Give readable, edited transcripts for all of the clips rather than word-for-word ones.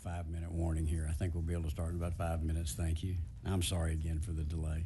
5-minute warning here. I think we'll be able to start in about 5 minutes. Thank you. I'm sorry again for the delay.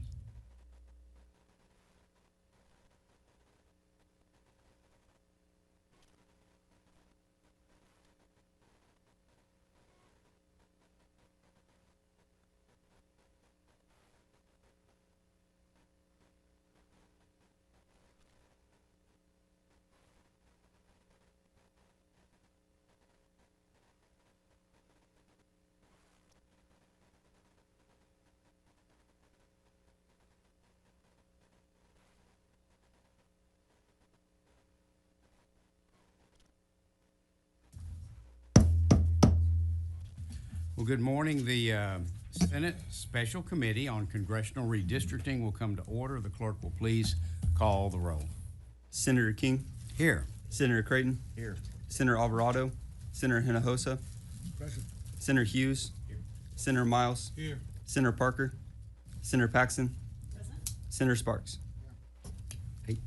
Well, good morning. The Senate Special Committee on Congressional Redistricting will come to order. The clerk will please call the roll. Senator King. Here. Senator Creighton. Here. Senator Alvarado. Senator Hinojosa. Present. Senator Hughes. Here. Senator Miles. Here. Senator Parker. Senator Paxton. Present. Senator Sparks. Eight.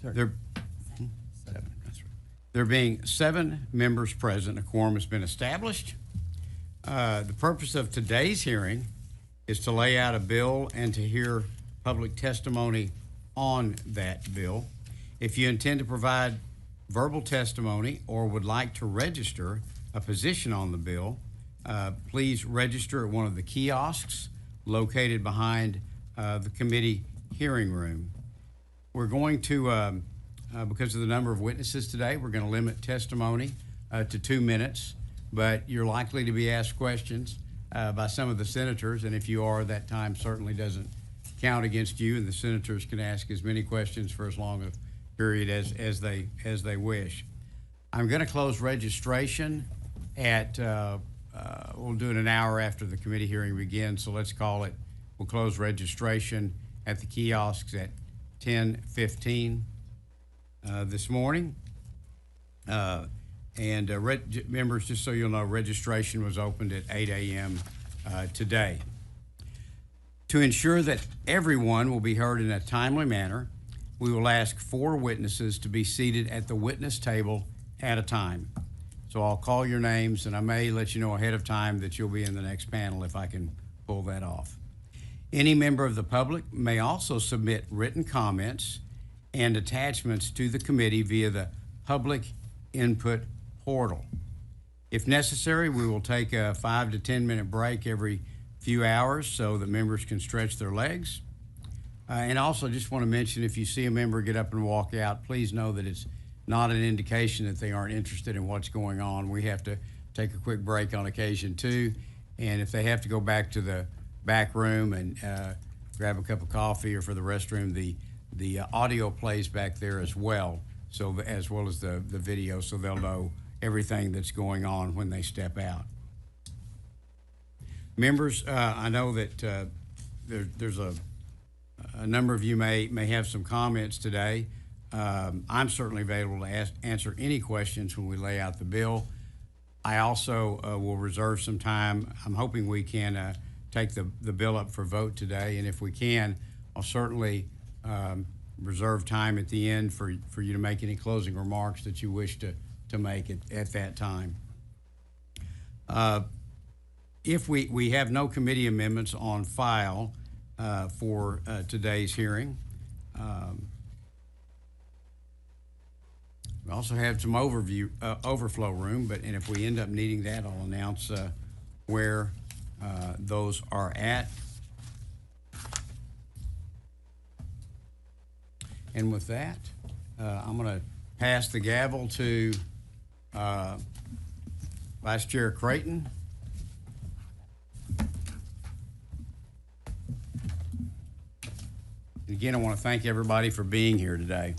Sorry. Seven. That's right. There being 7 members present, a quorum has been established. The purpose of today's hearing is to lay out a bill and to hear public testimony on that bill. If you intend to provide verbal testimony or would like to register a position on the bill, please register at one of the kiosks located behind the committee hearing room. We're going to, because of the number of witnesses today, we're going to limit testimony to 2 minutes. But you're likely to be asked questions by some of the senators, and if you are, that time certainly doesn't count against you, and the senators can ask as many questions for as long a period as they wish. I'm going to close registration at we'll do it an hour after the committee hearing begins, so let's call it. We'll close registration at the kiosks at 10:15 this morning. Members, just so you'll know, registration was opened at 8 a.m. Today. To ensure that everyone will be heard in a timely manner, we will ask 4 witnesses to be seated at the witness table at a time. So I'll call your names, and I may let you know ahead of time that you'll be in the next panel if I can pull that off. Any member of the public may also submit written comments and attachments to the committee via the public input portal. If necessary, we will take a 5 to 10 minute break every few hours so that members can stretch their legs. And also just want to mention, if you see a member get up and walk out, please know that it's not an indication that they aren't interested in what's going on. We have to take a quick break on occasion too. And if they have to go back to the back room and grab a cup of coffee or for the restroom, the audio plays back there as well. So as well as the video, so they'll know everything that's going on when they step out. Members, I know that there's a number of you may have some comments today. I'm certainly available to answer any questions when we lay out the bill. I also will reserve some time. I'm hoping we can take the bill up for vote today, and if we can, I'll certainly reserve time at the end for you to make any closing remarks that you wish to make at that time. If we have no committee amendments on file for today's hearing, we also have some overflow room, and if we end up needing that, I'll announce where those are at. And with that, I'm going to pass the gavel to Vice Chair Creighton. And again, I want to thank everybody for being here today.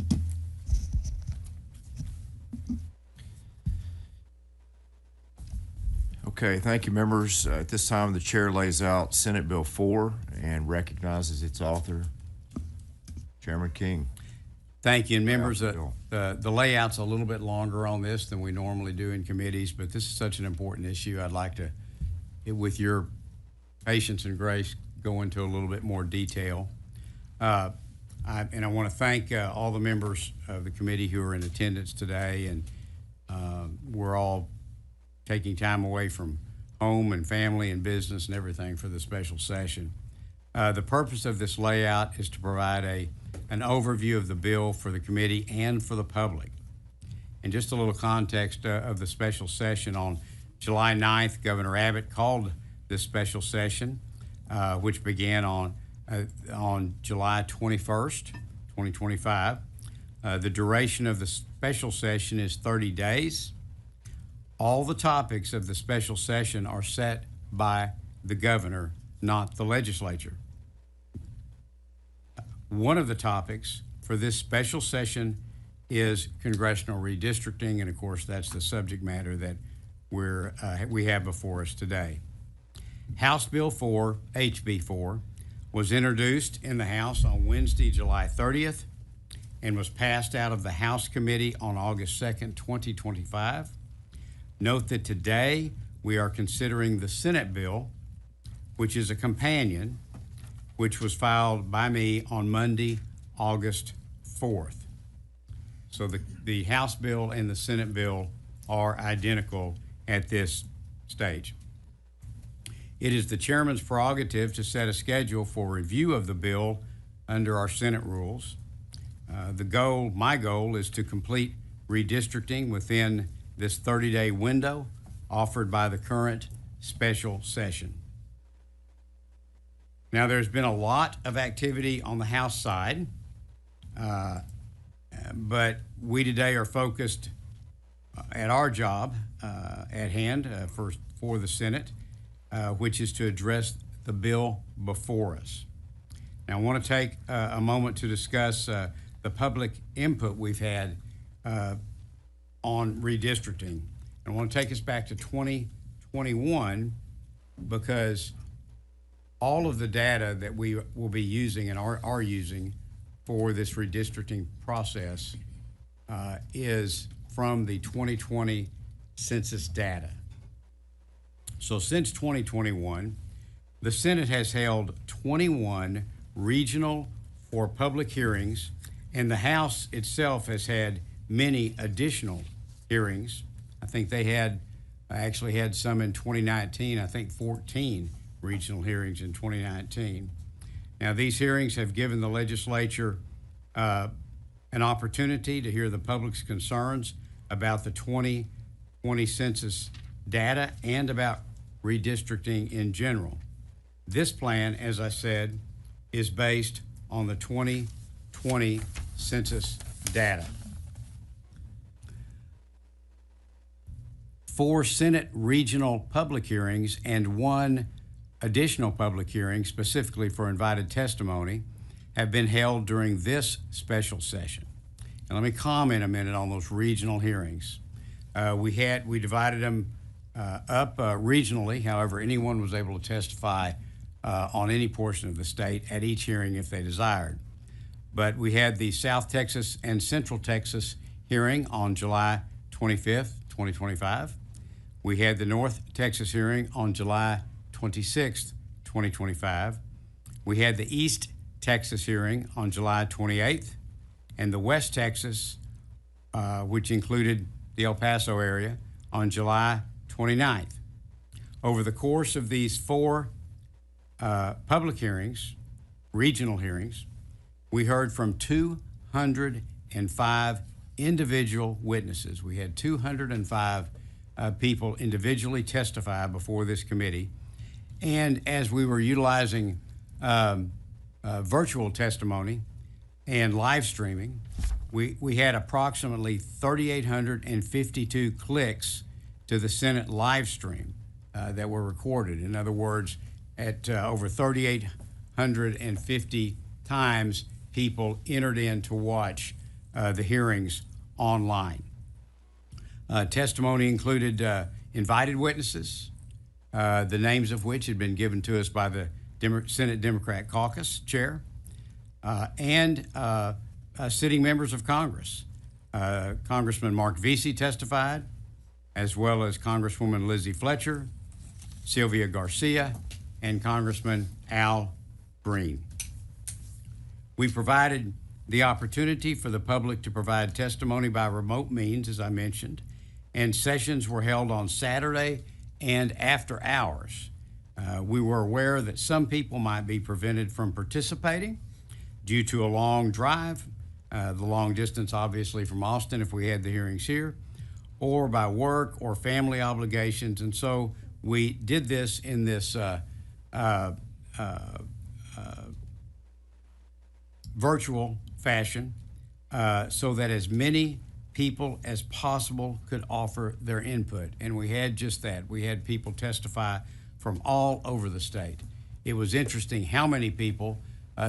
Okay, thank you, members. At this time, the chair lays out Senate Bill 4 and recognizes its author, Chairman King. Thank you. And members, the layout's a little bit longer on this than we normally do in committees, but this is such an important issue. I'd like to, with your patience and grace, go into a little bit more detail. And I want to thank all the members of the committee who are in attendance today, and we're all taking time away from home and family and business and everything for the special session. The purpose of this layout is to provide an overview of the bill for the committee and for the public. And just a little context of the special session: on July 9th, Governor Abbott called this special session, which began on July 21st, 2025. The duration of the special session is 30 days. All the topics of the special session are set by the governor, not the legislature. One of the topics for this special session is congressional redistricting, and of course that's the subject matter that we have before us today. House Bill 4, HB 4, was introduced in the House on Wednesday, July 30th, and was passed out of the House Committee on August 2nd, 2025. Note that today we are considering the Senate bill, which is a companion, which was filed by me on Monday, August 4th. So the House bill and the Senate bill are identical at this stage. It is the chairman's prerogative to set a schedule for review of the bill under our Senate rules. My goal is to complete redistricting within this 30-day window offered by the current special session. Now, there's been a lot of activity on the House side, but we today are focused at our job at hand for the Senate, which is to address the bill before us. Now, I want to take a moment to discuss the public input we've had on redistricting. I want to take us back to 2021 because all of the data that we will be using and are using for this redistricting process is from the 2020 census data. So since 2021, the Senate has held 21 regional or public hearings, and the House itself has had many additional hearings. I think they actually had some in 2019, I think 14 regional hearings in 2019. Now, these hearings have given the legislature an opportunity to hear the public's concerns about the 2020 census data and about redistricting in general. This plan, as I said, is based on the 2020 census data. 4 Senate regional public hearings and 1 additional public hearing, specifically for invited testimony, have been held during this special session. And let me comment a minute on those regional hearings. We divided them up regionally. However, anyone was able to testify on any portion of the state at each hearing if they desired. But we had the South Texas and Central Texas hearing on July 25th, 2025. We had the North Texas hearing on July 26th, 2025. We had the East Texas hearing on July 28th, and the West Texas, which included the El Paso area, on July 29th. Over the course of these 4 public hearings, regional hearings, we heard from 205 individual witnesses. We had 205 people individually testify before this committee. And as we were utilizing virtual testimony and live streaming, we had approximately 3,852 clicks to the Senate live stream that were recorded. In other words, at over 3,850 times, people entered in to watch the hearings online. Testimony included invited witnesses, the names of which had been given to us by the Senate Democrat Caucus chair, and sitting members of Congress. Congressman Mark Vesey testified, as well as Congresswoman Lizzie Fletcher, Sylvia Garcia, and Congressman Al Green. We provided the opportunity for the public to provide testimony by remote means, as I mentioned, and sessions were held on Saturday and after hours. We were aware that some people might be prevented from participating due to a long drive, the long distance obviously from Austin if we had the hearings here, or by work or family obligations. And so we did this in this virtual fashion so that as many people as possible could offer their input. And we had just that. We had people testify from all over the state. It was interesting how many people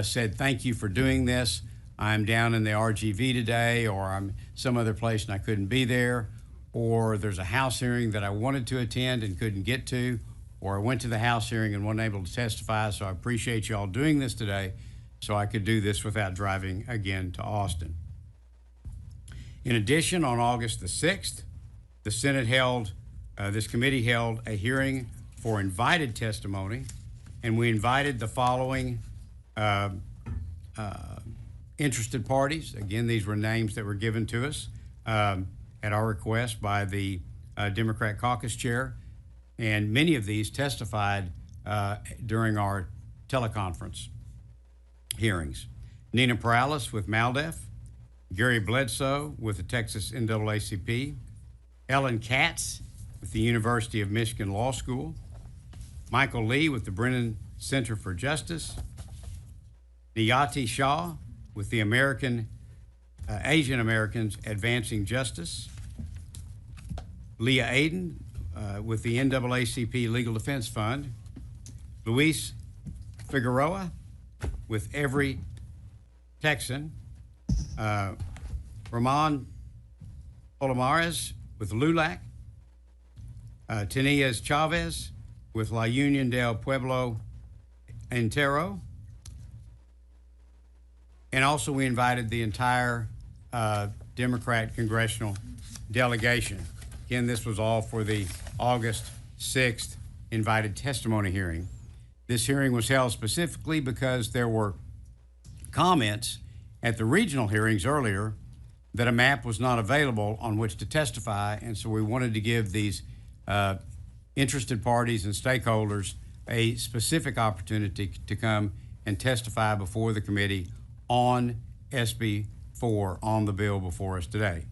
said, thank you for doing this. I'm down in the RGV today, or I'm some other place and I couldn't be there, or there's a House hearing that I wanted to attend and couldn't get to, or I went to the House hearing and wasn't able to testify, so I appreciate you all doing this today so I could do this without driving again to Austin. In addition, on August the 6th, the Senate held, this committee held a hearing for invited testimony, and we invited the following interested parties. Again, these were names that were given to us at our request by the Democrat caucus chair, and many of these testified during our teleconference hearings. Nina Perales with MALDEF, Gary Bledsoe with the Texas NAACP, Ellen Katz with the University of Michigan Law School, Michael Lee with the Brennan Center for Justice, Niyati Shah with the Asian Americans Advancing Justice, Leah Aiden with the NAACP Legal Defense Fund, Luis Figueroa with Every Texan, Ramon Palomares with LULAC, Tenias Chavez with La Union del Pueblo Entero, and also we invited the entire Democrat congressional delegation. Again, this was all for the August 6th invited testimony hearing. This hearing was held specifically because there were comments at the regional hearings earlier that a map was not available on which to testify, and so we wanted to give these interested parties and stakeholders a specific opportunity to come and testify before the committee on SB 4, on the bill before us today.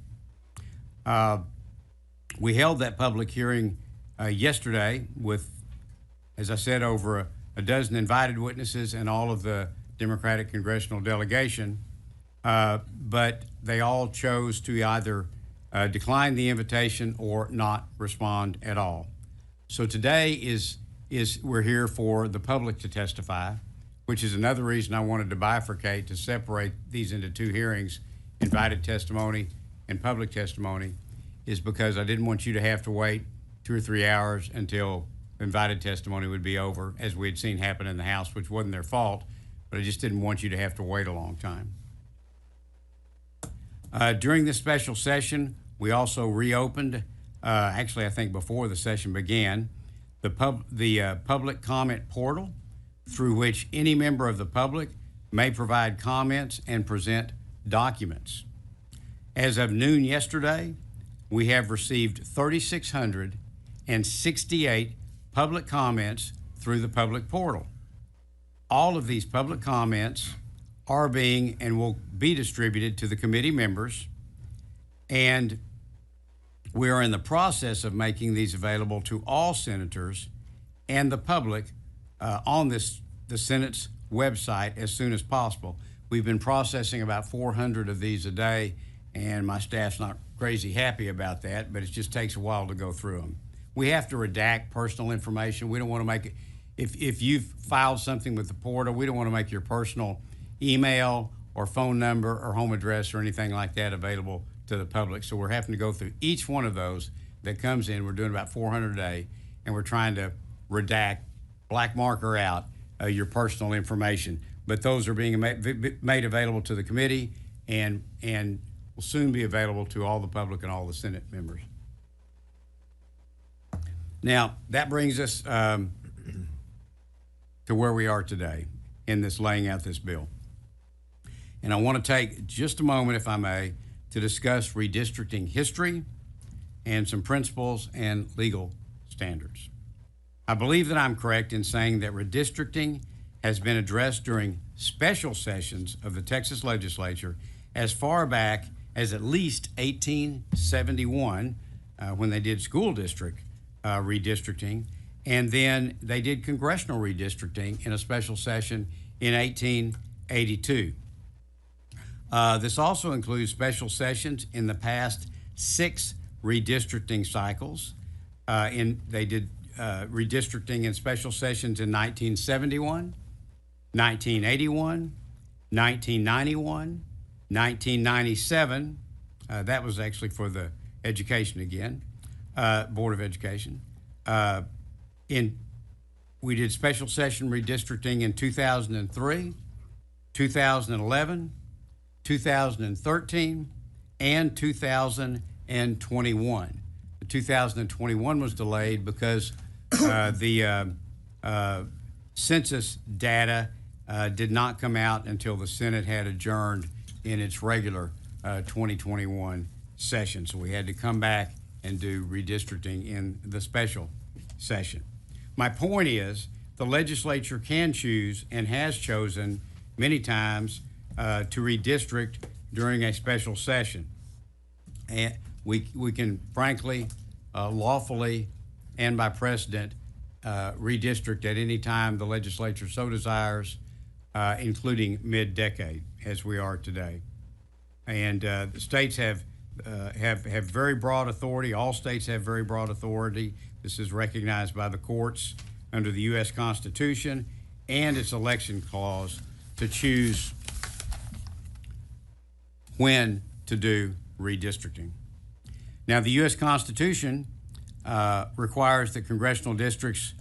We held that public hearing yesterday with, as I said, over a dozen invited witnesses and all of the Democratic congressional delegation, but they all chose to either decline the invitation or not respond at all. So today is we're here for the public to testify, which is another reason I wanted to bifurcate, to separate these into two hearings, invited testimony and public testimony, is because I didn't want you to have to wait 2 or 3 hours until invited testimony would be over, as we had seen happen in the House, which wasn't their fault, but I just didn't want you to have to wait a long time. During this special session, we also reopened, actually I think before the session began, the public comment portal, through which any member of the public may provide comments and present documents. As of noon yesterday, we have received 3,668 public comments through the public portal. All of these public comments are being and will be distributed to the committee members, and we are in the process of making these available to all senators and the public on the Senate's website as soon as possible. We've been processing about 400 of these a day, and my staff's not crazy happy about that, but it just takes a while to go through them. We have to redact personal information. We don't want to make it, if you've filed something with the portal, we don't want to make your personal email or phone number or home address or anything like that available to the public. So we're having to go through each one of those that comes in. We're doing about 400 a day, and we're trying to redact, black marker out your personal information. But those are being made available to the committee and will soon be available to all the public and all the Senate members. Now, that brings us to where we are today in this laying out this bill. And I want to take just a moment, if I may, to discuss redistricting history and some principles and legal standards. I believe that I'm correct in saying that redistricting has been addressed during special sessions of the Texas legislature as far back as at least 1871, when they did school district redistricting, and then they did congressional redistricting in a special session in 1882. This also includes special sessions in the past 6 redistricting cycles. They did redistricting in special sessions in 1971, 1981, 1991, 1997. That was actually for the education again, Board of Education. We did special session redistricting in 2003, 2011, 2013, and 2021. The 2021 was delayed because the census data did not come out until the Senate had adjourned in its regular 2021 session. So we had to come back and do redistricting in the special session. My point is, the legislature can choose and has chosen many times to redistrict during a special session. And we can frankly, lawfully, and by precedent, redistrict at any time the legislature so desires, including mid-decade, as we are today. And the states have very broad authority. All states have very broad authority. This is recognized by the courts under the U.S. Constitution and its election clause to choose when to do redistricting. Now, the U.S. Constitution requires that congressional districts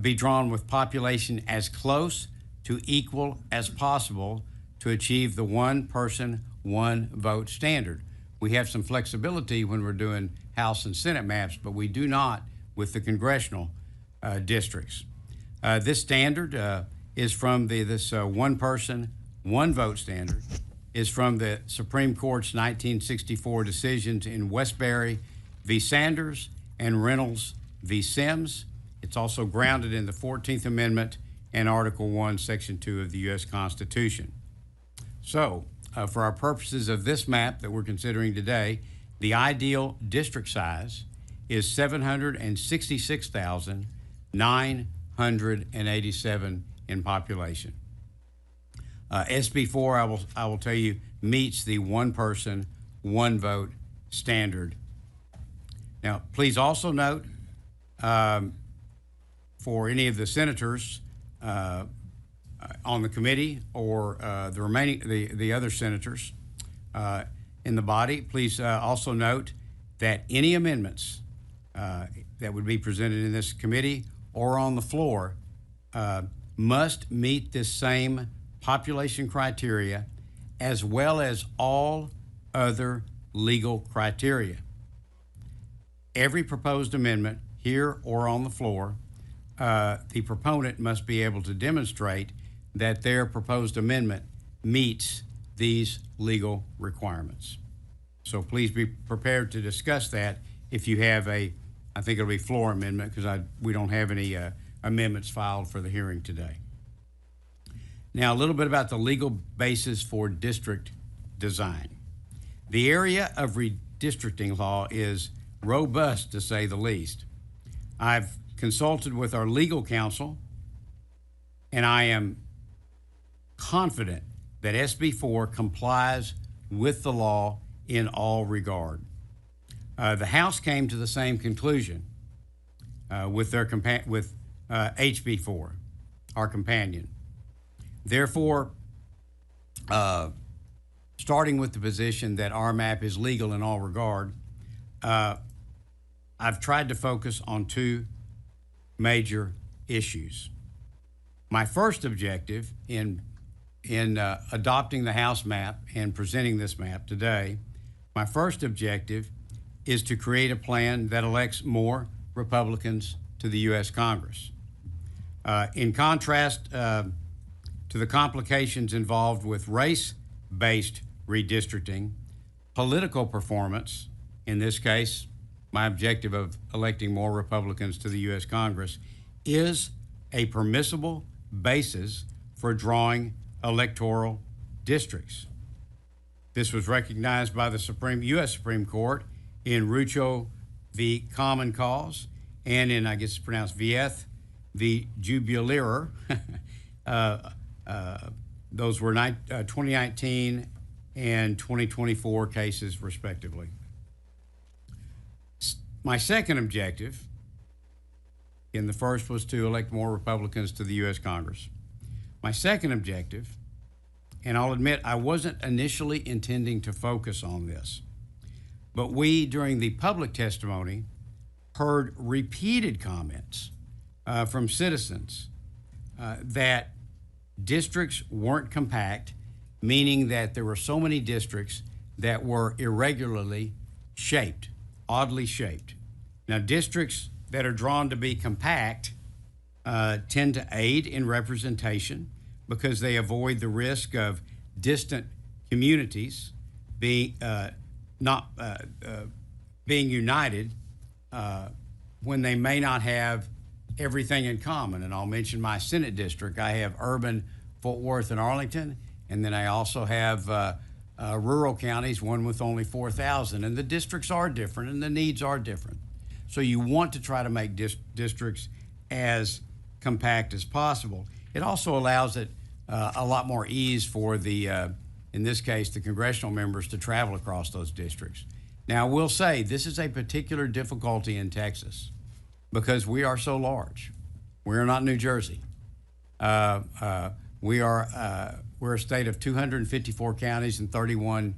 be drawn with population as close to equal as possible to achieve the one person, one vote standard. We have some flexibility when we're doing House and Senate maps, but we do not with the congressional districts. This standard is from this one person, one vote standard, is from the Supreme Court's 1964 decisions in Westbury v. Sanders and Reynolds v. Sims. It's also grounded in the 14th Amendment and Article 1, Section 2 of the U.S. Constitution. So, for our purposes of this map that we're considering today, the ideal district size is 766,987 in population. SB4, I will tell you, meets the one person, one vote standard. Now, please also note, for any of the senators on the committee or the other senators in the body, please also note that any amendments that would be presented in this committee or on the floor must meet this same population criteria as well as all other legal criteria. Every proposed amendment here or on the floor, the proponent must be able to demonstrate that their proposed amendment meets these legal requirements. So please be prepared to discuss that if you have I think it'll be floor amendment, because we don't have any amendments filed for the hearing today. Now, a little bit about the legal basis for district design. The area of redistricting law is robust, to say the least. I've consulted with our legal counsel, and I am confident that SB4 complies with the law in all regard. The House came to the same conclusion with HB4, our companion. Therefore, starting with the position that our map is legal in all regard, I've tried to focus on 2 major issues. My first objective in adopting the House map and presenting this map today, my first objective is to create a plan that elects more Republicans to the U.S. Congress. In contrast to the complications involved with race-based redistricting, political performance, in this case, my objective of electing more Republicans to the U.S. Congress, is a permissible basis for drawing electoral districts. This was recognized by the U.S. Supreme Court in Rucho v. Common Cause and in, I guess it's pronounced Vieth v. Jubileer. Those were 2019 and 2024 cases, respectively. My second objective, and the first was to elect more Republicans to the U.S. Congress. My second objective, and I'll admit I wasn't initially intending to focus on this, but we, during the public testimony, heard repeated comments from citizens that districts weren't compact, meaning that there were so many districts that were irregularly shaped, oddly shaped. Now, districts that are drawn to be compact tend to aid in representation because they avoid the risk of distant communities being being united when they may not have everything in common. And I'll mention my Senate district. I have urban Fort Worth and Arlington, and then I also have rural counties, one with only 4,000. And the districts are different and the needs are different. So you want to try to make districts as compact as possible. It also allows it a lot more ease for the, in this case, the congressional members to travel across those districts. Now, I will say this is a particular difficulty in Texas because we are so large. We're not New Jersey. We're a state of 254 counties and 31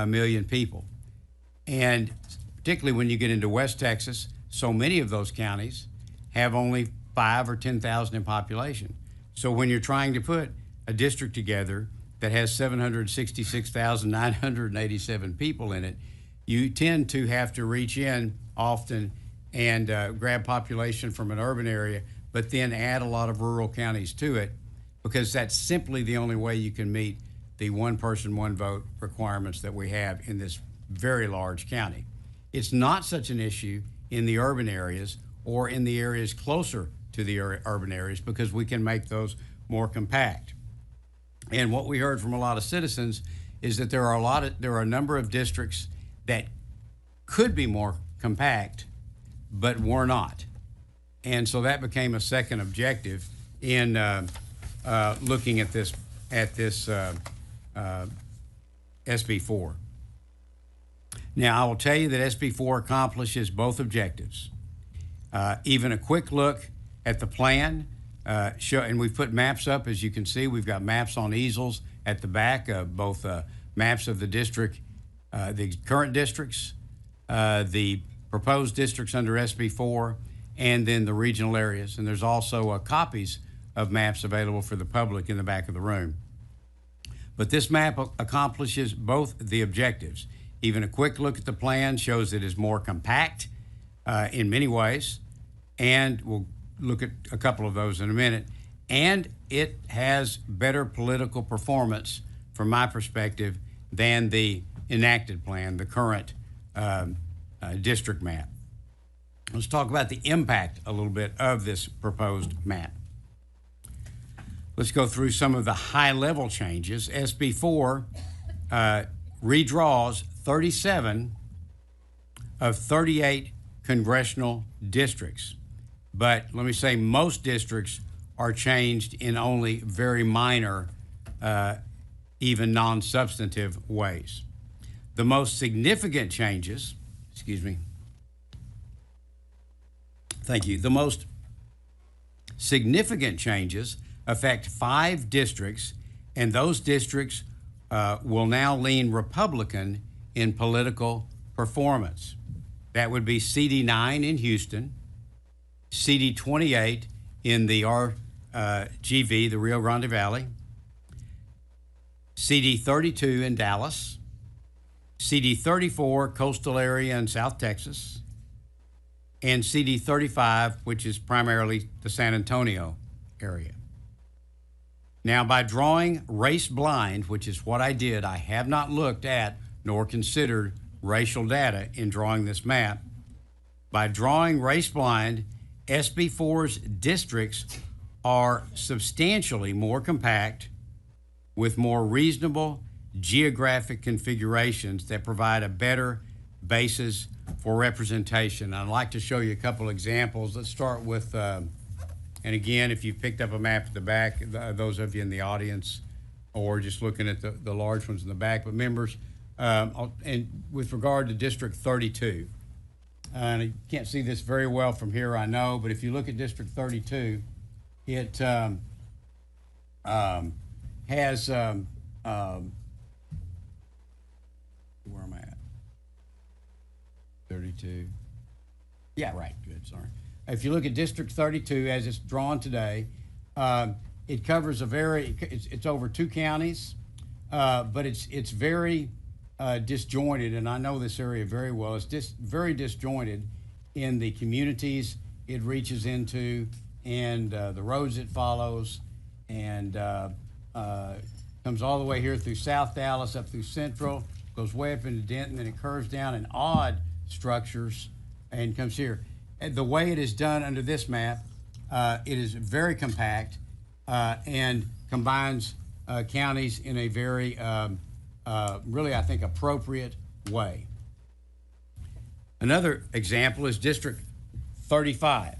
million people. And particularly when you get into West Texas, so many of those counties have only 5 or 10,000 in population. So when you're trying to put a district together that has 766,987 people in it, you tend to have to reach in often and grab population from an urban area, but then add a lot of rural counties to it, because that's simply the only way you can meet the one person, one vote requirements that we have in this very large county. It's not such an issue in the urban areas or in the areas closer to the urban areas because we can make those more compact. And what we heard from a lot of citizens is that there are a number of districts that could be more compact, but were not. And so that became a second objective in looking at this SB4. Now, I will tell you that SB4 accomplishes both objectives. Even a quick look at the plan, and we've put maps up, as you can see. We've got maps on easels at the back, both maps of the district, the current districts, the proposed districts under SB4, and then the regional areas. And there's also copies of maps available for the public in the back of the room. But this map accomplishes both the objectives. Even a quick look at the plan shows it is more compact in many ways, and we'll look at a couple of those in a minute. And it has better political performance, from my perspective, than the enacted plan, the current district map. Let's talk about the impact a little bit of this proposed map. Let's go through some of the high-level changes. SB4 redraws 37 of 38 congressional districts. But let me say most districts are changed in only very minor, even non-substantive ways. The most significant changes, the most significant changes affect 5 districts, and those districts will now lean Republican in political performance. That would be CD9 in Houston, CD28 in the RGV, the Rio Grande Valley, CD32 in Dallas, CD34 coastal area in South Texas, and CD35, which is primarily the San Antonio area. Now, by drawing race blind, which is what I did, I have not looked at nor considered racial data in drawing this map. By drawing race blind, SB4's districts are substantially more compact with more reasonable geographic configurations that provide a better basis for representation. I'd like to show you a couple examples. Let's start with, and again, if you've picked up a map at the back, those of you in the audience, or just looking at the large ones in the back, but members, and with regard to District 32, and you can't see this very well from here, I know, but if you look at District 32, it has, where am I at? 32. Yeah, right, good, sorry. If you look at District 32 as it's drawn today, it covers it's over 2 counties, but it's very disjointed, and I know this area very well. It's very disjointed in the communities it reaches into and the roads it follows, and comes all the way here through South Dallas, up through Central, goes way up into Denton, and it curves down in odd structures and comes here. And the way it is done under this map, it is very compact and combines counties in a very, really, I think, appropriate way. Another example is District 35.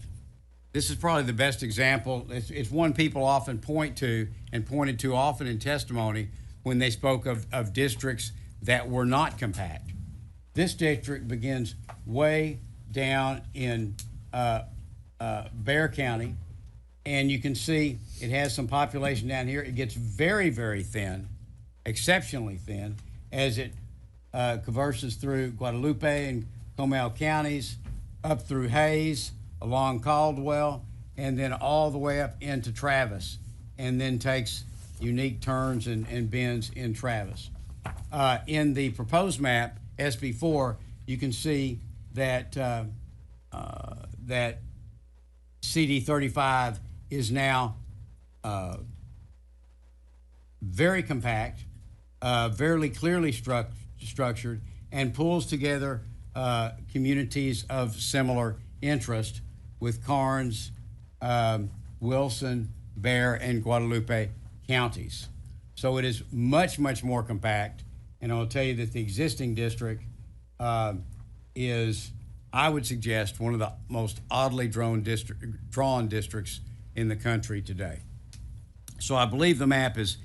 This is probably the best example. It's one people often point to and pointed to often in testimony when they spoke of districts that were not compact. This district begins way down in Bexar County, and you can see it has some population down here. It gets very, very thin, exceptionally thin, as it converses through Guadalupe and Comal counties, up through Hayes, along Caldwell, and then all the way up into Travis, and then takes unique turns and bends in Travis. In the proposed map, SB4, you can see that that CD35 is now very compact, very clearly structured, and pulls together communities of similar interest with Karnes, Wilson, Bexar, and Guadalupe counties. So it is much, much more compact, and I'll tell you that the existing district is, I would suggest, one of the most oddly drawn districts in the country today. So I believe the map is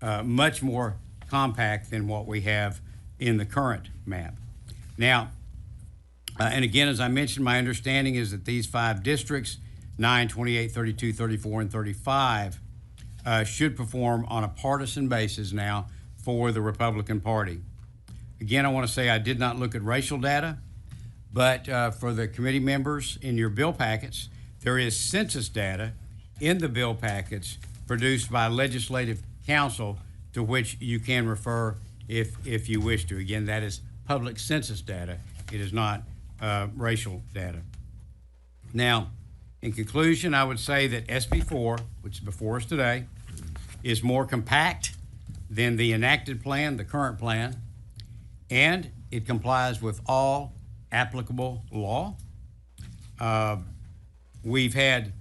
much more compact than what we have in the current map. Now, and again, as I mentioned, my understanding is that these 5 districts, 9, 28, 32, 34, and 35, should perform on a partisan basis now for the Republican Party. Again, I want to say I did not look at racial data, but for the committee members in your bill packets, there is census data in the bill packets produced by Legislative Council to which you can refer if you wish to. Again, that is public census data. It is not racial data. Now, in conclusion, I would say that SB4, which is before us today, is more compact than the enacted plan, the current plan, and it complies with all applicable law. We've had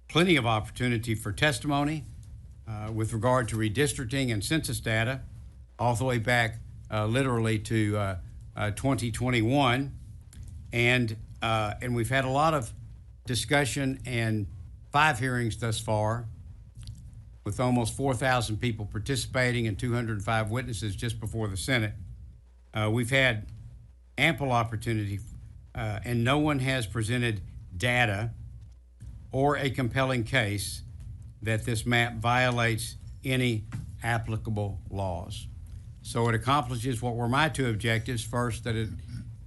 plenty of opportunity for testimony with regard to redistricting and census data all the way back literally to 2021, and we've had a lot of discussion and 5 hearings thus far, with almost 4,000 people participating and 205 witnesses just before the Senate. We've had ample opportunity, and no one has presented data or a compelling case that this map violates any applicable laws. So it accomplishes what were my 2 objectives. First, that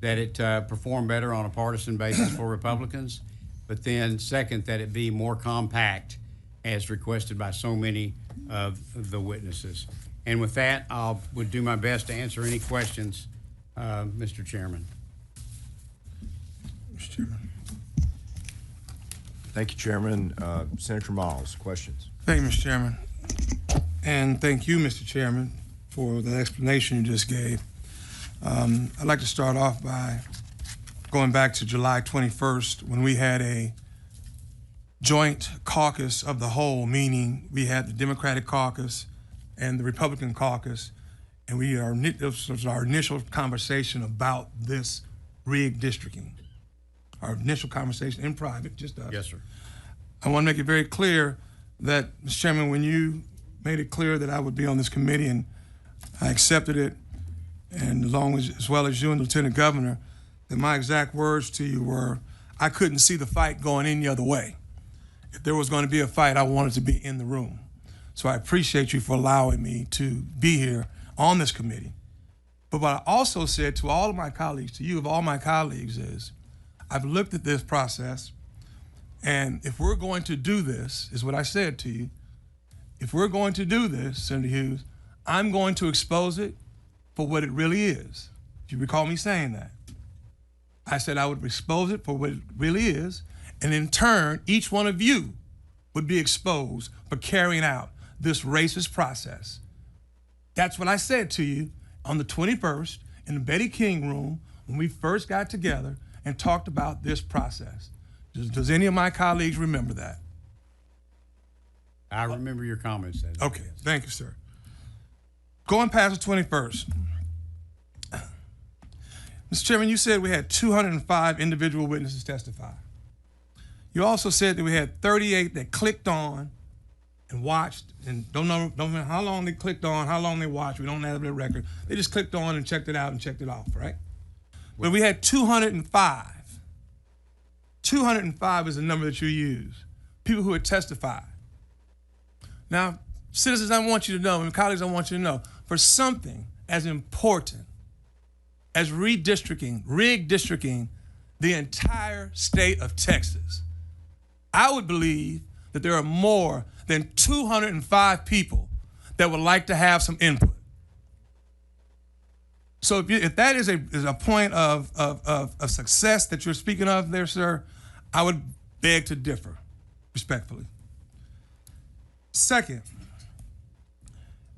it perform better on a partisan basis for Republicans, but then second, that it be more compact as requested by so many of the witnesses. And with that, I would do my best to answer any questions, Mr. Chairman. Mr. Chairman. Thank you, Chairman. Senator Miles, questions? Thank you, Mr. Chairman. And thank you, Mr. Chairman, for the explanation you just gave. I'd like to start off by going back to July 21st, when we had a joint caucus of the whole, meaning we had the Democratic caucus and the Republican caucus, and this was our initial conversation about this redistricting. Our initial conversation in private, just us. Yes, sir. I want to make it very clear that, Mr. Chairman, when you made it clear that I would be on this committee, and I accepted it, and as well as you and Lieutenant Governor, that my exact words to you were, I couldn't see the fight going any other way. If there was going to be a fight, I wanted to be in the room. So I appreciate you for allowing me to be here on this committee. But what I also said to all of my colleagues, to you of all my colleagues, is I've looked at this process, and if we're going to do this, is what I said to you, if we're going to do this, Senator Hughes, I'm going to expose it for what it really is. If you recall me saying that. I said I would expose it for what it really is, and in turn, each one of you would be exposed for carrying out this racist process. That's what I said to you on the 21st in the Betty King room when we first got together and talked about this process. Does any of my colleagues remember that? I remember your comments. That Okay, thank you, sir. Going past the 21st, Mr. Chairman, you said we had 205 individual witnesses testify. You also said that we had 38 that clicked on and watched, and don't know how long they clicked on, how long they watched. We don't have the record. They just clicked on and checked it out and checked it off, right? But we had 205. 205 is the number that you use. People who had testified. Now, citizens, I want you to know, and colleagues, I want you to know, for something as important as redistricting the entire state of Texas, I would believe that there are more than 205 people that would like to have some input. So if that is a point of success that you're speaking of there, sir, I would beg to differ, respectfully. Second,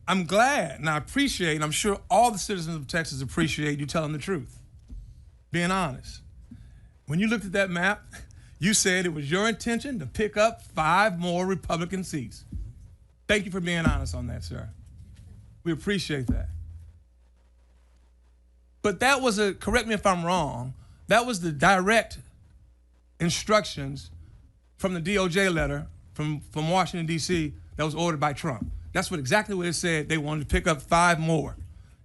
I'm glad and I appreciate, and I'm sure all the citizens of Texas appreciate you telling the truth, being honest. When you looked at that map, you said it was your intention to pick up 5 more Republican seats. Thank you for being honest on that, sir. We appreciate that. But that was correct me if I'm wrong, that was the direct instructions from the DOJ letter from Washington, D.C. that was ordered by Trump. That's exactly what it said. They wanted to pick up 5 more.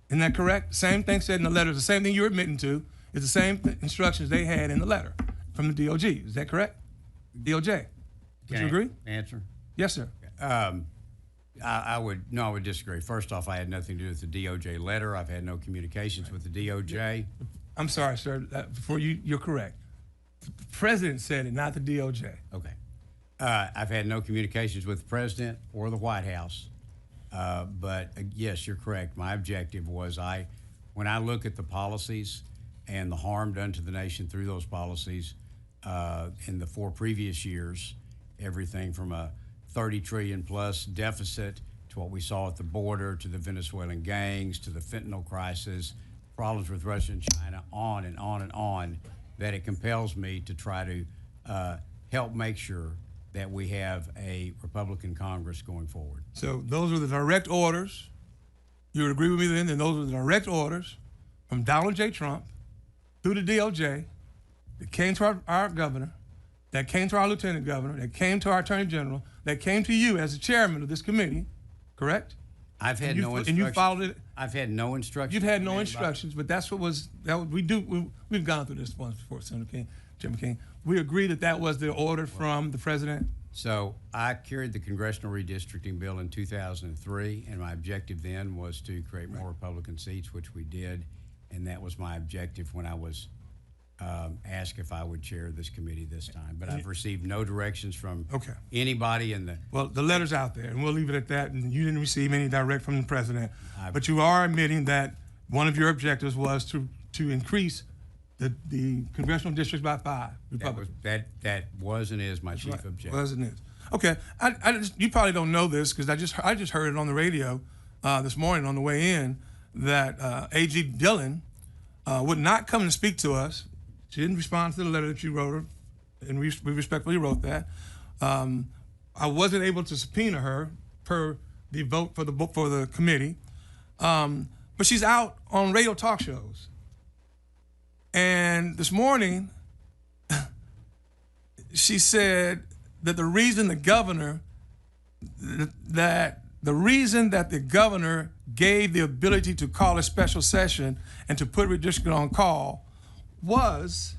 Isn't that correct? Same thing said in the letter. The same thing you're admitting to is the same instructions they had in the letter from the DOJ. Is that correct? DOJ. Would you agree? Answer? Yes, sir. I would disagree. First off, I had nothing to do with the DOJ letter. I've had no communications with the DOJ. I'm sorry, sir. Before you're correct. The president said it, not the DOJ. Okay. I've had no communications with the president or the White House. But yes, you're correct. My objective was when I look at the policies and the harm done to the nation through those policies in the 4 previous years, everything from a 30 trillion plus deficit to what we saw at the border, to the Venezuelan gangs, to the fentanyl crisis, problems with Russia and China, on and on and on, that it compels me to try to help make sure that we have a Republican Congress going forward. So those were the direct orders. You would agree with me then that those were the direct orders from Donald J. Trump through the DOJ that came to our governor, that came to our lieutenant governor, that came to our attorney general, that came to you as the chairman of this committee, correct? I've had no instructions. And you followed it. I've had no instructions. You've had no instructions, but that's what was, we've gone through this once before, Senator King, Chairman King. We agree that was the order from the president. So I carried the Congressional Redistricting Bill in 2003, and my objective then was to create more Republican seats, which we did, and that was my objective when I was asked if I would chair this committee this time. But I've received no directions from anybody in the... Well, the letter's out there, and we'll leave it at that, and you didn't receive any direct from the president. But you are admitting that one of your objectives was to increase the congressional districts by 5 Republicans. That was and is my chief objective. Was and is. Okay, you probably don't know this because I just heard it on the radio this morning on the way in that A.G. Dillon would not come and speak to us, She didn't respond to the letter that you wrote her, and we respectfully wrote that. I wasn't able to subpoena her per the vote for the committee, but she's out on radio talk shows. And this morning, she said that the reason that the governor gave the ability to call a special session and to put redistricting on call was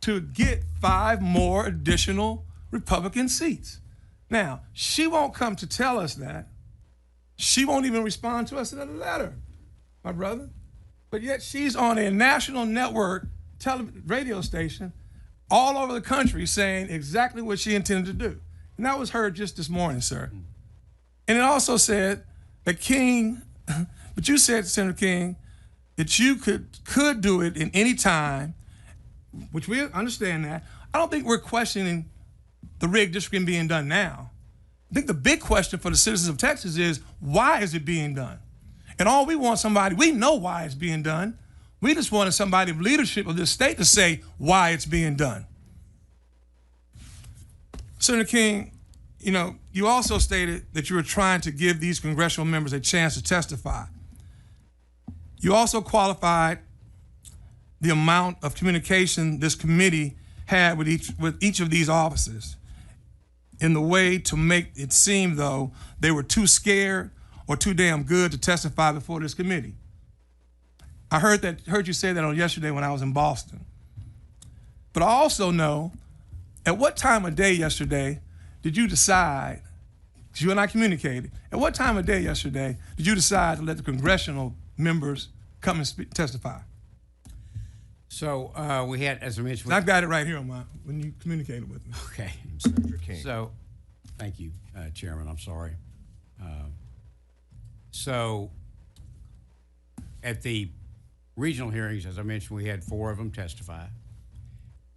to get 5 more additional Republican seats. Now, she won't come to tell us that. She won't even respond to us in a letter, my brother. But yet she's on a national network radio station all over the country saying exactly what she intended to do. And that was heard just this morning, sir. And it also said that King, but you said, Senator King, that you could do it in any time, which we understand that. I don't think we're questioning the redistricting being done now. I think the big question for the citizens of Texas is, why is it being done? And all we want we know why it's being done. We just wanted somebody of leadership of this state to say why it's being done. Senator King, you also stated that you were trying to give these congressional members a chance to testify. You also qualified the amount of communication this committee had with each of these officers in the way to make it seem, though, they were too scared or too damn good to testify before this committee. I heard you say that on yesterday when I was in Boston. But I also know, at what time of day yesterday did you decide, because you and I communicated, at what time of day yesterday did you decide to let the congressional members come and testify? So we had, as I mentioned, I've got it right here when you communicated with me. okay. Senator King. So, thank you, Chairman. I'm sorry. So, at the regional hearings, as I mentioned, we had 4 of them testify.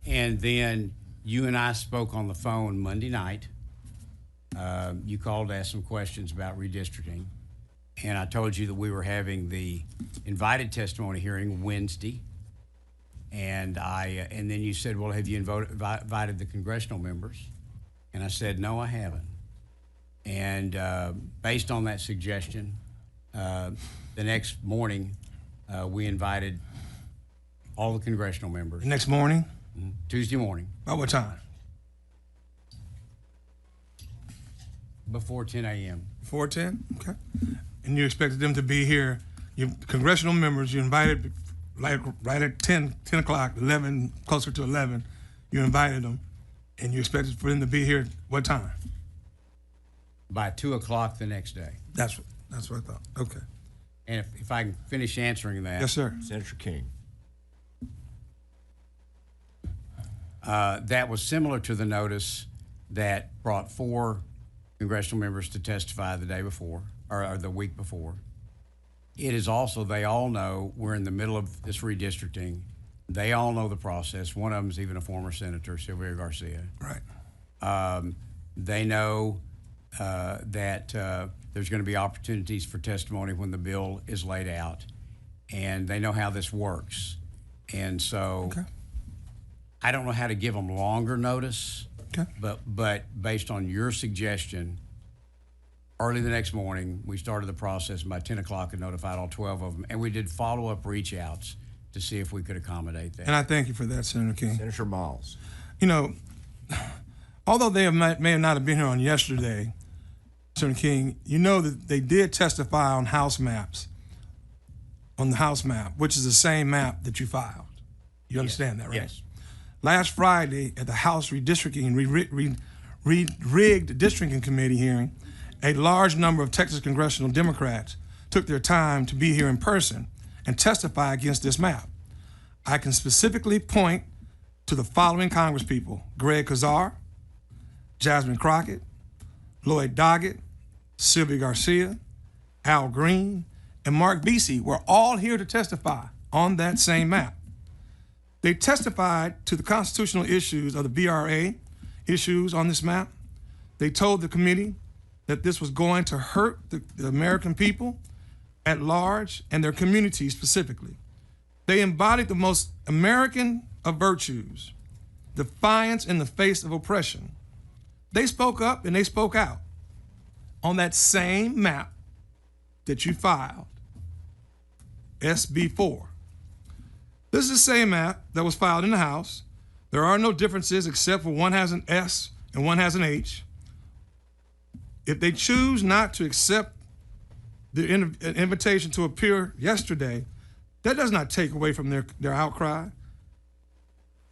And then you and I spoke on the phone Monday night. You called to ask some questions about redistricting. And I told you that we were having the invited testimony hearing Wednesday. And then you said, well, have you invited the congressional members? And I said, no, I haven't. And based on that suggestion, the next morning, we invited all the congressional members. The next morning? Tuesday morning. About what time? Before 10 a.m. Before 10? Okay. And you expected them to be here, your congressional members, you invited right at 10 o'clock, 11, closer to 11, you invited them, and you expected for them to be here what time? By 2 o'clock the next day. That's what I thought. Okay. And if I can finish answering that. Yes, sir. Senator King. That was similar to the notice that brought 4 congressional members to testify the day before, or the week before. It is also, they all know we're in the middle of this redistricting. They all know the process. One of them is even a former senator, Sylvia Garcia. Right. They know that there's going to be opportunities for testimony when the bill is laid out, and they know how this works. And so I don't know how to give them longer notice, but based on your suggestion, early the next morning, we started the process, and by 10 o'clock, I notified all 12 of them, and we did follow-up reach-outs to see if we could accommodate that. And I thank you for that, Senator King. Senator Miles. Although they may not have been here on yesterday, Senator King, you know that they did testify on House maps, on the House map, which is the same map that you filed. You understand that, right? Yes. Last Friday at the House Redistricting and Rigged Districting Committee hearing, a large number of Texas congressional Democrats took their time to be here in person and testify against this map. I can specifically point to the following congresspeople: Greg Kazar, Jasmine Crockett, Lloyd Doggett, Sylvia Garcia, Al Green, and Mark Beasy were all here to testify on that same map. They testified to the constitutional issues of the BRA issues on this map. They told the committee that this was going to hurt the American people at large and their communities specifically. They embodied the most American of virtues, defiance in the face of oppression. They spoke up and they spoke out on that same map that you filed, SB4. This is the same map that was filed in the House. There are no differences except for one has an S and one has an H. If they choose not to accept the invitation to appear yesterday, that does not take away from their outcry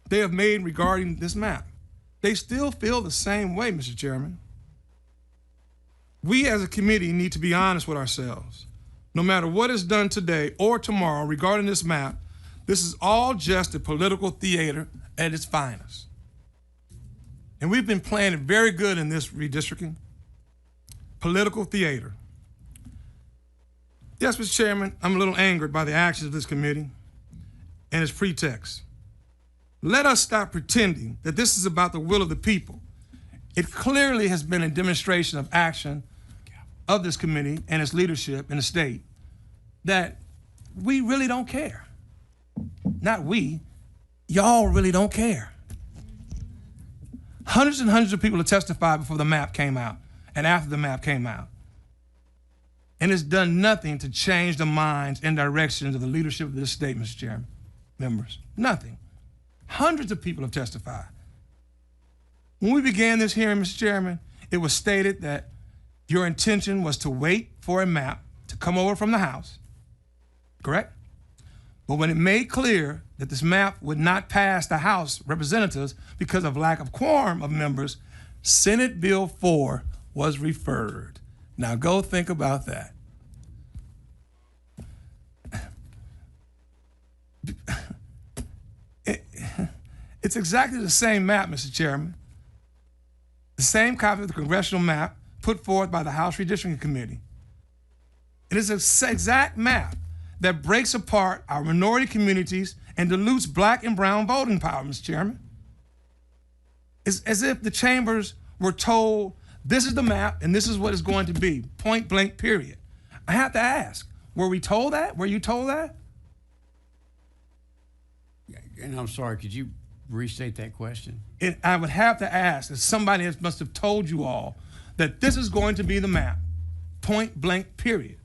they have made regarding this map. They still feel the same way, Mr. Chairman. We as a committee need to be honest with ourselves. No matter what is done today or tomorrow regarding this map, this is all just a political theater at its finest. And we've been playing it very good in this redistricting. Political theater. Yes, Mr. Chairman, I'm a little angered by the actions of this committee and its pretext. Let us stop pretending that this is about the will of the people. It clearly has been a demonstration of action of this committee and its leadership in the state that we really don't care. Not we, y'all really don't care. Hundreds and hundreds of people have testified before the map came out and after the map came out. And it's done nothing to change the minds and directions of the leadership of this state, Mr. Chairman, members, nothing. Hundreds of people have testified. When we began this hearing, Mr. Chairman, it was stated that your intention was to wait for a map to come over from the House, correct? But when it made clear that this map would not pass the House representatives because of lack of quorum of members, Senate Bill 4 was referred. Now go think about that. It's exactly the same map, Mr. Chairman. The same copy of the congressional map put forth by the House Redistricting Committee. It is the exact map that breaks apart our minority communities and dilutes black and brown voting power, Mr. Chairman. It's as if the chambers were told, this is the map and this is what it's going to be, point blank, period. I have to ask, were we told that? Were you told that? And I'm sorry, could you restate that question? I would have to ask, if somebody must have told you all that this is going to be the map, point blank, period.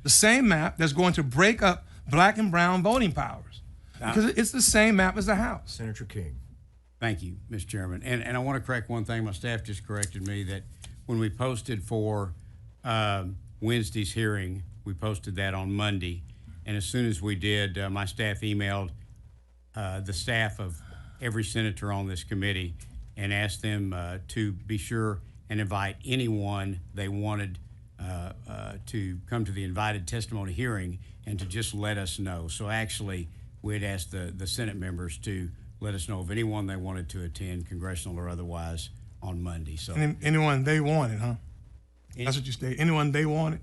The same map that's going to break up black and brown voting powers. Because it's the same map as the House. Senator King. Thank you, Mr. Chairman. And I want to correct one thing. My staff just corrected me that when we posted for Wednesday's hearing, we posted that on Monday. And as soon as we did, my staff emailed the staff of every senator on this committee and asked them to be sure and invite anyone they wanted to come to the invited testimony hearing and to just let us know. So actually, we had asked the Senate members to let us know of anyone they wanted to attend, congressional or otherwise, on Monday. So anyone they wanted, huh? That's what you stated. Anyone they wanted?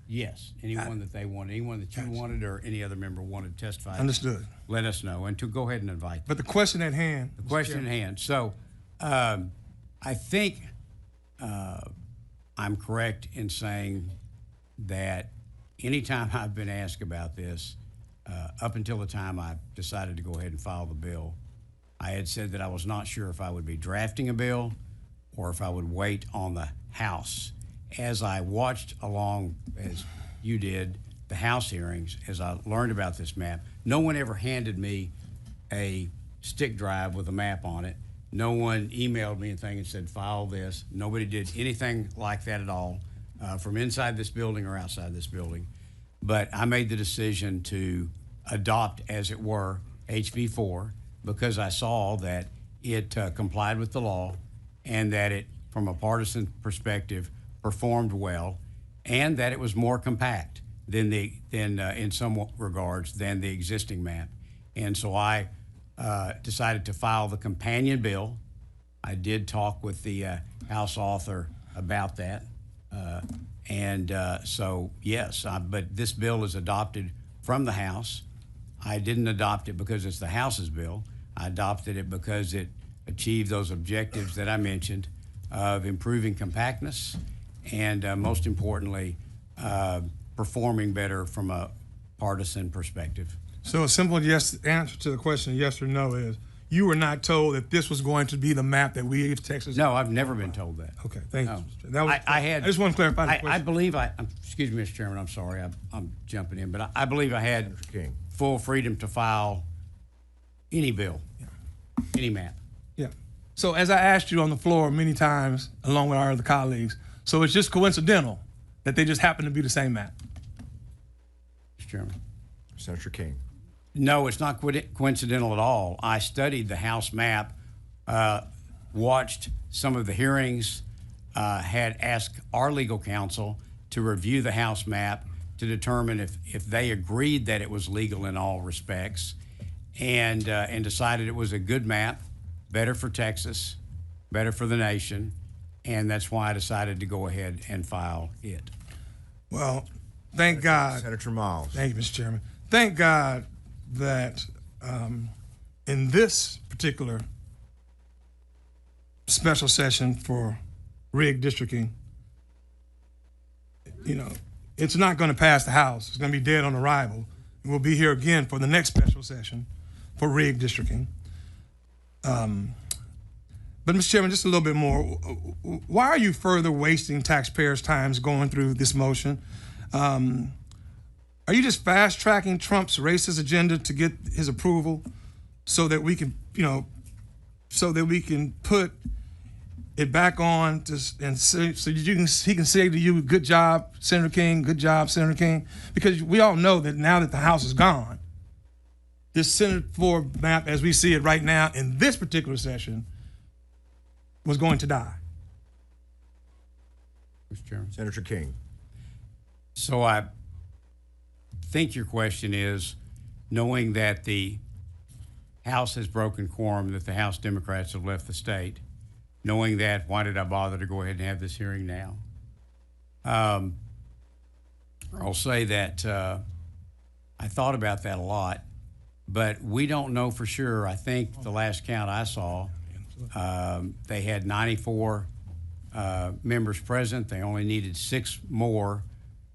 Yes, anyone that they wanted, anyone that you wanted or any other member wanted to testify. Understood. Let us know and to go ahead and invite them. But the question at hand. The question at hand. So I think I'm correct in saying that anytime I've been asked about this, up until the time I decided to go ahead and file the bill, I had said that I was not sure if I would be drafting a bill or if I would wait on the House. As I watched along, as you did, the House hearings, as I learned about this map, no one ever handed me a stick drive with a map on it. No one emailed me anything and said, file this. Nobody did anything like that at all, from inside this building or outside this building. But I made the decision to adopt, as it were, HB4 because I saw that it complied with the law and that it, from a partisan perspective, performed well, and that it was more compact than in some regards than the existing map. And so I decided to file the companion bill. I did talk with the House author about that. So yes, but this bill is adopted from the House. I didn't adopt it because it's the House's bill. I adopted it because it achieved those objectives that I mentioned of improving compactness and most importantly, performing better from a partisan perspective. So a simple yes answer to the question, yes or no, is you were not told that this was going to be the map that we gave to Texas? No, I've never been told that. Okay, thank you. No. Mr. Chairman. I just want to clarify the I question. believe excuse me, Mr. Chairman, I'm sorry, I'm jumping in, but I believe I had King. full freedom to file any bill, any map. Yeah. So as I asked you on the floor many times, along with our other colleagues, so it's just coincidental that they just happen to be the same map? Mr. Chairman. Senator King. No, it's not coincidental at all. I studied the House map, watched some of the hearings, had asked our legal counsel to review the House map to determine if they agreed that it was legal in all respects, and decided it was a good map, better for Texas, better for the nation, and that's why I decided to go ahead and file it. Well, thank God. Senator Miles. Thank you, Mr. Chairman. Thank God that in this particular special session for redistricting, it's not going to pass the House. It's going to be dead on arrival. We'll be here again for the next special session for redistricting. But Mr. Chairman, just a little bit more. Why are you further wasting taxpayers' time going through this motion? Are you just fast tracking Trump's racist agenda to get his approval so that we can, put it back on and so he can say to you, good job, Senator King, good job, Senator King? Because we all know that now that the House is gone, this Senate floor map, as we see it right now in this particular session, was going to die. Mr. Chairman. Senator King. So I think your question is, knowing that the House has broken quorum, that the House Democrats have left the state, knowing that, why did I bother to go ahead and have this hearing now? I'll say that I thought about that a lot, but we don't know for sure. I think the last count I saw, they had 94 members present. They only needed 6 more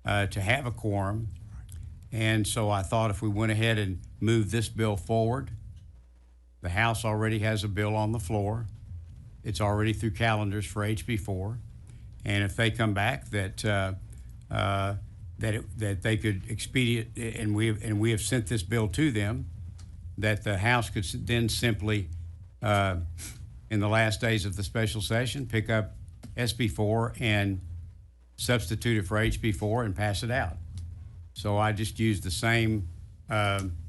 to have a quorum. And so I thought if we went ahead and moved this bill forward, the House already has a bill on the floor. It's already through calendars for HB4. And if they come back that that they could expedite, and we have sent this bill to them, that the House could then simply, in the last days of the special session, pick up SB4 and substitute it for HB4 and pass it out. So I just used the same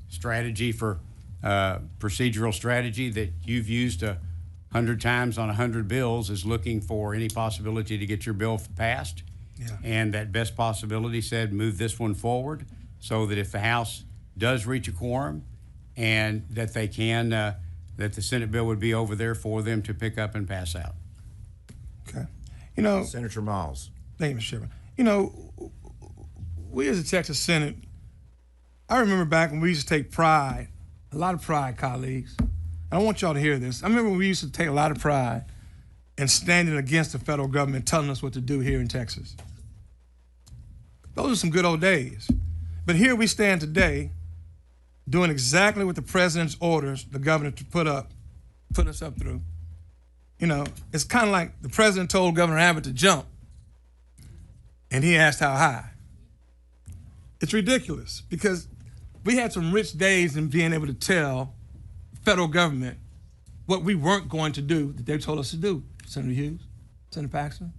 strategy for procedural strategy that you've used 100 times on 100 bills, is looking for any possibility to get your bill passed. Yeah. And that best possibility said move this one forward so that if the House does reach a quorum, and that they can, that the Senate bill would be over there for them to pick up and pass out. Okay. Senator Miles. Thank you, Mr. Chairman. We as a Texas Senate, I remember back when we used to take pride, a lot of pride, colleagues. I don't want y'all to hear this. I remember when we used to take a lot of pride in standing against the federal government telling us what to do here in Texas. Those are some good old days. But here we stand today doing exactly what the president's orders the governor to put us up through. It's kind of like the president told Governor Abbott to jump, and he asked how high. It's ridiculous because we had some rich days in being able to tell the federal government what we weren't going to do that they told us to do, Senator Hughes, Senator Paxton.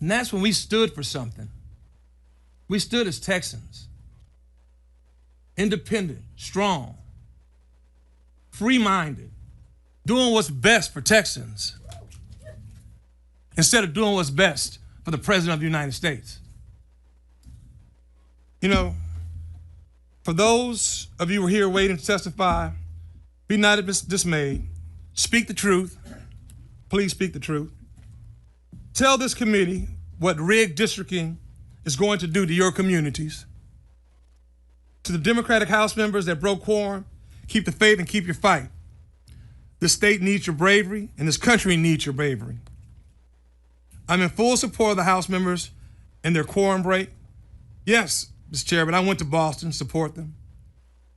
And that's when we stood for something. We stood as Texans, independent, strong, free-minded, doing what's best for Texans instead of doing what's best for the President of the United States. For those of you who are here waiting to testify, be not dismayed. Speak the truth. Please speak the truth. Tell this committee what redistricting is going to do to your communities. To the Democratic House members that broke quorum, keep the faith and keep your fight. This state needs your bravery, and this country needs your bravery. I'm in full support of the House members and their quorum break. Yes, Mr. Chairman, I went to Boston to support them.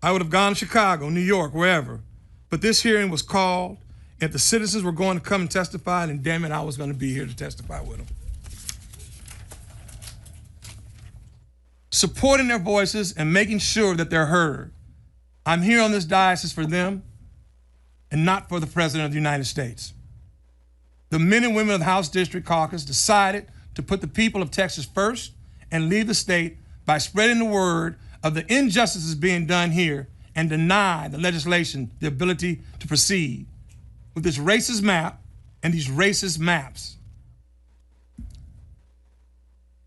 I would have gone to Chicago, New York, wherever, But this hearing was called. If the citizens were going to come and testify, then damn it, I was going to be here to testify with them. Supporting their voices and making sure that they're heard. I'm here on this diocese for them and not for the President of the United States. The men and women of the House District Caucus decided to put the people of Texas first and lead the state by spreading the word of the injustices being done here and deny the legislation the ability to proceed with this racist map and these racist maps.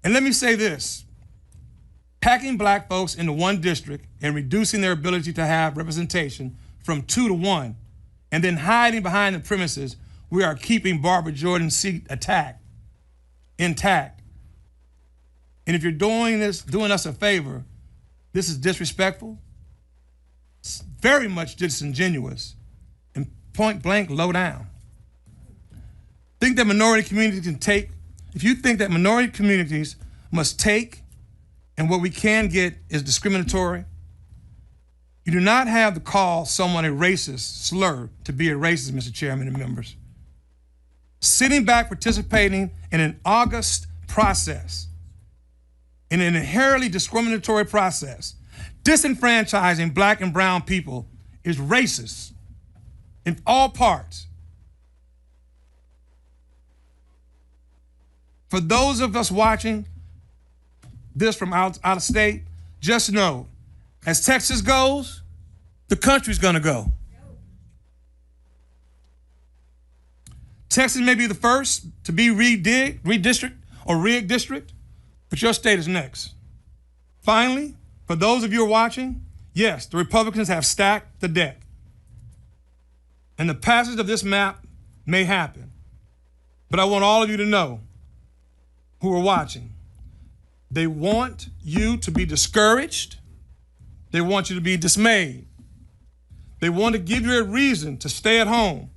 And let me say this, packing black folks into one district and reducing their ability to have representation from 2 to 1, and then hiding behind the premises, we are keeping Barbara Jordan's seat intact. And if you're doing us a favor, this is disrespectful, it's very much disingenuous, and point blank low down. Think that minority communities can take, if you think that minority communities must take and what we can get is discriminatory, you do not have to call someone a racist slur to be a racist, Mr. Chairman and members. Sitting back participating in an august process, in an inherently discriminatory process, disenfranchising black and brown people is racist in all parts. For those of us watching this from out of state, just know, as Texas goes, the country's gonna go. Texas may be the first to be redistrict or rigged district, but your state is next. Finally, for those of you who are watching, yes, the Republicans have stacked the deck. And the passage of this map may happen. But I want all of you to know who are watching, they want you to be discouraged. They want you to be dismayed. They want to give you a reason to stay at home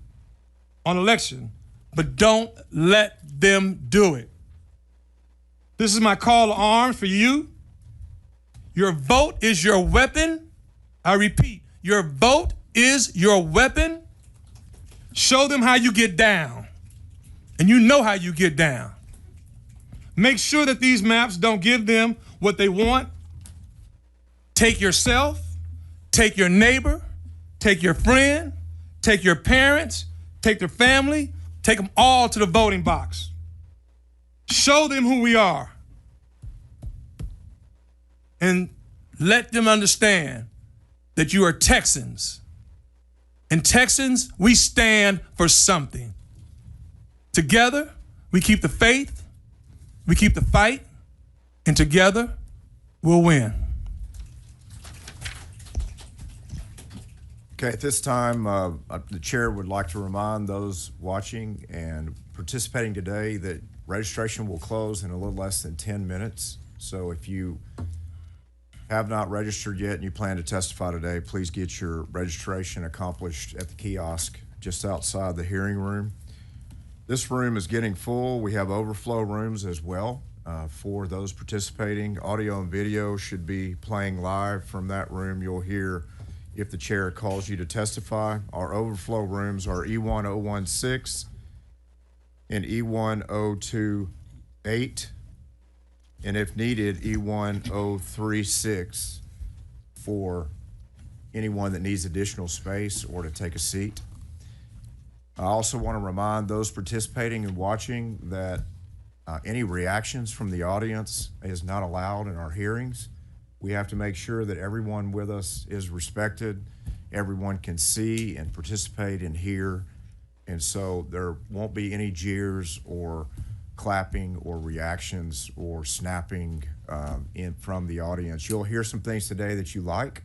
on election, but don't let them do it. This is my call to arms for you. Your vote is your weapon. I repeat, your vote is your weapon. Show them how you get down, and you know how you get down. Make sure that these maps don't give them what they want. Take yourself, take your neighbor, take your friend, take your parents, take their family, take them all to the voting box. Show them who we are. And let them understand that you are Texans. And Texans, we stand for something. Together, we keep the faith, we keep the fight, and together, we'll win. Okay, at this time, the chair would like to remind those watching and participating today that registration will close in a little less than 10 minutes. So if you have not registered yet and you plan to testify today, please get your registration accomplished at the kiosk just outside the hearing room. This room is getting full. We have overflow rooms as well for those participating. Audio and video should be playing live from that room. You'll hear if the chair calls you to testify. Our overflow rooms are E1016 and E1028, and if needed, E1036 for anyone that needs additional space or to take a seat. I also want to remind those participating and watching that any reactions from the audience is not allowed in our hearings. We have to make sure that everyone with us is respected, everyone can see and participate and hear, and so there won't be any jeers or clapping or reactions or snapping from the audience. You'll hear some things today that you like.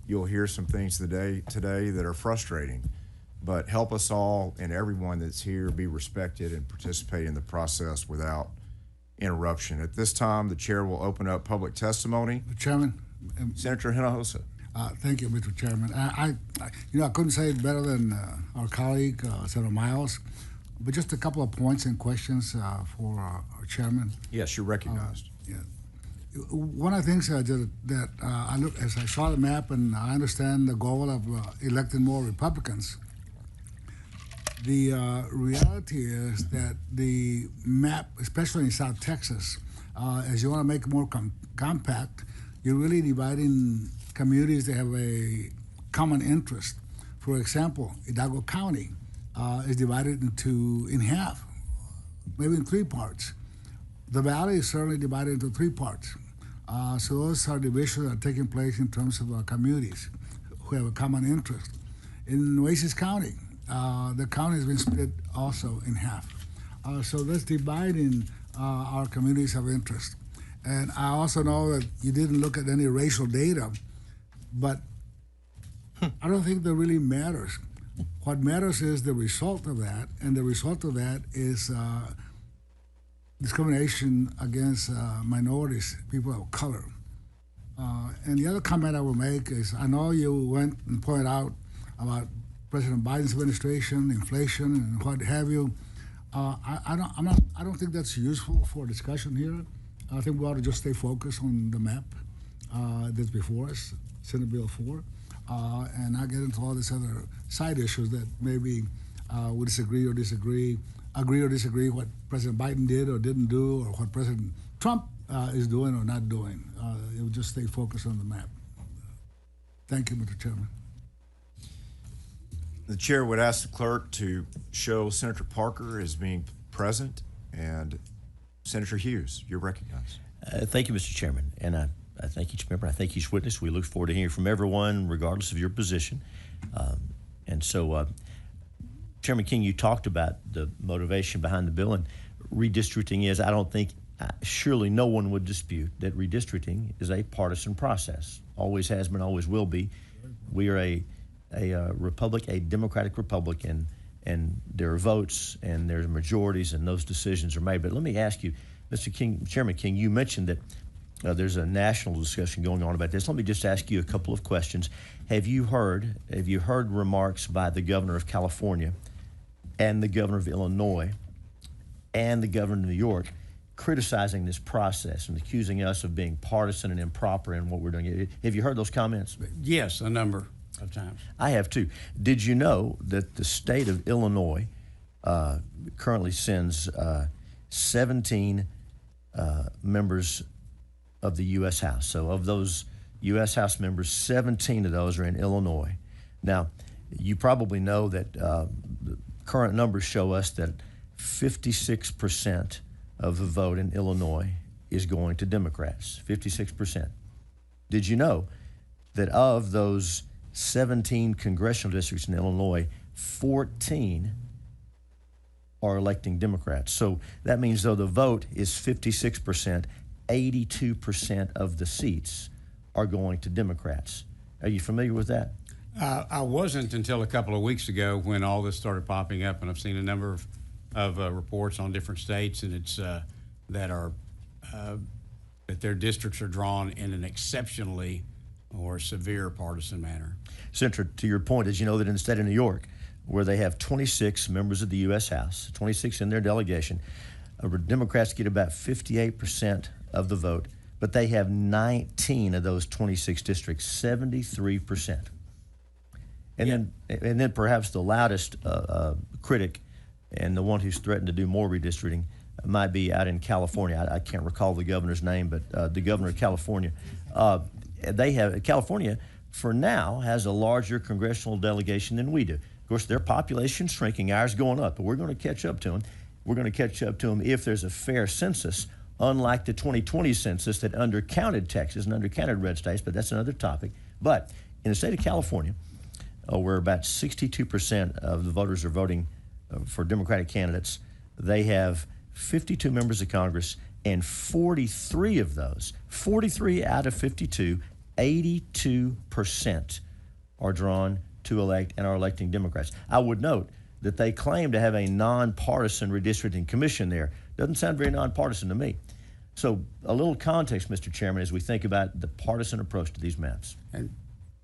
You'll hear some things today that are frustrating, but help us all and everyone that's here be respected and participate in the process without interruption. At this time, the chair will open up public testimony. Mr. Chairman. Senator Hinojosa. Thank you, Mr. Chairman. I couldn't say it better than our colleague, Senator Miles, but just a couple of points and questions for our chairman. Yes, you're recognized. Yeah. one of the things that I look as I saw the map and I understand the goal of electing more Republicans. The reality is that the map, especially in South Texas, as you want to make it more compact, you're really dividing communities that have a common interest. For example, Hidalgo County is divided in half, maybe in 3 parts. The valley is certainly divided into 3 parts. So those are divisions that are taking place in terms of communities who have a common interest. In Nueces County, the county has been split also in half. So that's dividing our communities of interest. And I also know that you didn't look at any racial data, but I don't think that really matters. What matters is the result of that, and the result of that is discrimination against minorities, people of color. And the other comment I will make is, I know you went and pointed out about President Biden's administration, inflation, and what have you. I don't think that's useful for discussion here. I think we ought to just stay focused on the map that's before us, Senate Bill 4, and not get into all these other side issues that maybe we agree or disagree what President Biden did or didn't do, or what President Trump is doing or not doing. It would just stay focused on the map. Thank you, Mr. Chairman. The chair would ask the clerk to show Senator Parker as being present, and Senator Hughes, you're recognized. Thank you, Mr. Chairman, and I thank each member. I thank each witness. We look forward to hearing from everyone, regardless of your position. And so, Chairman King, you talked about the motivation behind the bill, and redistricting is, I don't think, surely no one would dispute that redistricting is a partisan process. Always has been, always will be. We are a republic, a democratic republic, and there are votes and there's majorities, and those decisions are made. But let me ask you, Mr. King, Chairman King, you mentioned that there's a national discussion going on about this. Let me just ask you a couple of questions. Have you heard remarks by the governor of California and the governor of Illinois and the governor of New York criticizing this process and accusing us of being partisan and improper in what we're doing? Have you heard those comments? Yes, a number of times. I have too. Did you know that the state of Illinois currently sends 17 members of the U.S. House? So of those U.S. House members, 17 of those are in Illinois. Now, you probably know that the current numbers show us that 56% of the vote in Illinois is going to Democrats, 56%. Did you know that of those 17 congressional districts in Illinois, 14 are electing Democrats? So that means though the vote is 56%, 82% of the seats are going to Democrats. Are you familiar with that? I wasn't until a couple of weeks ago when all this started popping up, and I've seen a number of reports on different states, and it's that their districts are drawn in an exceptionally or severe partisan manner. Senator, to your point, as you know that in the state of New York, where they have 26 members of the U.S. House, 26 in their delegation, Democrats get about 58% of the vote, but they have 19 of those 26 districts, 73%. And then perhaps the loudest critic and the one who's threatened to do more redistricting might be out in California. I can't recall the governor's name, but the governor of California. California, for now, has a larger congressional delegation than we do. Of course, their population's shrinking, ours going up, but we're going to catch up to them. We're going to catch up to them if there's a fair census, unlike the 2020 census that undercounted Texas and undercounted red states, but that's another topic. But in the state of California, where about 62% of the voters are voting for Democratic candidates, they have 52 members of Congress, and 43 of those, 43 out of 52, 82% are drawn to elect and are electing Democrats. I would note that they claim to have a nonpartisan redistricting commission there. Doesn't sound very nonpartisan to me. So a little context, Mr. Chairman, as we think about the partisan approach to these maps. And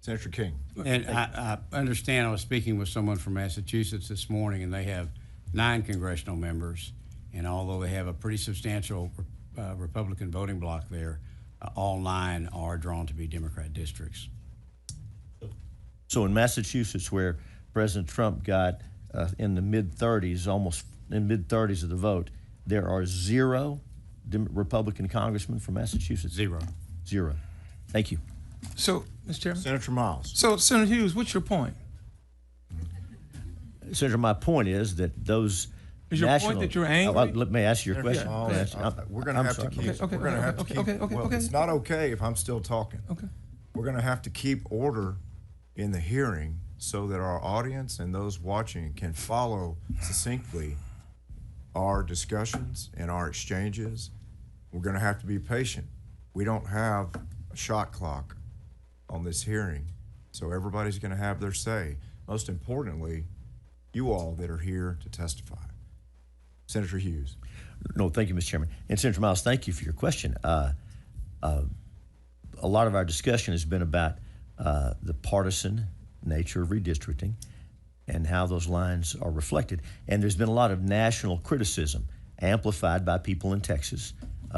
Senator King. And I understand, I was speaking with someone from Massachusetts this morning, and they have 9 congressional members, and although they have a pretty substantial Republican voting bloc there, all 9 are drawn to be Democrat districts. So in Massachusetts, where President Trump got in the mid-30s, almost in mid-30s of the vote, there are 0 Republican congressmen from Massachusetts. 0. 0. Thank you. So, Mr. Chairman. Senator Miles. So, Senator Hughes, what's your point? Senator, my point is that those Is your point that you're angry? let me ask you your question. Miles, we're going to have to keep. Okay, We're going to have to keep. Well, it's not okay if I'm still talking. Okay. We're going to have to keep order in the hearing so that our audience and those watching can follow succinctly our discussions and our exchanges. We're going to have to be patient. We don't have a shot clock on this hearing, so everybody's going to have their say. Most importantly, you all that are here to testify. Senator Hughes. No, thank you, Mr. Chairman. And Senator Miles, thank you for your question. A lot of our discussion has been about the partisan nature of redistricting and how those lines are reflected. And there's been a lot of national criticism amplified by people in Texas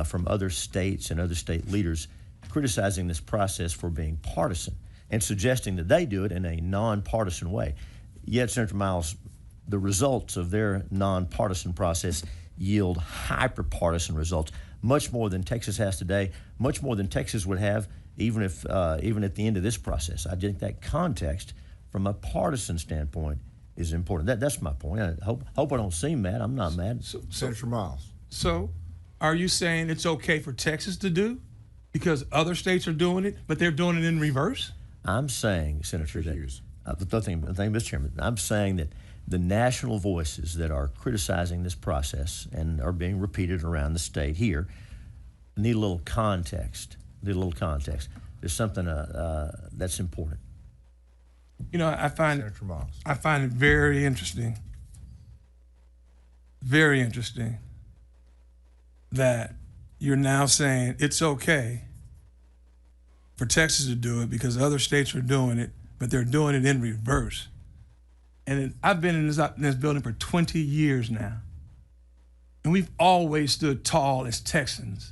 from other states and other state leaders criticizing this process for being partisan and suggesting that they do it in a nonpartisan way. Yet, Senator Miles, the results of their nonpartisan process yield hyper-partisan results, much more than Texas has today, much more than Texas would have even if even at the end of this process. I think that context from a partisan standpoint is important. That's my point. I hope I don't seem mad. I'm not mad. Senator Miles. So, are you saying it's okay for Texas to do because other states are doing it, but they're doing it in reverse? I'm saying, Senator, Hughes. Mr. Chairman, I'm saying that the national voices that are criticizing this process and are being repeated around the state here need a little context. There's something that's important. You know, I find Senator Miles. it very interesting that you're now saying it's okay for Texas to do it because other states are doing it, but they're doing it in reverse. And I've been in this building for 20 years now, and we've always stood tall as Texans.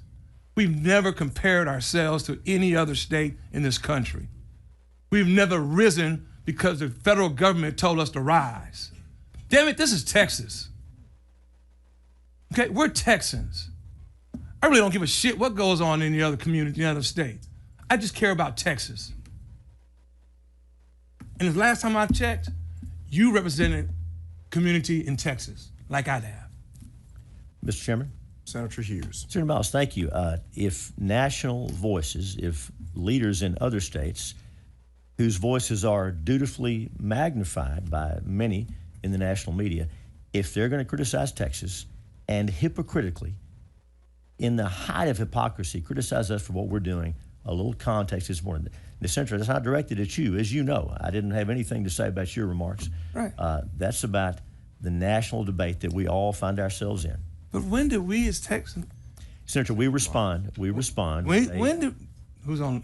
We've never compared ourselves to any other state in this country. We've never risen because the federal government told us to rise. Damn it, this is Texas. Okay, we're Texans. I really don't give a shit what goes on in the other community, in the other state. I just care about Texas. And the last time I checked, you represented community in Texas, like I'd have. Mr. Chairman? Senator Hughes. Senator Miles, thank you. If national voices, if leaders in other states whose voices are dutifully magnified by many in the national media, if they're going to criticize Texas and hypocritically, in the height of hypocrisy, criticize us for what we're doing, a little context is more. The Senator, that's not directed at you. As you know, I didn't have anything to say about your remarks. Right. That's about the national debate that we all find ourselves in. But when did we as Texans? Senator, we respond. Who's on?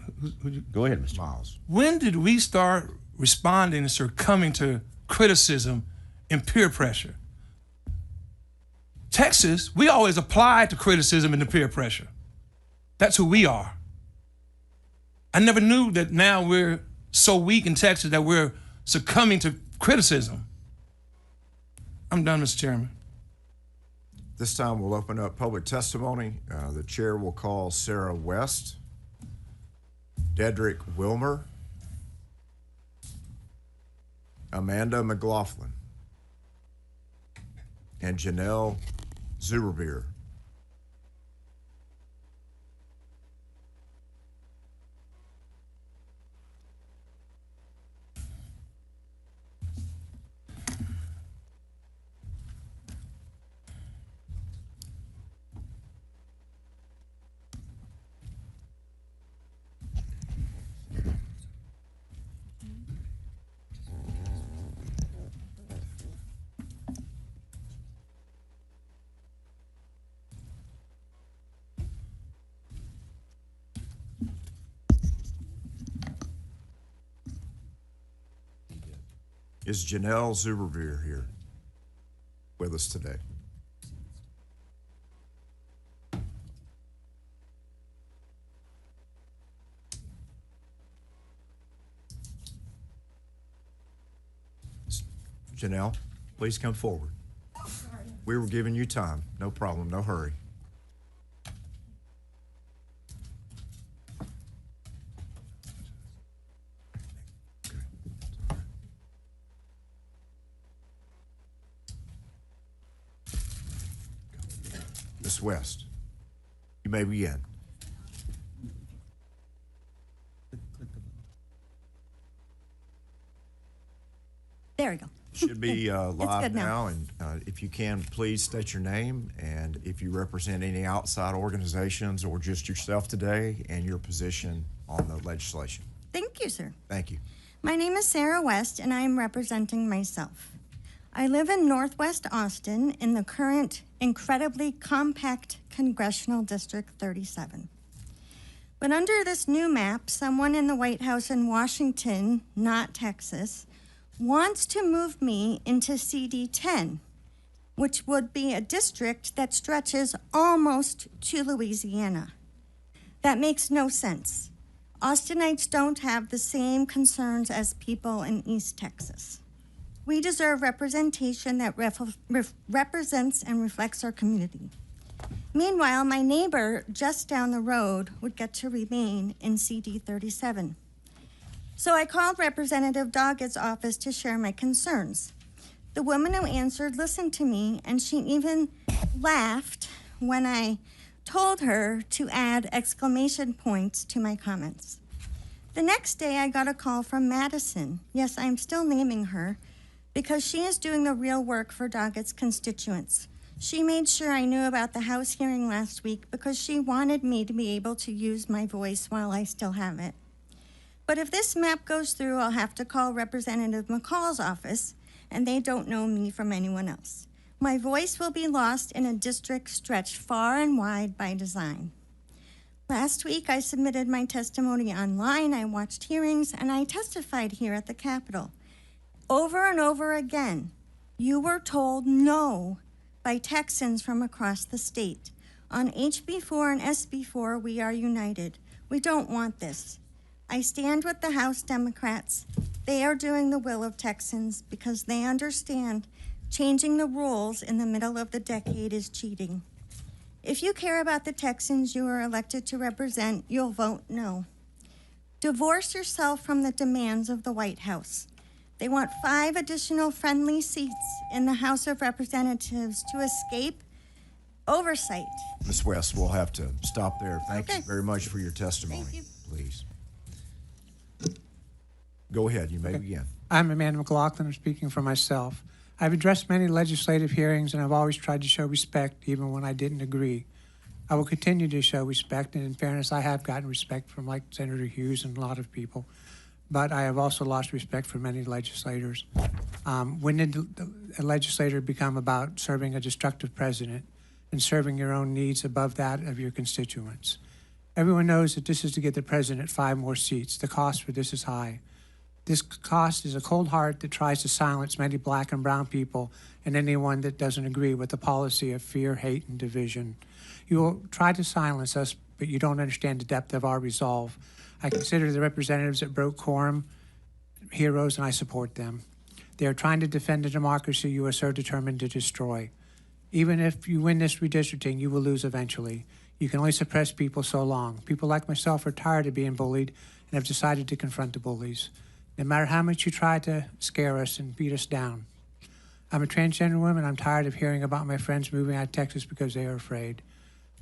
Go ahead, Mr. Miles. When did we start responding and succumbing to criticism and peer pressure? Texas, we always applied to criticism and to peer pressure. That's who we are. I never knew that now we're so weak in Texas that we're succumbing to criticism. I'm done, Mr. Chairman. This time we'll open up public testimony. The chair will call Sarah West, Dedrick Wilmer, Amanda McLaughlin, and Janelle Zuberbeer. Is Janelle Zuberbeer here with us today? Janelle, please come forward. We were giving you time. No problem, no hurry. Ms. West, you may begin. There we go. Should be live good now, now. and if you can, please state your name and if you represent any outside organizations or just yourself today and your position on the legislation. Thank you, sir. Thank you. My name is Sarah West, and I am representing myself. I live in Northwest Austin in the current incredibly compact Congressional District 37. But under this new map, someone in the White House in Washington, not Texas, wants to move me into CD 10, which would be a district that stretches almost to Louisiana. That makes no sense. Austinites don't have the same concerns as people in East Texas. We deserve representation that represents and reflects our community. Meanwhile, my neighbor just down the road would get to remain in CD 37. So I called Representative Doggett's office to share my concerns. The woman who answered listened to me, and she even laughed when I told her to add exclamation points to my comments. The next day, I got a call from Madison. Yes, I'm still naming her, because she is doing the real work for Doggett's constituents. She made sure I knew about the House hearing last week because she wanted me to be able to use my voice while I still have it. But if this map goes through, I'll have to call Representative McCall's office, and they don't know me from anyone else. My voice will be lost in a district stretched far and wide by design. Last week, I submitted my testimony online, I watched hearings, and I testified here at the Capitol. Over and over again, you were told no by Texans from across the state. On HB4 and SB4, we are united. We don't want this. I stand with the House Democrats. They are doing the will of Texans because they understand changing the rules in the middle of the decade is cheating. If you care about the Texans you are elected to represent, you'll vote no. Divorce yourself from the demands of the White House. They want 5 additional friendly seats in the House of Representatives to escape oversight. Ms. West, we'll have to stop there. Thank you Okay. very much for your testimony. Thank you. Please. Go ahead, you may begin. I'm Amanda McLaughlin. I'm speaking for myself. I've addressed many legislative hearings, and I've always tried to show respect even when I didn't agree. I will continue to show respect, and in fairness, I have gotten respect from like Senator Hughes and a lot of people, but I have also lost respect for many legislators. When did a legislator become about serving a destructive president and serving your own needs above that of your constituents? Everyone knows that this is to get the president 5 more seats. The cost for this is high. This cost is a cold heart that tries to silence many black and brown people and anyone that doesn't agree with the policy of fear, hate, and division. You will try to silence us, but you don't understand the depth of our resolve. I consider the representatives that broke quorum heroes, and I support them. They are trying to defend the democracy you are so determined to destroy. Even if you win this redistricting, you will lose eventually. You can only suppress people so long. People like myself are tired of being bullied and have decided to confront the bullies. No matter how much you try to scare us and beat us down. I'm a transgender woman. I'm tired of hearing about my friends moving out of Texas because they are afraid.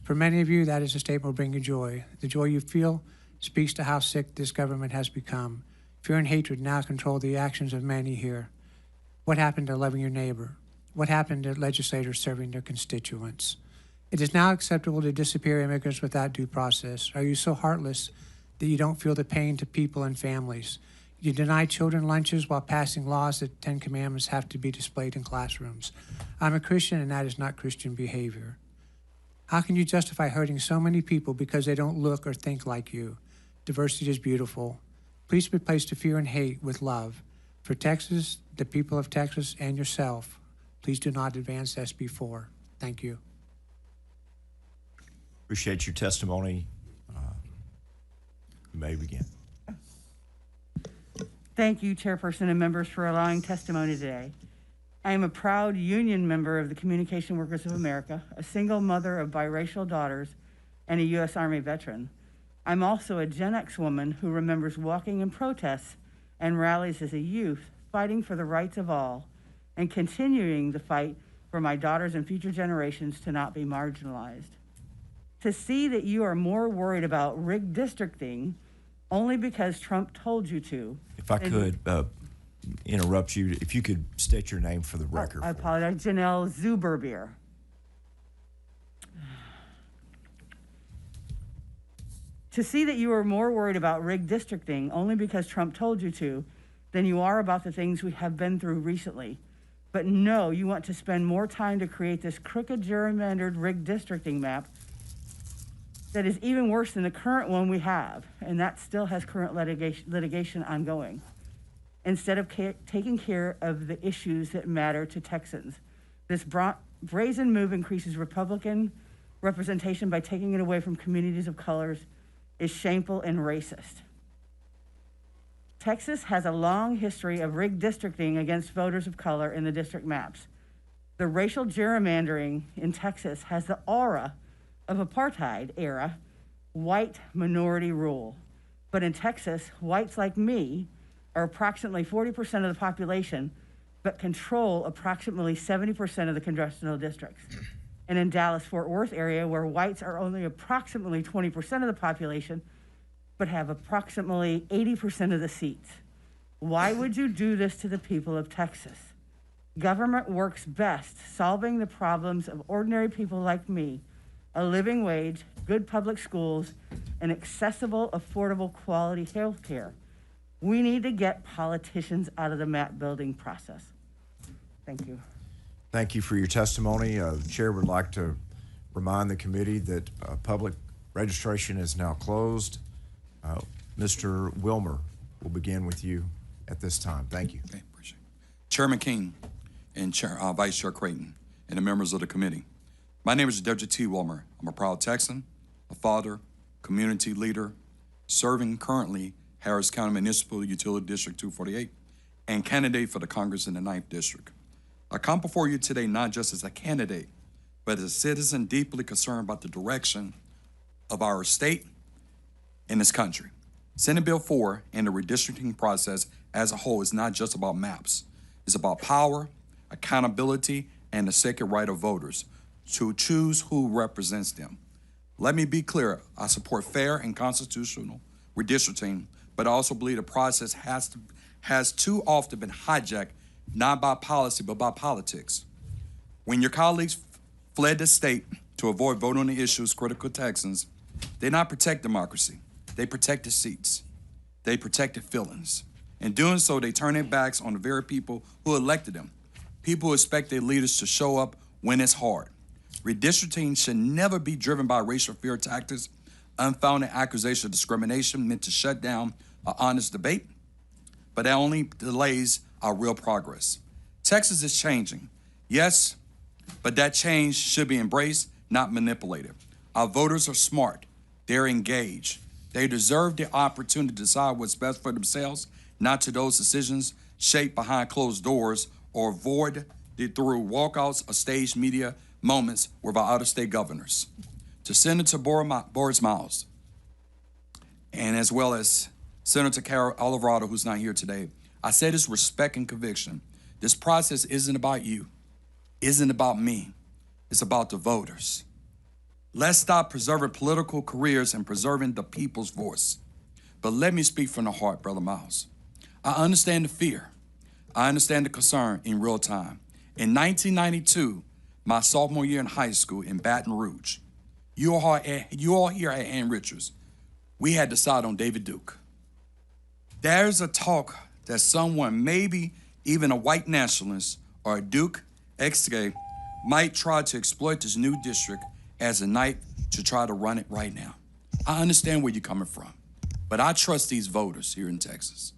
For many of you, that is a statement will bring you joy. The joy you feel speaks to how sick this government has become. Fear and hatred now control the actions of many here. What happened to loving your neighbor? What happened to legislators serving their constituents? It is now acceptable to disappear immigrants without due process. Are you so heartless that you don't feel the pain to people and families? You deny children lunches while passing laws that 10 Commandments have to be displayed in classrooms. I'm a Christian, and that is not Christian behavior. How can you justify hurting so many people because they don't look or think like you? Diversity is beautiful. Please replace the fear and hate with love. For Texas, the people of Texas, and yourself, please do not advance SB4. Thank you. Appreciate your testimony. You may begin. Thank you, Chairperson and members, for allowing testimony today. I am a proud union member of the Communication Workers of America, a single mother of biracial daughters, and a U.S. Army veteran. I'm also a Gen X woman who remembers walking in protests and rallies as a youth, fighting for the rights of all, and continuing the fight for my daughters and future generations to not be marginalized. To see that you are more worried about rigged districting only because Trump told you to. If I could interrupt you, if you could state your name for the record. I apologize, Janelle Zuberbier. To see that you are more worried about rigged districting only because Trump told you to than you are about the things we have been through recently. But no, you want to spend more time to create this crooked, gerrymandered, rigged districting map that is even worse than the current one we have, and that still has current litigation ongoing, instead of taking care of the issues that matter to Texans. This brazen move increases Republican representation by taking it away from communities of colors is shameful and racist. Texas has a long history of rigged districting against voters of color in the district maps. The racial gerrymandering in Texas has the aura of apartheid era white minority rule. But in Texas, whites like me are approximately 40% of the population, but control approximately 70% of the congressional districts. And in Dallas-Fort Worth area, where whites are only approximately 20% of the population, but have approximately 80% of the seats. Why would you do this to the people of Texas? Government works best solving the problems of ordinary people like me, a living wage, good public schools, and accessible, affordable, quality health care. We need to get politicians out of the map building process. Thank you. Thank you for your testimony. The chair would like to remind the committee that public registration is now closed. Mr. Wilmer, we'll begin with you at this time. Thank you. Okay, appreciate it. Chairman King and Vice Chair Creighton and the members of the committee. My name is W.T. Wilmer. I'm a proud Texan, a father, community leader, serving currently Harris County Municipal Utility District 248 and candidate for the Congress in the 9th District. I come before you today not just as a candidate, but as a citizen deeply concerned about the direction of our state and this country. Senate Bill 4 and the redistricting process as a whole is not just about maps. It's about power, accountability, and the sacred right of voters to choose who represents them. Let me be clear, I support fair and constitutional redistricting, but I also believe the process has too often been hijacked, not by policy, but by politics. When your colleagues fled the state to avoid voting on the issues critical to Texans, they not protect democracy. They protected seats. They protected feelings. In doing so, they turn their backs on the very people who elected them. People who expect their leaders to show up when it's hard. Redistricting should never be driven by racial fear tactics, unfounded accusation of discrimination meant to shut down an honest debate, but that only delays our real progress. Texas is changing, yes, but that change should be embraced, not manipulated. Our voters are smart. They're engaged. They deserve the opportunity to decide what's best for themselves, not to those decisions shaped behind closed doors or avoided through walkouts or staged media moments with our out-of-state governors. To Senator Boris Miles, and as well as Senator Carol Alvarado, who's not here today, I say this respect and conviction. This process isn't about you, isn't about me. It's about the voters. Let's stop preserving political careers and preserving the people's voice. But let me speak from the heart, Brother Miles. I understand the fear. I understand the concern in real time. In 1992, my sophomore year in high school in Baton Rouge, you all here at Ann Richards, we had to decide on David Duke. There's a talk that someone, maybe even a white nationalist or a Duke ex-gay, might try to exploit this new district as a knife to try to run it right now. I understand where you're coming from, but I trust these voters here in Texas,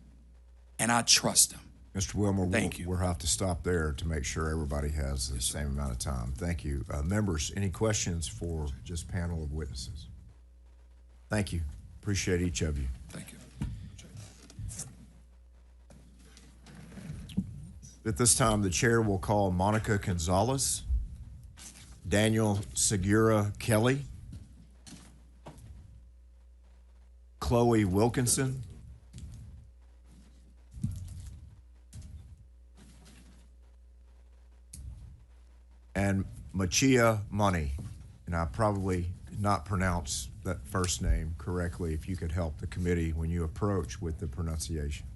and I trust them. Mr. Wilmer, Thank you. We'll have to stop there to make sure everybody has the same amount of time. Thank you. Members, any questions for this panel of witnesses? Thank you. Appreciate each of you. Thank you. At this time, the chair will call Monica Gonzalez, Daniel Segura Kelly, Chloe Wilkinson, and Machia Money. And I probably did not pronounce that first name correctly. If you could help the committee when you approach with the pronunciation.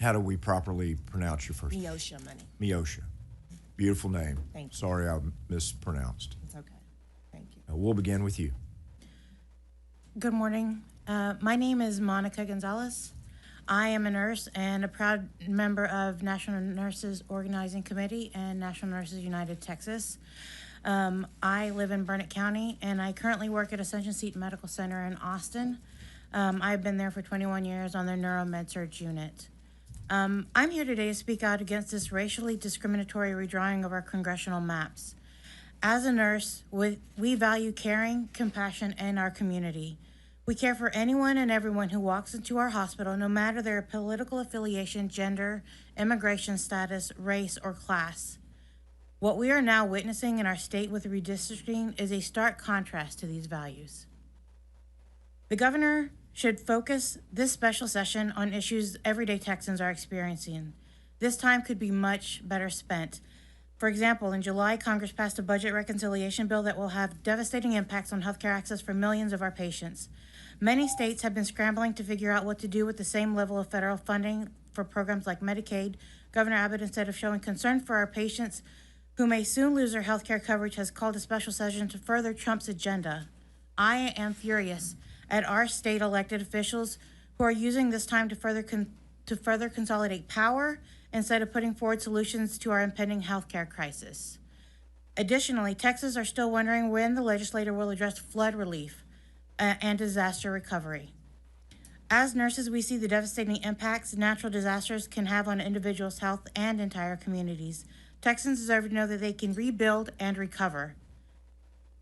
How do we properly pronounce your first name? Miosha Money. Miosha. Beautiful name. Thank you. Sorry I mispronounced. It's okay. Thank you. We'll begin with you. Good morning. My name is Monica Gonzalez. I am a nurse and a proud member of National Nurses Organizing Committee and National Nurses United Texas. I live in Burnett County, and I currently work at Ascension Seton Medical Center in Austin. I've been there for 21 years on their neuromed-surg unit. I'm here today to speak out against this racially discriminatory redrawing of our congressional maps. As a nurse, we value caring, compassion, and our community. We care for anyone and everyone who walks into our hospital, no matter their political affiliation, gender, immigration status, race, or class. What we are now witnessing in our state with redistricting is a stark contrast to these values. The governor should focus this special session on issues everyday Texans are experiencing. This time could be much better spent. For example, in July, Congress passed a budget reconciliation bill that will have devastating impacts on healthcare access for millions of our patients. Many states have been scrambling to figure out what to do with the same level of federal funding for programs like Medicaid. Governor Abbott, instead of showing concern for our patients who may soon lose their healthcare coverage, has called a special session to further Trump's agenda. I am furious at our state elected officials who are using this time to further consolidate power instead of putting forward solutions to our impending healthcare crisis. Additionally, Texans are still wondering when the legislature will address flood relief and disaster recovery. As nurses, we see the devastating impacts natural disasters can have on individuals' health and entire communities. Texans deserve to know that they can rebuild and recover.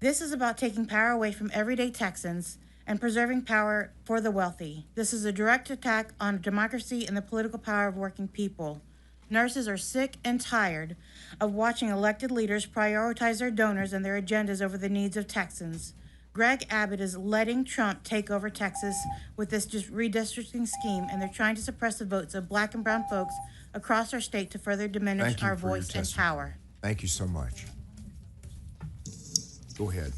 This is about taking power away from everyday Texans and preserving power for the wealthy. This is a direct attack on democracy and the political power of working people. Nurses are sick and tired of watching elected leaders prioritize their donors and their agendas over the needs of Texans. Greg Abbott is letting Trump take over Texas with this redistricting scheme, and they're trying to suppress the votes of black and brown folks across our state to further diminish our voice and power. Thank you so much. Go ahead.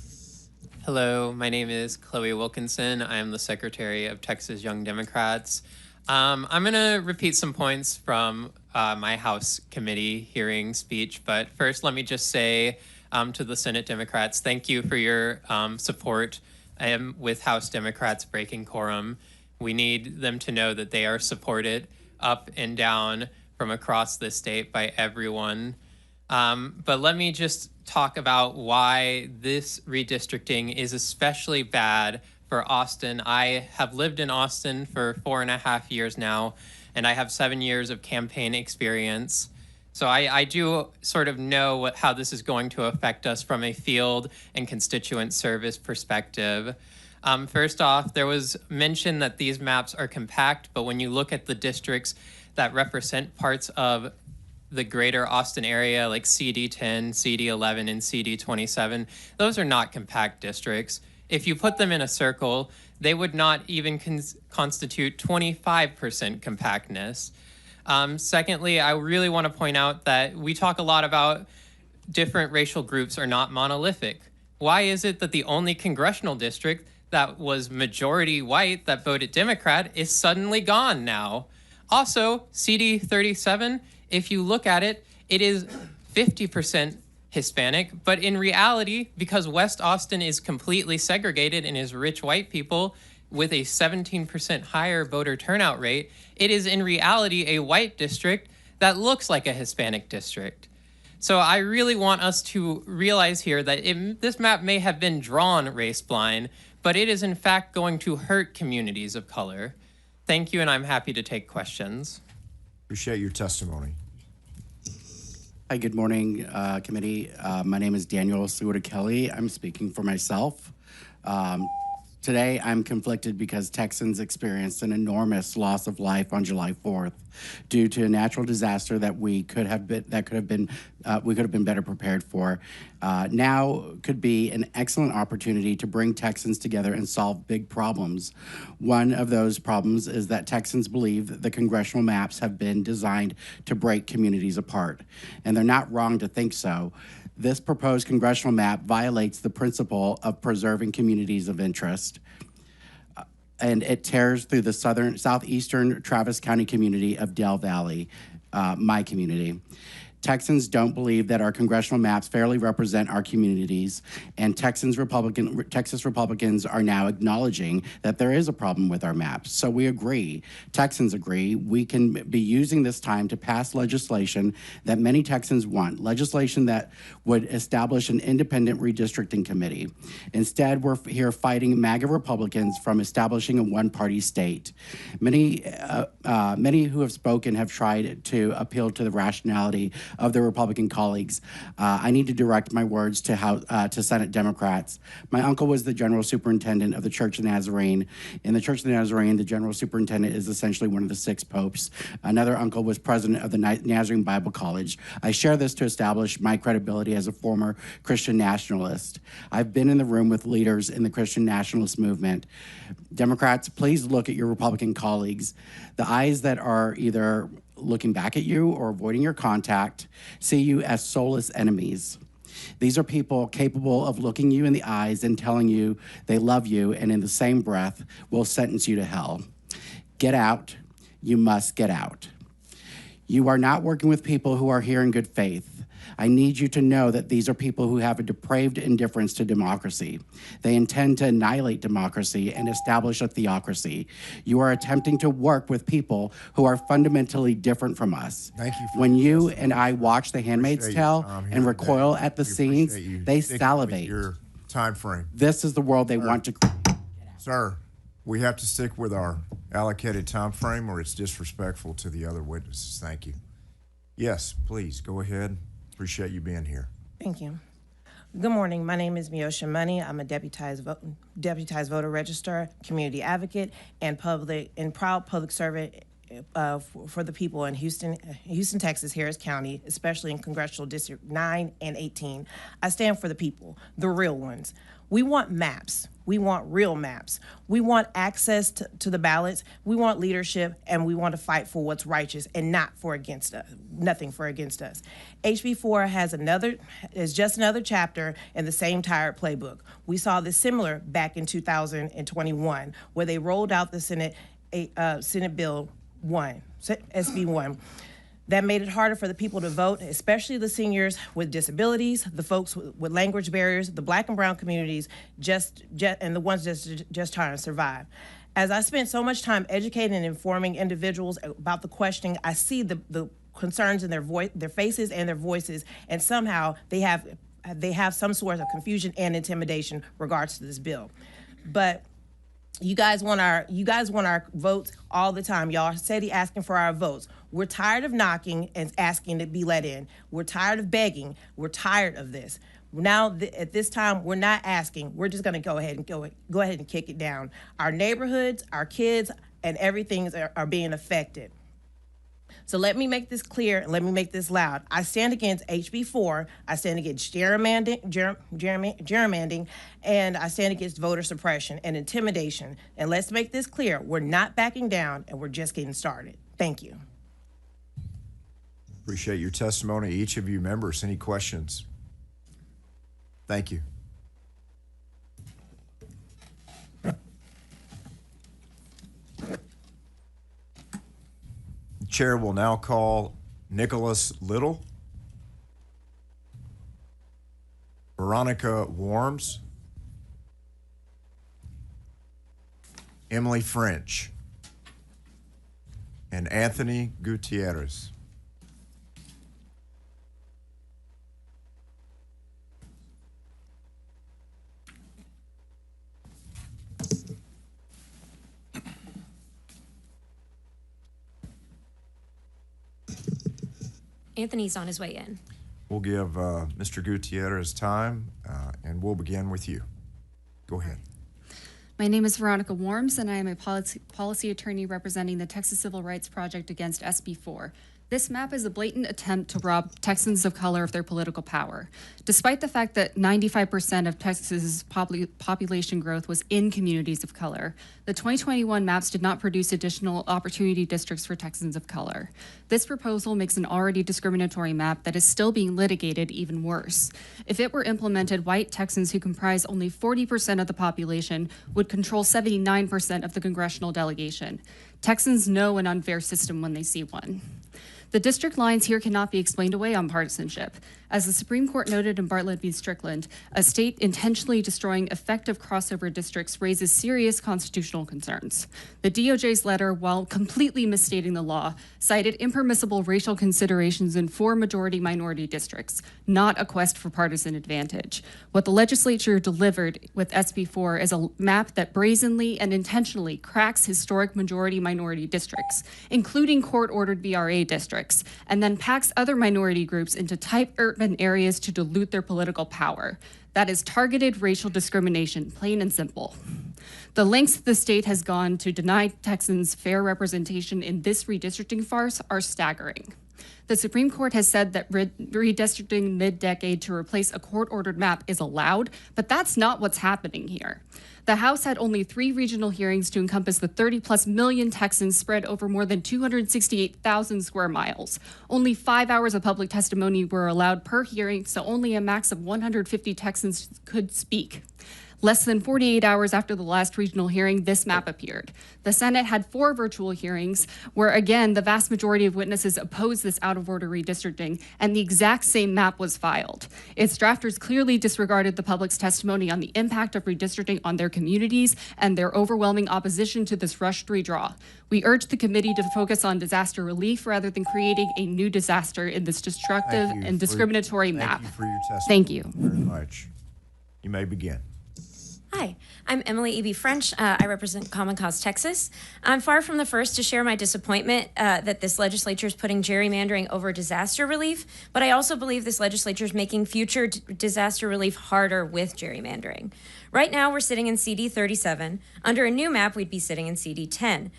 Hello, my name is Chloe Wilkinson. I am the Secretary of Texas Young Democrats. I'm going to repeat some points from my House committee hearing speech, but first let me just say to the Senate Democrats, thank you for your support with House Democrats breaking quorum. We need them to know that they are supported up and down from across the state by everyone. But let me just talk about why this redistricting is especially bad for Austin. I have lived in Austin for 4.5 years now, and I have 7 years of campaign experience. So I do sort of know how this is going to affect us from a field and constituent service perspective. First off, there was mention that these maps are compact, but when you look at the districts that represent parts of the greater Austin area, like CD10, CD11, and CD27, those are not compact districts. If you put them in a circle, they would not even constitute 25% compactness. Secondly, I really want to point out that we talk a lot about different racial groups are not monolithic. Why is it that the only congressional district that was majority white that voted Democrat is suddenly gone now? Also, CD37, if you look at it, it is 50% Hispanic, but in reality, because West Austin is completely segregated and is rich white people with a 17% higher voter turnout rate, it is in reality a white district that looks like a Hispanic district. So I really want us to realize here that this map may have been drawn race blind, but it is in fact going to hurt communities of color. Thank you, and I'm happy to take questions. Appreciate your testimony. Hi, good morning, committee. My name is Daniel Segura Kelly. I'm speaking for myself. Today, I'm conflicted because Texans experienced an enormous loss of life on July 4th due to a natural disaster that we could have been better prepared for. Now could be an excellent opportunity to bring Texans together and solve big problems. One of those problems is that Texans believe that the congressional maps have been designed to break communities apart, and they're not wrong to think so. This proposed congressional map violates the principle of preserving communities of interest, and it tears through the southeastern Travis County community of Del Valley, my community. Texans don't believe that our congressional maps fairly represent our communities, and Texas Republicans are now acknowledging that there is a problem with our maps. So we agree, Texans agree, we can be using this time to pass legislation that many Texans want, legislation that would establish an independent redistricting committee. Instead, we're here fighting MAGA Republicans from establishing a one-party state. Many who have spoken have tried to appeal to the rationality of their Republican colleagues. I need to direct my words to Senate Democrats. My uncle was the general superintendent of the Church of the Nazarene. In the Church of the Nazarene, the general superintendent is essentially one of the 6 popes. Another uncle was president of the Nazarene Bible College. I share this to establish my credibility as a former Christian nationalist. I've been in the room with leaders in the Christian nationalist movement. Democrats, please look at your Republican colleagues. The eyes that are either looking back at you or avoiding your contact see you as soulless enemies. These are people capable of looking you in the eyes and telling you they love you, and in the same breath will sentence you to hell. Get out. You must get out. You are not working with people who are here in good faith. I need you to know that these are people who have a depraved indifference to democracy. They intend to annihilate democracy and establish a theocracy. You are attempting to work with people who are fundamentally different from us. Thank you. When you and I watch The Handmaid's Appreciate Tale your time here and recoil today. at the We scenes, appreciate you they sticking with salivate. your time frame. This is the world they want to create. Sir, we have to stick with our allocated time frame or it's disrespectful to the other witnesses. Thank you. Yes, please, go ahead. Appreciate you being here. Thank you. Good morning. My name is Miosha Money. I'm a deputized voter registrar, community advocate, and proud public servant for the people in Houston, Texas, Harris County, especially in Congressional District 9 and 18. I stand for the people, the real ones. We want maps. We want real maps. We want access to the ballots. We want leadership, and we want to fight for what's righteous and not for against us, nothing for against us. HB4 is just another chapter in the same tired playbook. We saw this similar back in 2021, where they rolled out the Senate Bill 1, SB 1. That made it harder for the people to vote, especially the seniors with disabilities, the folks with language barriers, the Black and brown communities, and the ones just trying to survive. As I spent so much time educating and informing individuals about the questioning, I see the concerns in their faces and their voices, and somehow they have some sort of confusion and intimidation regards to this bill. But you guys want our votes all the time. Y'all are steady asking for our votes. We're tired of knocking and asking to be let in. We're tired of begging. We're tired of this. Now, at this time, we're not asking. We're just going to go ahead and kick it down. Our neighborhoods, our kids, and everything are being affected. So let me make this clear and let me make this loud. I stand against HB4, I stand against gerrymandering, and I stand against voter suppression and intimidation. And let's make this clear, we're not backing down and we're just getting started. Thank you. Appreciate your testimony. Each of you members, any questions? Thank you. The chair will now call Nicholas Little, Veronica Warms, Emily French, and Anthony Gutierrez. Anthony's on his way in. We'll give Mr. Gutierrez time, and we'll begin with you. Go ahead. My name is Veronica Worms, and I am a policy attorney representing the Texas Civil Rights Project against SB4. This map is a blatant attempt to rob Texans of color of their political power. Despite the fact that 95% of Texas's population growth was in communities of color, the 2021 maps did not produce additional opportunity districts for Texans of color. This proposal makes an already discriminatory map that is still being litigated even worse. If it were implemented, white Texans who comprise only 40% of the population would control 79% of the congressional delegation. Texans know an unfair system when they see one. The district lines here cannot be explained away on partisanship. As the Supreme Court noted in Bartlett v. Strickland, a state intentionally destroying effective crossover districts raises serious constitutional concerns. The DOJ's letter, while completely misstating the law, cited impermissible racial considerations in 4 majority-minority districts, not a quest for partisan advantage. What the legislature delivered with SB4 is a map that brazenly and intentionally cracks historic majority-minority districts, including court-ordered VRA districts, and then packs other minority groups into tight urban areas to dilute their political power. That is targeted racial discrimination, plain and simple. The lengths the state has gone to deny Texans fair representation in this redistricting farce are staggering. The Supreme Court has said that redistricting mid-decade to replace a court-ordered map is allowed, but that's not what's happening here. The House had only 3 regional hearings to encompass the 30-plus million Texans spread over more than 268,000 square miles. Only 5 hours of public testimony were allowed per hearing, so only a max of 150 Texans could speak. Less than 48 hours after the last regional hearing, this map appeared. The Senate had 4 virtual hearings where, again, the vast majority of witnesses opposed this out-of-order redistricting, and the exact same map was filed. Its drafters clearly disregarded the public's testimony on the impact of redistricting on their communities and their overwhelming opposition to this rushed redraw. We urge the committee to focus on disaster relief rather than creating a new disaster in this destructive and discriminatory map. Thank you for your testimony. Thank you. Very much. You may begin. Hi, I'm Emily E.B. French. I represent Common Cause Texas. I'm far from the first to share my disappointment that this legislature is putting gerrymandering over disaster relief, but I also believe this legislature is making future disaster relief harder with gerrymandering. Right now, we're sitting in CD 37. Under a new map, we'd be sitting in CD 10.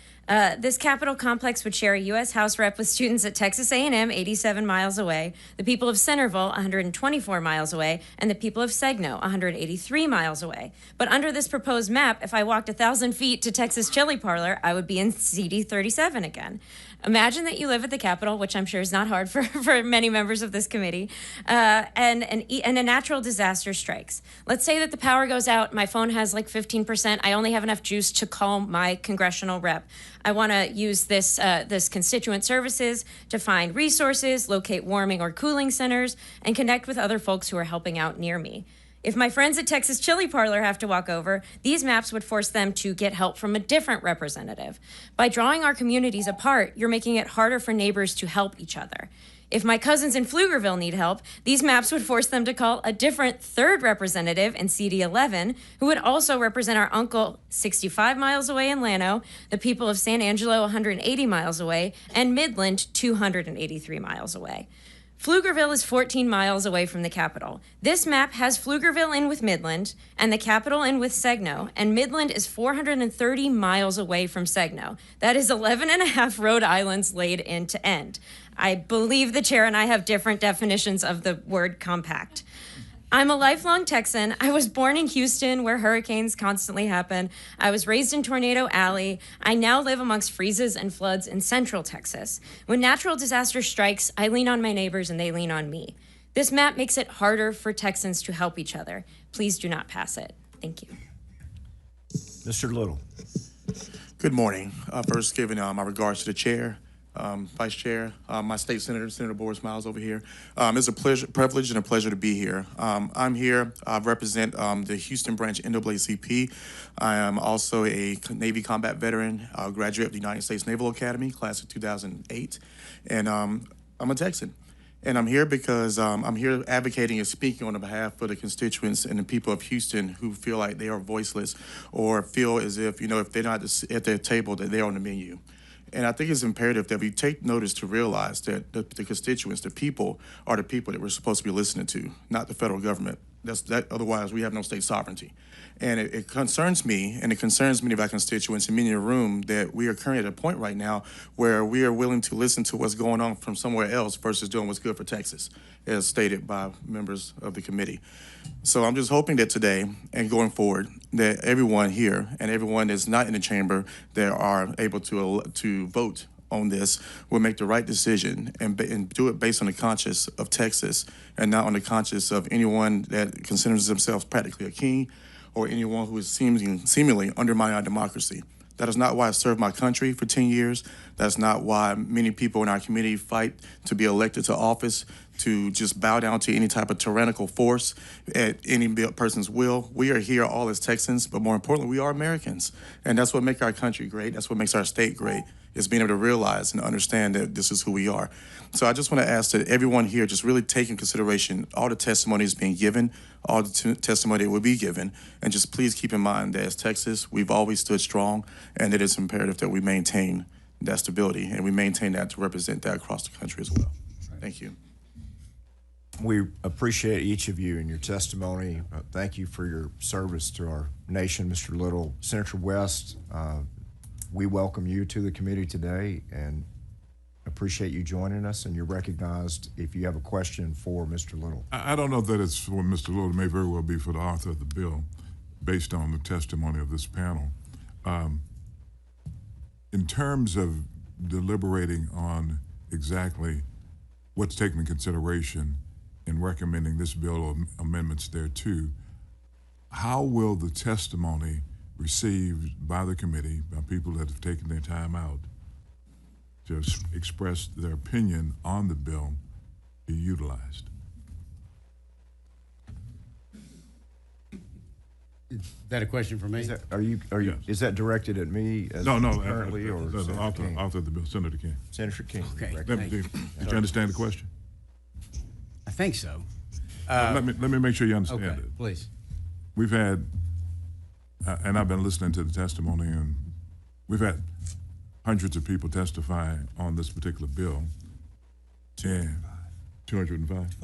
This Capitol complex would share a U.S. House rep with students at Texas A&M, 87 miles away, the people of Centerville, 124 miles away, and the people of Segno, 183 miles away. But under this proposed map, if I walked 1,000 feet to Texas Chili Parlor, I would be in CD 37 again. Imagine that you live at the Capitol, which I'm sure is not hard for many members of this committee, and a natural disaster strikes. Let's say that the power goes out, my phone has like 15%, I only have enough juice to call my congressional rep. I want to use this constituent services to find resources, locate warming or cooling centers, and connect with other folks who are helping out near me. If my friends at Texas Chili Parlor have to walk over, these maps would force them to get help from a different representative. By drawing our communities apart, you're making it harder for neighbors to help each other. If my cousins in Pflugerville need help, these maps would force them to call a different third representative in CD 11, who would also represent our uncle 65 miles away in Llano, the people of San Angelo 180 miles away, and Midland 283 miles away. Pflugerville is 14 miles away from the Capitol. This map has Pflugerville in with Midland and the Capitol in with Segno, and Midland is 430 miles away from Segno. That is 11 and a half Rhode Islands laid end to end. I believe the chair and I have different definitions of the word compact. I'm a lifelong Texan. I was born in Houston, where hurricanes constantly happen. I was raised in Tornado Alley. I now live amongst freezes and floods in central Texas. When natural disaster strikes, I lean on my neighbors and they lean on me. This map makes it harder for Texans to help each other. Please do not pass it. Thank you. Mr. Little. Good morning. First, giving my regards to the chair, Vice Chair, my state senator, Senator Boris Miles over here. It's a privilege and a pleasure to be here. I'm here, I represent the Houston branch NAACP. I am also a Navy combat veteran, graduate of the United States Naval Academy, class of 2008, and I'm a Texan. And I'm here because I'm here advocating and speaking on behalf of the constituents and the people of Houston who feel like they are voiceless or feel as if, if they're not at their table, that they're on the menu. And I think it's imperative that we take notice to realize that the constituents, the people, are the people that we're supposed to be listening to, not the federal government. Otherwise, we have no state sovereignty. And it concerns me, and it concerns many of our constituents and many in the room, that we are currently at a point right now where we are willing to listen to what's going on from somewhere else versus doing what's good for Texas, as stated by members of the committee. So I'm just hoping that today and going forward, that everyone here and everyone that's not in the chamber that are able to vote on this will make the right decision and do it based on the conscience of Texas and not on the conscience of anyone that considers themselves practically a king or anyone who is seemingly undermining our democracy. That is not why I served my country for 10 years. That's not why many people in our community fight to be elected to office, to just bow down to any type of tyrannical force at any person's will. We are here all as Texans, but more importantly, we are Americans. And that's what makes our country great. That's what makes our state great, is being able to realize and understand that this is who we are. So I just want to ask that everyone here just really take in consideration all the testimonies being given, all the testimony that will be given, and just please keep in mind that as Texas, we've always stood strong, and it is imperative that we maintain that stability, and we maintain that to represent that across the country as well. Thank you. We appreciate each of you and your testimony. Thank you for your service to our nation, Mr. Little. Senator West, we welcome you to the committee today and appreciate you joining us, and you're recognized if you have a question for Mr. Little. I don't know that it's for Mr. Little. It may very well be for the author of the bill based on the testimony of this panel. In terms of deliberating on exactly what's taken into consideration in recommending this bill or amendments thereto, how will the testimony received by the committee, by people that have taken their time out to express their opinion on the bill, be utilized? Is that a question for me? Is that directed at me as No, currently, or the author of the bill, Senator King. Senator King. Okay. Did you understand the question? I think so. Let me make sure you understand okay, it. Please. We've had, and I've been listening to the testimony, and we've had hundreds of people testify on this particular bill. 205.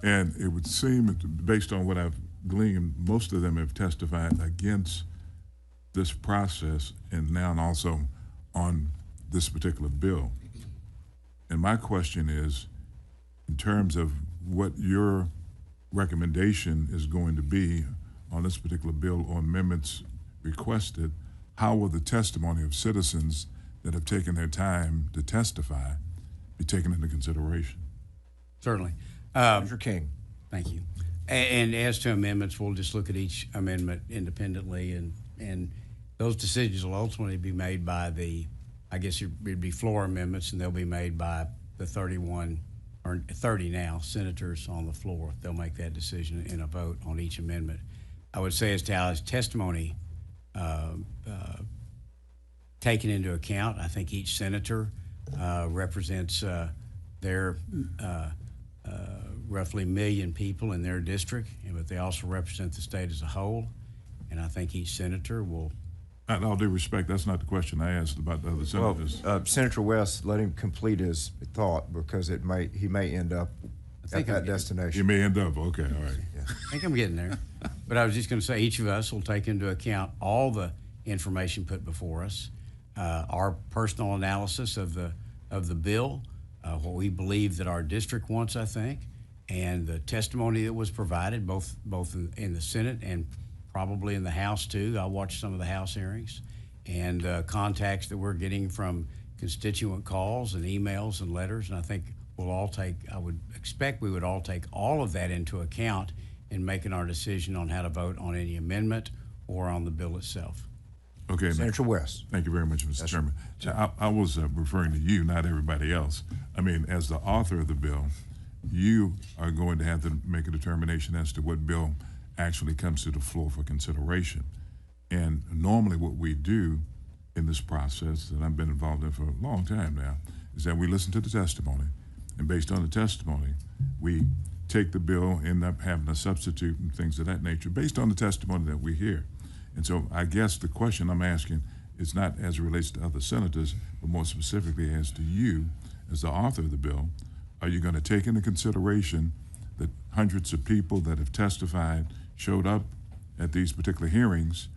And it would seem, based on what I've gleaned, most of them have testified against this process and now also on this particular bill. And my question is, in terms of what your recommendation is going to be on this particular bill or amendments requested, how will the testimony of citizens that have taken their time to testify be taken into consideration? Certainly. Senator King. Thank you. And as to amendments, we'll just look at each amendment independently, and those decisions will ultimately be made by the, I guess it'd be floor amendments, and they'll be made by the 31 or 30 now senators on the floor. They'll make that decision in a vote on each amendment. I would say as to how his testimony taken into account, I think each senator represents their roughly 1 million people in their district, but they also represent the state as a whole. And I think each senator will. In all due respect, that's not the question I asked about the other senators. Well, Senator West, let him complete his thought, because he may end up at that destination. He may end up, okay, all right. Yeah. I think I'm getting there. But I was just going to say each of us will take into account all the information put before us, our personal analysis of the bill, what we believe that our district wants, I think, and the testimony that was provided both in the Senate and probably in the House too. I watched some of the House hearings, and contacts that we're getting from constituent calls and emails and letters, and I think I would expect we would all take all of that into account in making our decision on how to vote on any amendment or on the bill itself. Okay, Senator West. Thank you very much, Mr. Chairman. I was referring to you, not everybody else. I mean, as the author of the bill, you are going to have to make a determination as to what bill actually comes to the floor for consideration. And normally what we do in this process that I've been involved in for a long time now is that we listen to the testimony, and based on the testimony, we take the bill, end up having a substitute and things of that nature based on the testimony that we hear. And so I guess the question I'm asking is not as it relates to other senators, but more specifically as to you, as the author of the bill. Are you going to take into consideration that hundreds of people that have testified, showed up at these particular hearings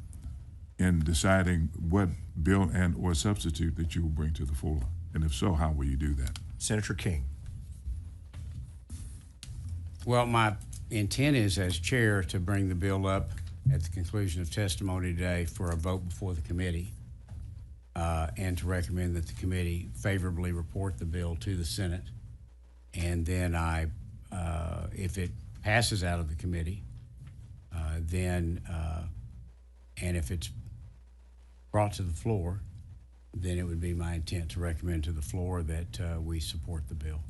in deciding what bill and or substitute that you will bring to the floor? And if so, how will you do that? Senator King. Well, my intent is, as chair, to bring the bill up at the conclusion of testimony today for a vote before the committee, and to recommend that the committee favorably report the bill to the Senate. And then if it passes out of the committee, and if it's brought to the floor, then it would be my intent to recommend to the floor that we support the bill.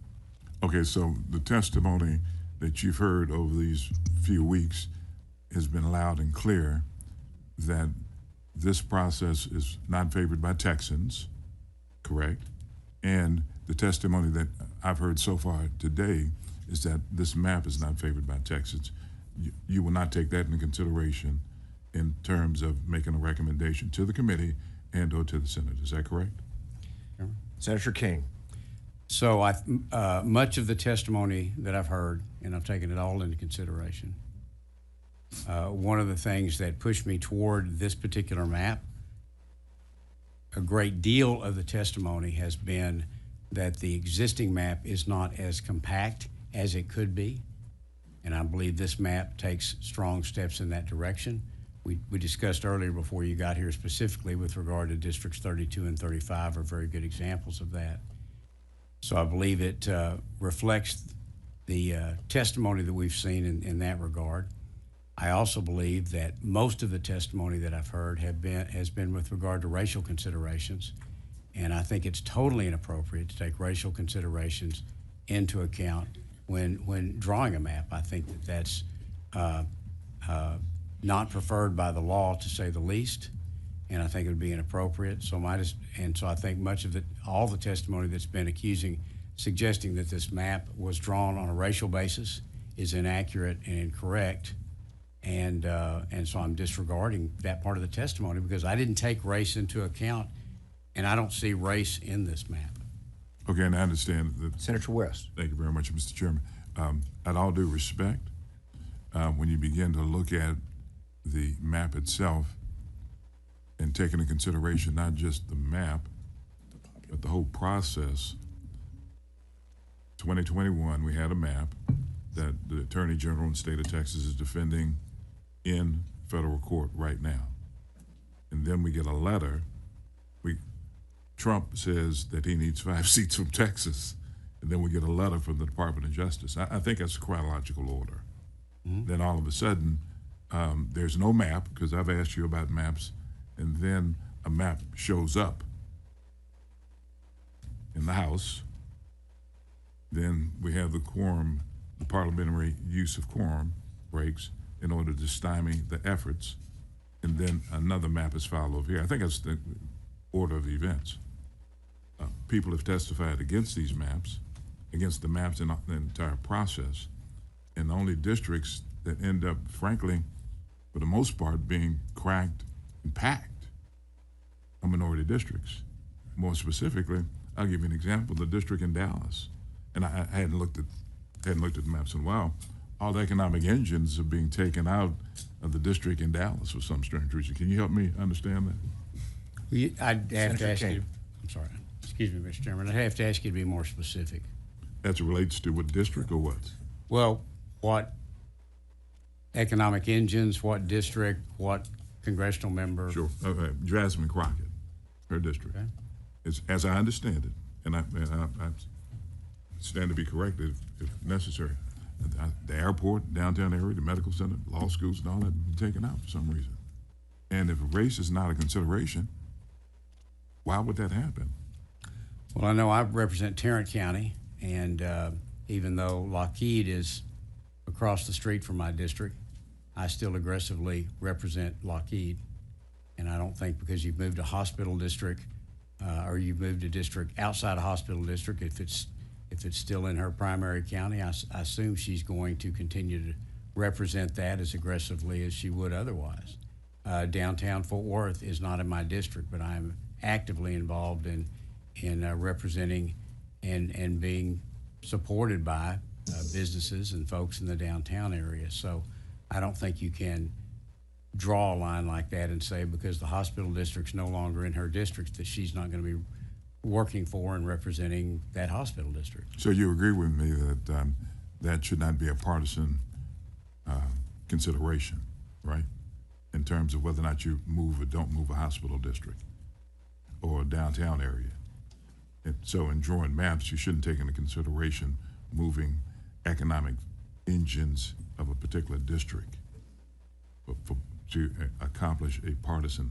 Okay, so the testimony that you've heard over these few weeks has been loud and clear that this process is not favored by Texans, correct? And the testimony that I've heard so far today is that this map is not favored by Texans. You will not take that into consideration in terms of making a recommendation to the committee and or to the Senate. Is that correct? Senator King. So much of the testimony that I've heard, and I've taken it all into consideration, one of the things that pushed me toward this particular map, a great deal of the testimony has been that the existing map is not as compact as it could be. And I believe this map takes strong steps in that direction. We discussed earlier before you got here specifically with regard to districts 32 and 35 are very good examples of that. So I believe it reflects the testimony that we've seen in that regard. I also believe that most of the testimony that I've heard has been with regard to racial considerations, and I think it's totally inappropriate to take racial considerations into account when drawing a map. I think that that's not preferred by the law, to say the least, and I think it would be inappropriate. So I think much of all the testimony that's been suggesting that this map was drawn on a racial basis is inaccurate and incorrect. And so I'm disregarding that part of the testimony because I didn't take race into account, and I don't see race in this map. Okay, and I understand that. Senator West. Thank you very much, Mr. Chairman. At all due respect, when you begin to look at the map itself and take into consideration not just the map, but the whole process, 2021, we had a map that the Attorney General in the state of Texas is defending in federal court right now. And then we get a letter. Trump says that he needs 5 seats from Texas. And then we get a letter from the Department of Justice. I think that's a chronological order. Mm-hmm. Then all of a sudden, there's no map, because I've asked you about maps, and then a map shows up in the House. Then we have the quorum, the parliamentary use of quorum breaks in order to stymie the efforts, and then another map is filed over here. I think that's the order of events. People have testified against these maps, against the maps in the entire process, and the only districts that end up, frankly, for the most part, being cracked and packed are minority districts. More specifically, I'll give you an example, the district in Dallas. And I hadn't looked at the maps in a while. All the economic engines are being taken out of the district in Dallas for some strange reason. Can you help me understand that? I'd have to ask you, I'm sorry, excuse me, Mr. Chairman, I'd have to ask you to be more specific. As it relates to what district or what? Well, what economic engines, what district, what congressional member? Sure. Okay. Jasmine Crockett, her district. Okay. It's, as I understand it, and I stand to be corrected if necessary, the airport, downtown area, the medical center, law schools, and all that have been taken out for some reason. And if race is not a consideration, why would that happen? Well, I know I represent Tarrant County, and even though Lockheed is across the street from my district, I still aggressively represent Lockheed. And I don't think because you've moved a hospital district or you've moved a district outside a hospital district, if it's still in her primary county, I assume she's going to continue to represent that as aggressively as she would otherwise. Downtown Fort Worth is not in my district, but I'm actively involved in representing and being supported by businesses and folks in the downtown area. So I don't think you can draw a line like that and say because the hospital district's no longer in her district that she's not going to be working for and representing that hospital district. So you agree with me that that should not be a partisan consideration, right? In terms of whether or not you move or don't move a hospital district or a downtown area. And so in drawing maps, you shouldn't take into consideration moving economic engines of a particular district to accomplish a partisan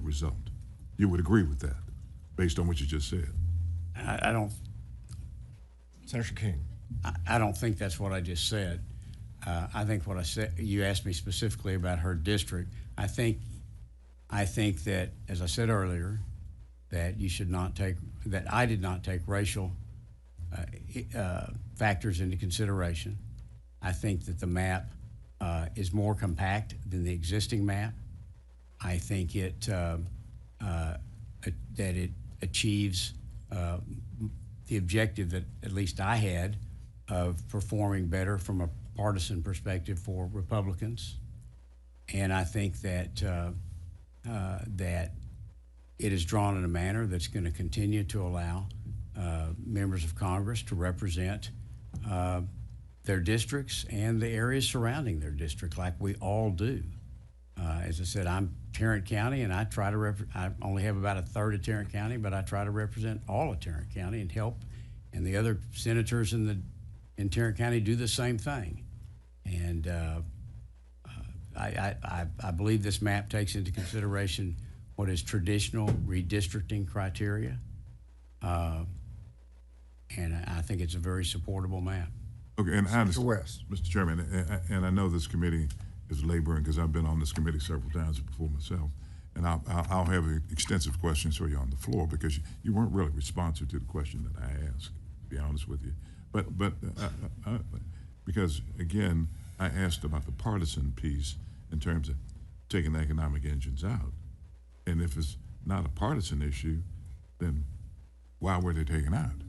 result. You would agree with that, based on what you just said? I don't. Senator King. I don't think that's what I just said. I think what I said, you asked me specifically about her district. I think that, as I said earlier, that you should not take, that I did not take racial factors into consideration. I think that the map is more compact than the existing map. I think that it achieves the objective that at least I had of performing better from a partisan perspective for Republicans. And I think that that it is drawn in a manner that's going to continue to allow members of Congress to represent their districts and the areas surrounding their district like we all do. As I said, I'm Tarrant County, and I try to I only have about a third of Tarrant County, but I try to represent all of Tarrant County and help, and the other senators in Tarrant County do the same thing. And I believe this map takes into consideration what is traditional redistricting criteria, and I think it's a very supportable map. Okay, and I understand, West. Mr. Chairman, and I know this committee is laboring because I've been on this committee several times before myself, and I'll have extensive questions for you on the floor because you weren't really responsive to the question that I asked, to be honest with you. But because again, I asked about the partisan piece in terms of taking the economic engines out, and if it's not a partisan issue, then why were they taken out?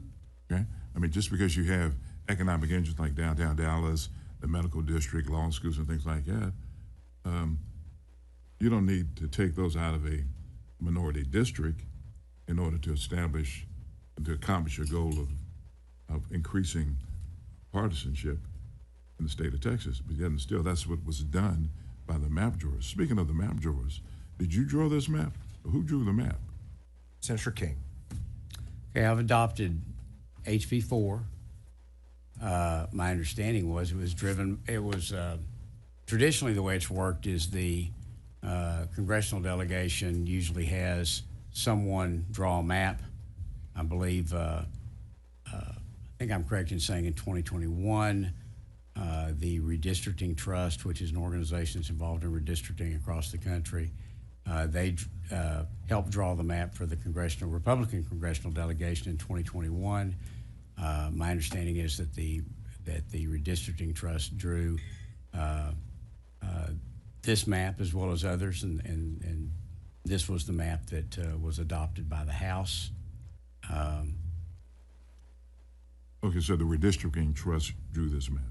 Okay, I mean, just because you have economic engines like downtown Dallas, the medical district, law schools, and things like that, you don't need to take those out of a minority district in order to accomplish your goal of increasing partisanship in the state of Texas. But yet and still, that's what was done by the map drawers. Speaking of the map drawers, did you draw this map? Or who drew the map? Senator King. Okay, I've adopted HB4. My understanding was traditionally the way it's worked is the congressional delegation usually has someone draw a map. I believe, I think I'm correct in saying in 2021, the Redistricting Trust, which is an organization that's involved in redistricting across the country, they helped draw the map for the Republican congressional delegation in 2021. My understanding is that the Redistricting Trust drew this map as well as others, and this was the map that was adopted by the House. Okay, so the Redistricting Trust drew this map.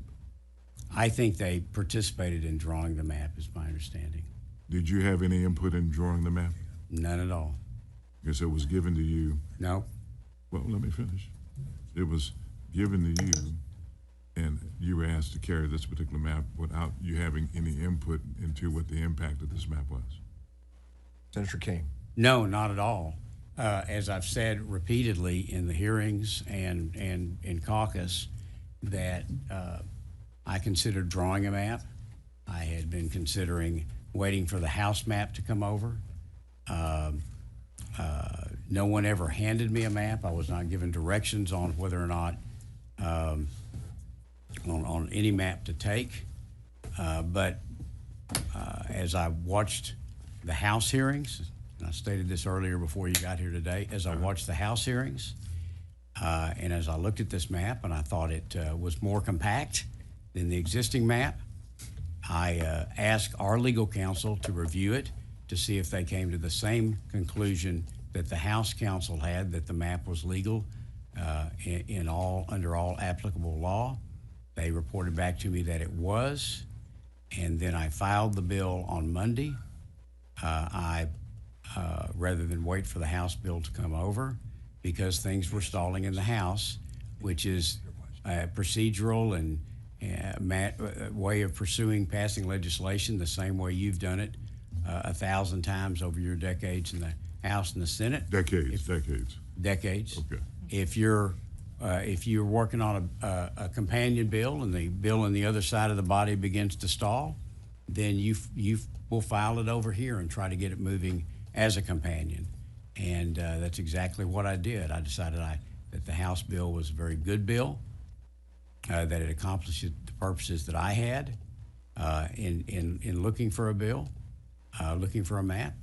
I think they participated in drawing the map, is my understanding. Did you have any input in drawing the map? None at all. Because it was given to you. No. Well, let me finish. It was given to you, and you were asked to carry this particular map without you having any input into what the impact of this map was. Senator King. No, not at all. As I've said repeatedly in the hearings and in caucus, that I considered drawing a map. I had been considering waiting for the House map to come over. No one ever handed me a map. I was not given directions on whether or not on any map to take. But as I watched the House hearings, and I stated this earlier before you got here today, as I watched the House hearings, and as I looked at this map and I thought it was more compact than the existing map, I asked our legal counsel to review it to see if they came to the same conclusion that the House counsel had, that the map was legal under all applicable law. They reported back to me that it was, and then I filed the bill on Monday. Rather than wait for the House bill to come over, because things were stalling in the House, which is a procedural and way of pursuing passing legislation the same way you've done it 1,000 times over your decades in the House and the Senate. Decades. Okay. Okay. If you're working on a companion bill and the bill on the other side of the body begins to stall, then you will file it over here and try to get it moving as a companion. And that's exactly what I did. I decided that the House bill was a very good bill, that it accomplished the purposes that I had in looking for a bill, looking for a map.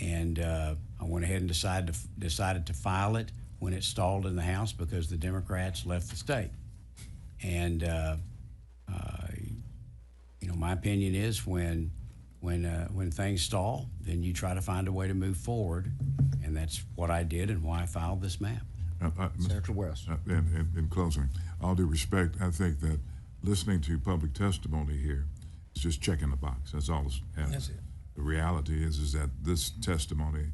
And I went ahead and decided to file it when it stalled in the House because the Democrats left the state. And my opinion is when things stall, then you try to find a way to move forward, and that's what I did and why I filed this map. Senator West. In closing, all due respect, I think that listening to public testimony here is just checking the box. That's all it's has. That's it. The reality is that this testimony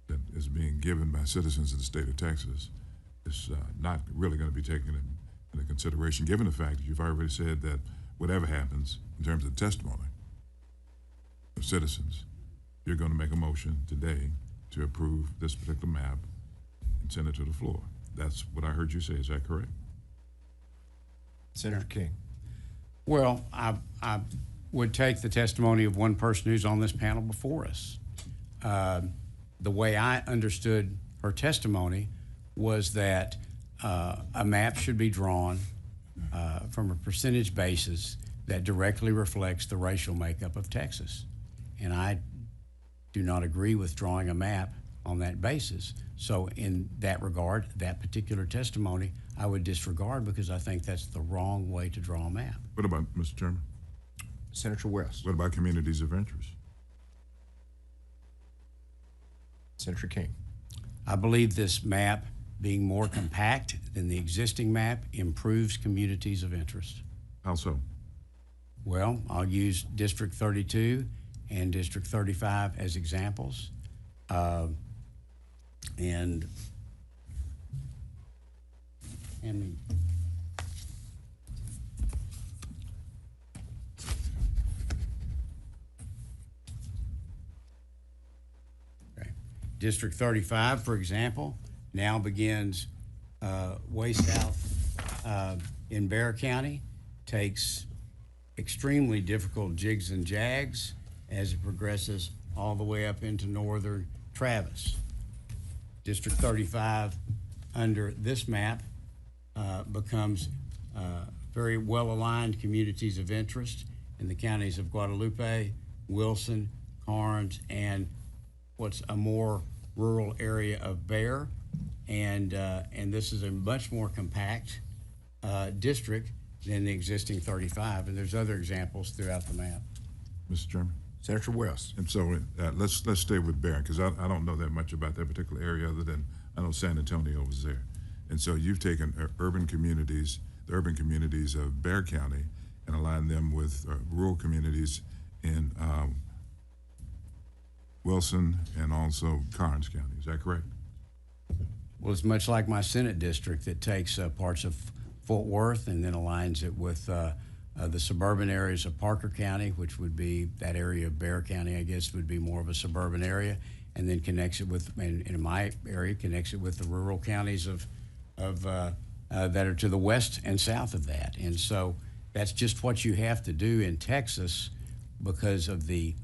that is being given by citizens of the state of Texas is not really going to be taken into consideration, given the fact that you've already said that whatever happens in terms of testimony of citizens, you're going to make a motion today to approve this particular map and send it to the floor. That's what I heard you say. Is that correct? Senator King. Well, I would take the testimony of one person who's on this panel before us. The way I understood her testimony was that a map should be drawn from a percentage basis that directly reflects the racial makeup of Texas. And I do not agree with drawing a map on that basis. So in that regard, that particular testimony, I would disregard because I think that's the wrong way to draw a map. What about, Mr. Chairman? Senator West. What about communities of interest? Senator King. I believe this map, being more compact than the existing map, improves communities of interest. How so? Well, I'll use District 32 and District 35 as examples. District 35, for example, now begins way south in Bexar County, takes extremely difficult jigs and jags as it progresses all the way up into northern Travis. District 35 under this map becomes very well-aligned communities of interest in the counties of Guadalupe, Wilson, Karnes, and what's a more rural area of Bexar. And this is a much more compact district than the existing 35, and there's other examples throughout the map. Mr. Chairman? Senator West. And so let's stay with Bexar, because I don't know that much about that particular area other than I know San Antonio was there. And so you've taken urban communities, the urban communities of Bexar County, and aligned them with rural communities in Wilson and also Karnes County. Is that correct? Well, it's much like my Senate district that takes parts of Fort Worth and then aligns it with the suburban areas of Parker County, which would be that area of Bexar County, I guess, would be more of a suburban area, and then connects it with, in my area, connects it with the rural counties that are to the west and south of that. And so that's just what you have to do in Texas because of the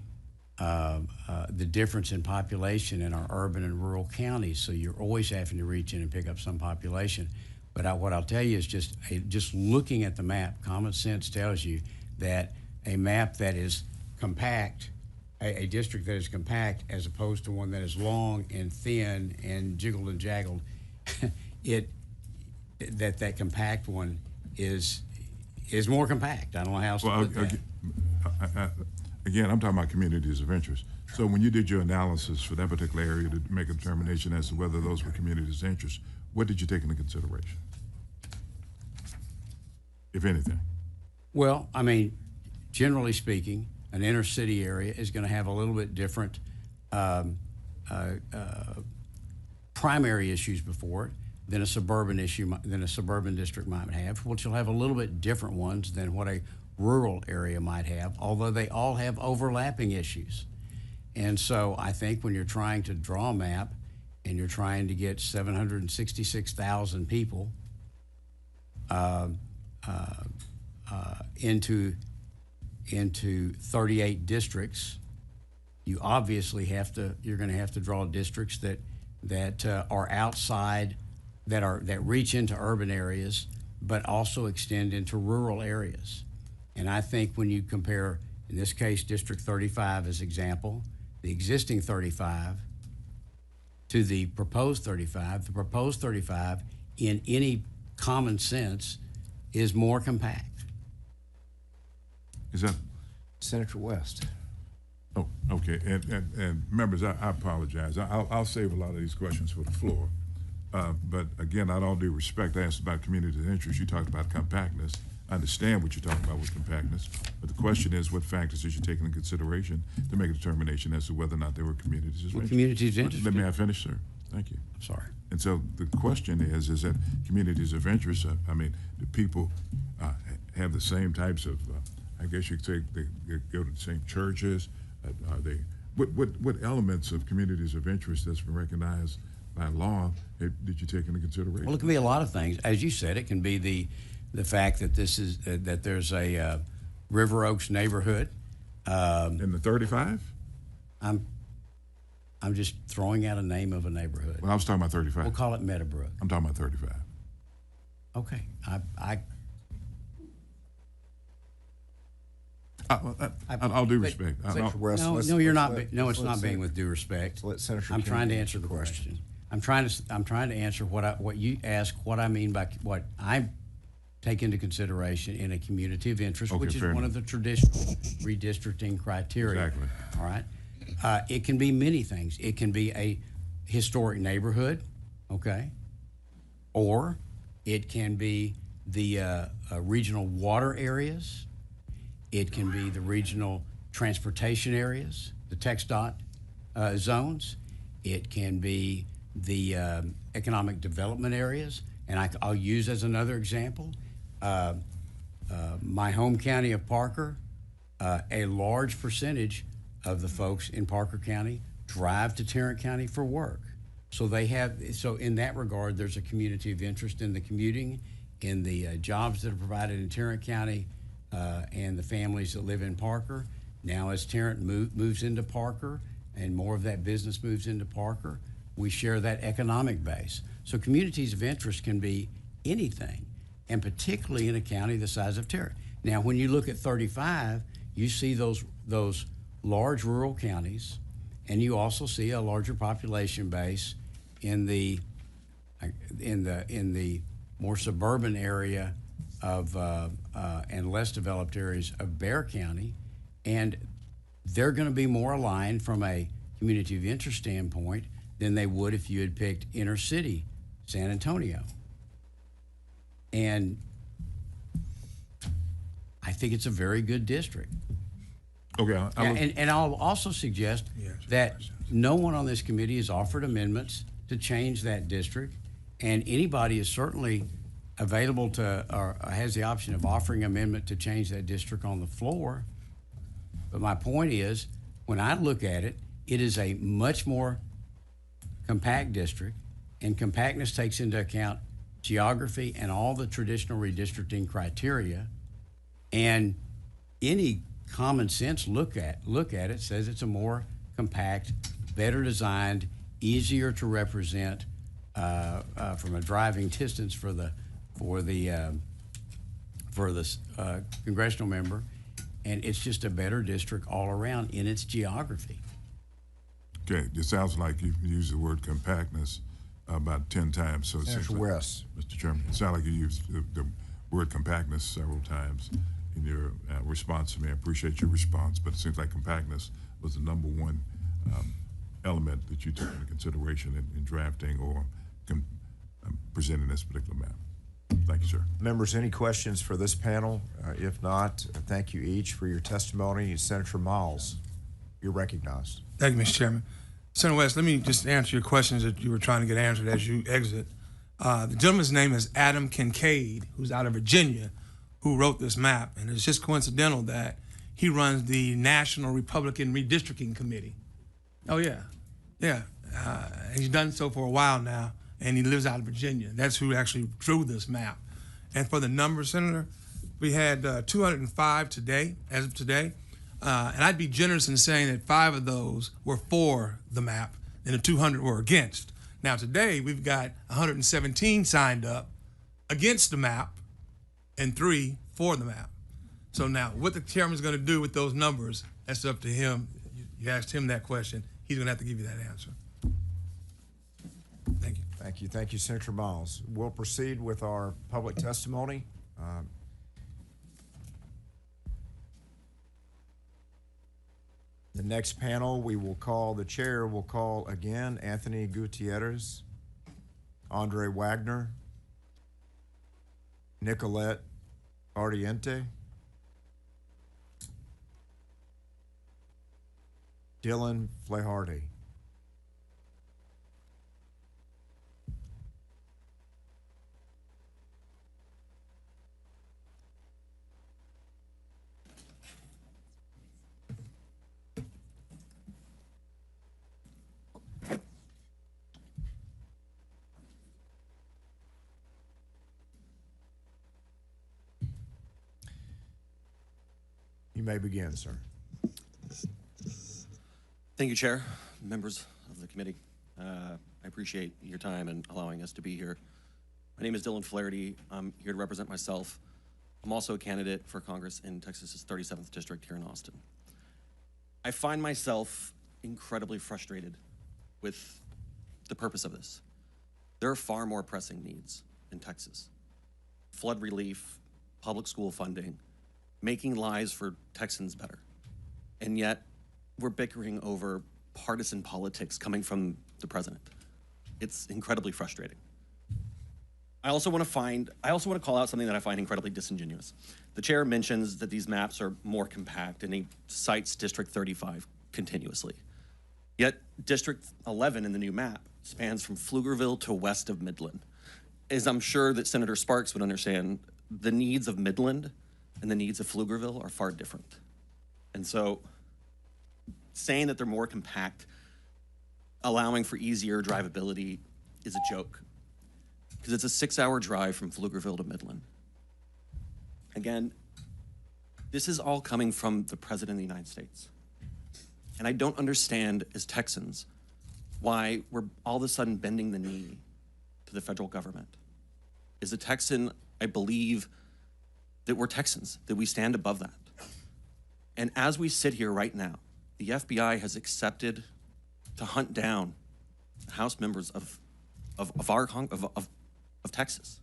difference in population in our urban and rural counties. So you're always having to reach in and pick up some population. But what I'll tell you is just looking at the map, common sense tells you that a map that is compact, a district that is compact as opposed to one that is long and thin and jiggled and jaggled, that compact one is more compact. I don't know how else to put that. Again, I'm talking about communities of interest. So when you did your analysis for that particular area to make a determination as to whether those were communities of interest, what did you take into consideration? if anything? Well, I mean, generally speaking, an inner city area is going to have a little bit different primary issues before it than a suburban issue, than a suburban district might have, which will have a little bit different ones than what a rural area might have, although they all have overlapping issues. And so I think when you're trying to draw a map and you're trying to get 766,000 people into 38 districts, you obviously you're going to have to draw districts that are outside, that reach into urban areas, but also extend into rural areas. And I think when you compare, in this case, District 35 as example, the existing 35 to the proposed 35, the proposed 35 in any common sense is more compact. Is that Senator West? Oh, okay. And members, I apologize. I'll save a lot of these questions for the floor. But again, out of all due respect, I asked about community of interest. You talked about compactness. I understand what you're talking about with compactness, but the question is what factors did you take into consideration to make a determination as to whether or not there were communities of interest? Communities of interest. Let me finish, sir. Thank you. I'm sorry. And so the question is that communities of interest, I mean, do people have the same types of, I guess you could say they go to the same churches? Are they, what elements of communities of interest that's been recognized by law did you take into consideration? Well, it can be a lot of things. As you said, it can be the fact that this is that there's a River Oaks neighborhood. In the 35? I'm just throwing out a name of a neighborhood. Well, I was talking about 35. We'll call it Meadowbrook. I'm talking about 35. Okay. I'll do respect. No, you're not. No, it's not being with due respect. Let Senator I'm King trying to answer answer the the question. question. I'm trying to answer what you ask. What I mean by what I take into consideration in a community of interest, Okay, which is fair one enough. of the traditional redistricting criteria. Exactly. All right. It can be many things. It can be a historic neighborhood, okay, or it can be the regional water areas. It can be the regional transportation areas, the TxDOT zones. It can be the economic development areas. And I'll use as another example, my home county of Parker, a large percentage of the folks in Parker County drive to Tarrant County for work. So in that regard, there's a community of interest in the commuting, in the jobs that are provided in Tarrant County, and the families that live in Parker. Now, as Tarrant moves into Parker and more of that business moves into Parker, we share that economic base. So communities of interest can be anything, and particularly in a county the size of Tarrant. Now, when you look at 35, you see those large rural counties, and you also see a larger population base in the more suburban area of and less developed areas of Bexar County, and they're going to be more aligned from a community of interest standpoint than they would if you had picked inner city San Antonio. And I think it's a very good district. Okay. And I'll also suggest that no one on this committee has offered amendments to change that district, and anybody is certainly available to, or has the option of offering amendment to change that district on the floor. But my point is, when I look at it, it is a much more compact district, and compactness takes into account geography and all the traditional redistricting criteria. And any common sense look at it says it's a more compact, better designed, easier to represent from a driving distance for the congressional member, and it's just a better district all around in its geography. Okay, it sounds like you've used the word compactness about 10 times. So Senator West. Mr. Chairman, it sounds like you used the word compactness several times in your response to me. I appreciate your response, but it seems like compactness was the number one element that you took into consideration in drafting or presenting this particular map. Thank you, sir. Members, any questions for this panel? If not, thank you each for your testimony. Senator Miles, you're recognized. Thank you, Mr. Chairman. Senator West, let me just answer your questions that you were trying to get answered as you exit. The gentleman's name is Adam Kincaid, who's out of Virginia, who wrote this map. And it's just coincidental that he runs the National Republican Redistricting Committee. Oh, yeah. Yeah. He's done so for a while now, and he lives out of Virginia. That's who actually drew this map. And for the numbers, Senator, we had 205 today, as of today. And I'd be generous in saying that 5 of those were for the map and the 200 were against. Now today we've got 117 signed up against the map and 3 for the map. So now what the chairman's going to do with those numbers, that's up to him. You asked him that question. He's going to have to give you that answer. Thank you. Thank you. Thank you, Senator Miles. We'll proceed with our public testimony. The next panel the chair will call again Anthony Gutierrez, Andre Wagner, Nicolette Ardiente, Dylan Flaharty. You may begin, sir. Thank you, Chair, members of the committee. I appreciate your time and allowing us to be here. My name is Dylan Flaherty. I'm here to represent myself. I'm also a candidate for Congress in Texas's 37th District here in Austin. I find myself incredibly frustrated with the purpose of this. There are far more pressing needs in Texas. Flood relief, public school funding, making lives for Texans better. And yet, we're bickering over partisan politics coming from the president. It's incredibly frustrating. I also want to call out something that I find incredibly disingenuous. The chair mentions that these maps are more compact, and he cites District 35 continuously. Yet, District 11 in the new map spans from Pflugerville to west of Midland. As I'm sure that Senator Sparks would understand, the needs of Midland and the needs of Pflugerville are far different. And so saying that they're more compact, allowing for easier drivability is a joke, because it's a 6-hour drive from Pflugerville to Midland. Again, this is all coming from the President of the United States. And I don't understand as Texans why we're all of a sudden bending the knee to the federal government. As a Texan, I believe that we're Texans, that we stand above that. And as we sit here right now, the FBI has accepted to hunt down House members of Texas.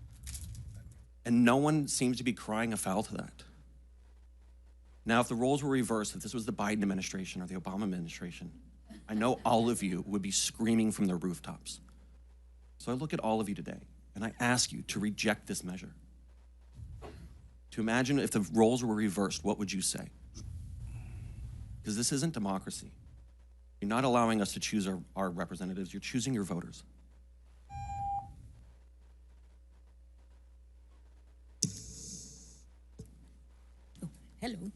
And no one seems to be crying a foul to that. Now, if the roles were reversed, if this was the Biden administration or the Obama administration, I know all of you would be screaming from their rooftops. So I look at all of you today, and I ask you to reject this measure. To imagine if the roles were reversed, what would you say? Because this isn't democracy. You're not allowing us to choose our representatives, you're choosing your voters. Hello.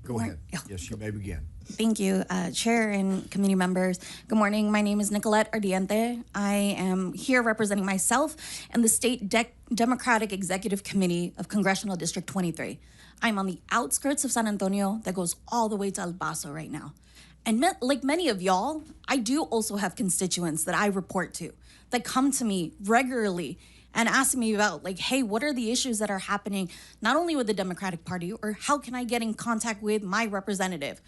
Go ahead. Yes, you may begin. Thank you, Chair and committee members. Good morning. My name is Nicolette Ardiente. I am here representing myself and the State Democratic Executive Committee of Congressional District 23. I'm on the outskirts of San Antonio that goes all the way to El Paso right now. And like many of y'all, I do also have constituents that I report to that come to me regularly and ask me about, like, hey, what are the issues that are happening, not only with the Democratic Party, or how can I get in contact with my representative?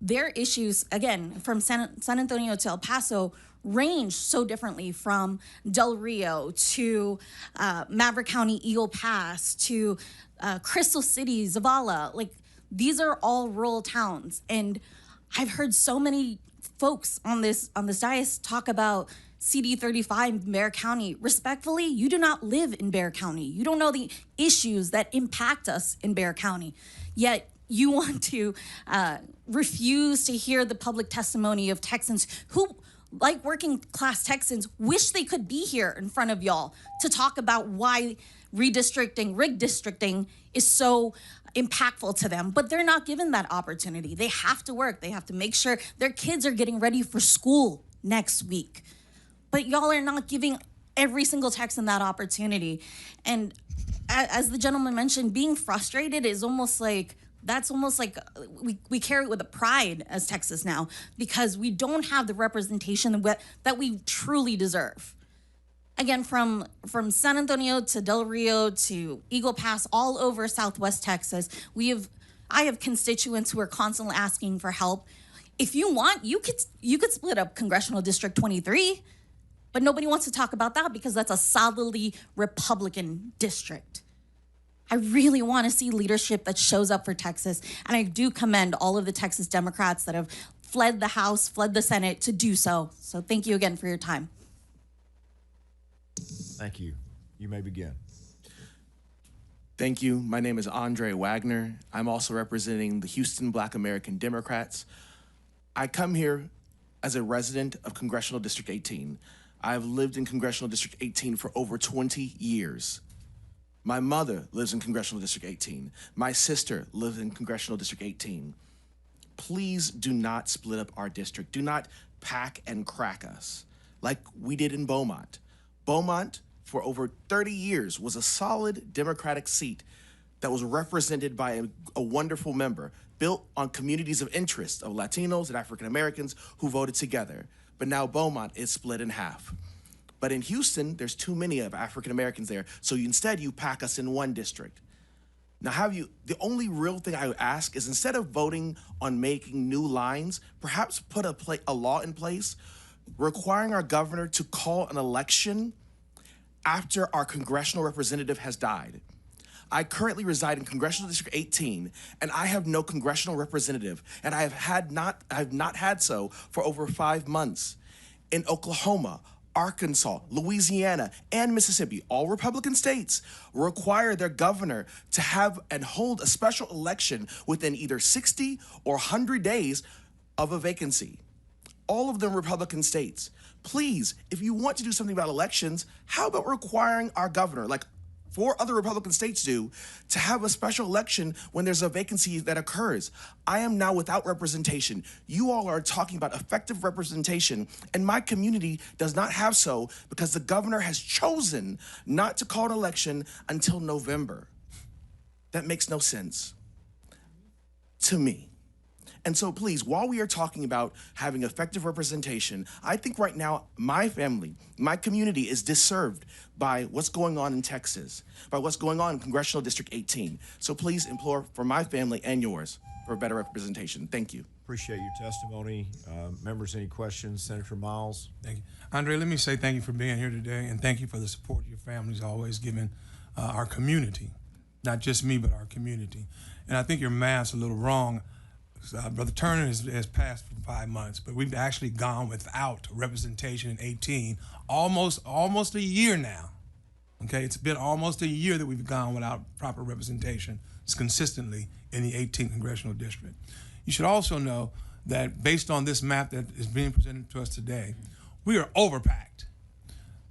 Their issues, again, from San Antonio to El Paso, range so differently, from Del Rio to Maverick County, Eagle Pass, to Crystal City, Zavala. Like, these are all rural towns. And I've heard so many folks on this dais talk about CD 35 in Bexar County. Respectfully, you do not live in Bexar County. You don't know the issues that impact us in Bexar County. Yet you want to refuse to hear the public testimony of Texans who, like working class Texans, wish they could be here in front of y'all to talk about why redistricting is so impactful to them, but they're not given that opportunity. They have to work. They have to make sure their kids are getting ready for school next week. But y'all are not giving every single Texan that opportunity. And as the gentleman mentioned, being frustrated is almost like, we carry it with a pride as Texas now, because we don't have the representation that we truly deserve. Again, from San Antonio to Del Rio to Eagle Pass, all over Southwest Texas, I have constituents who are constantly asking for help. If you want, you could split up Congressional District 23, but nobody wants to talk about that because that's a solidly Republican district. I really want to see leadership that shows up for Texas, and I do commend all of the Texas Democrats that have fled the House, fled the Senate to do so. So thank you again for your time. Thank you. You may begin. Thank you. My name is Andre Wagner. I'm also representing the Houston Black American Democrats. I come here as a resident of Congressional District 18. I've lived in Congressional District 18 for over 20 years. My mother lives in Congressional District 18. My sister lives in Congressional District 18. Please do not split up our district. Do not pack and crack us like we did in Beaumont. Beaumont, for over 30 years, was a solid Democratic seat that was represented by a wonderful member, built on communities of interest of Latinos and African Americans who voted together. But now Beaumont is split in half. But in Houston, there's too many of African Americans there, so instead you pack us in one district. Now the only real thing I would ask is, instead of voting on making new lines, perhaps put a law in place requiring our governor to call an election after our congressional representative has died. I currently reside in Congressional District 18, and I have no congressional representative, and I have not had so for over 5 months. In Oklahoma, Arkansas, Louisiana, and Mississippi, all Republican states, require their governor to have and hold a special election within either 60 or 100 days of a vacancy. All of them Republican states. Please, if you want to do something about elections, how about requiring our governor, like 4 other Republican states do, to have a special election when there's a vacancy that occurs? I am now without representation. You all are talking about effective representation, and my community does not have so because the governor has chosen not to call an election until November. That makes no sense to me. And so please, while we are talking about having effective representation, I think right now my family, my community is disserved by what's going on in Texas, by what's going on in Congressional District 18. So please implore for my family and yours for better representation. Thank you. Appreciate your testimony. Members, any questions? Senator Miles? Thank you. Andre, let me say thank you for being here today, and thank you for the support your family's always given our community. Not just me, but our community. And I think your math's a little wrong. Brother Turner has passed for 5 months, but we've actually gone without representation in 18 almost a year now. Okay, it's been almost a year that we've gone without proper representation consistently in the 18th Congressional District. You should also know that based on this map that is being presented to us today, we are overpacked.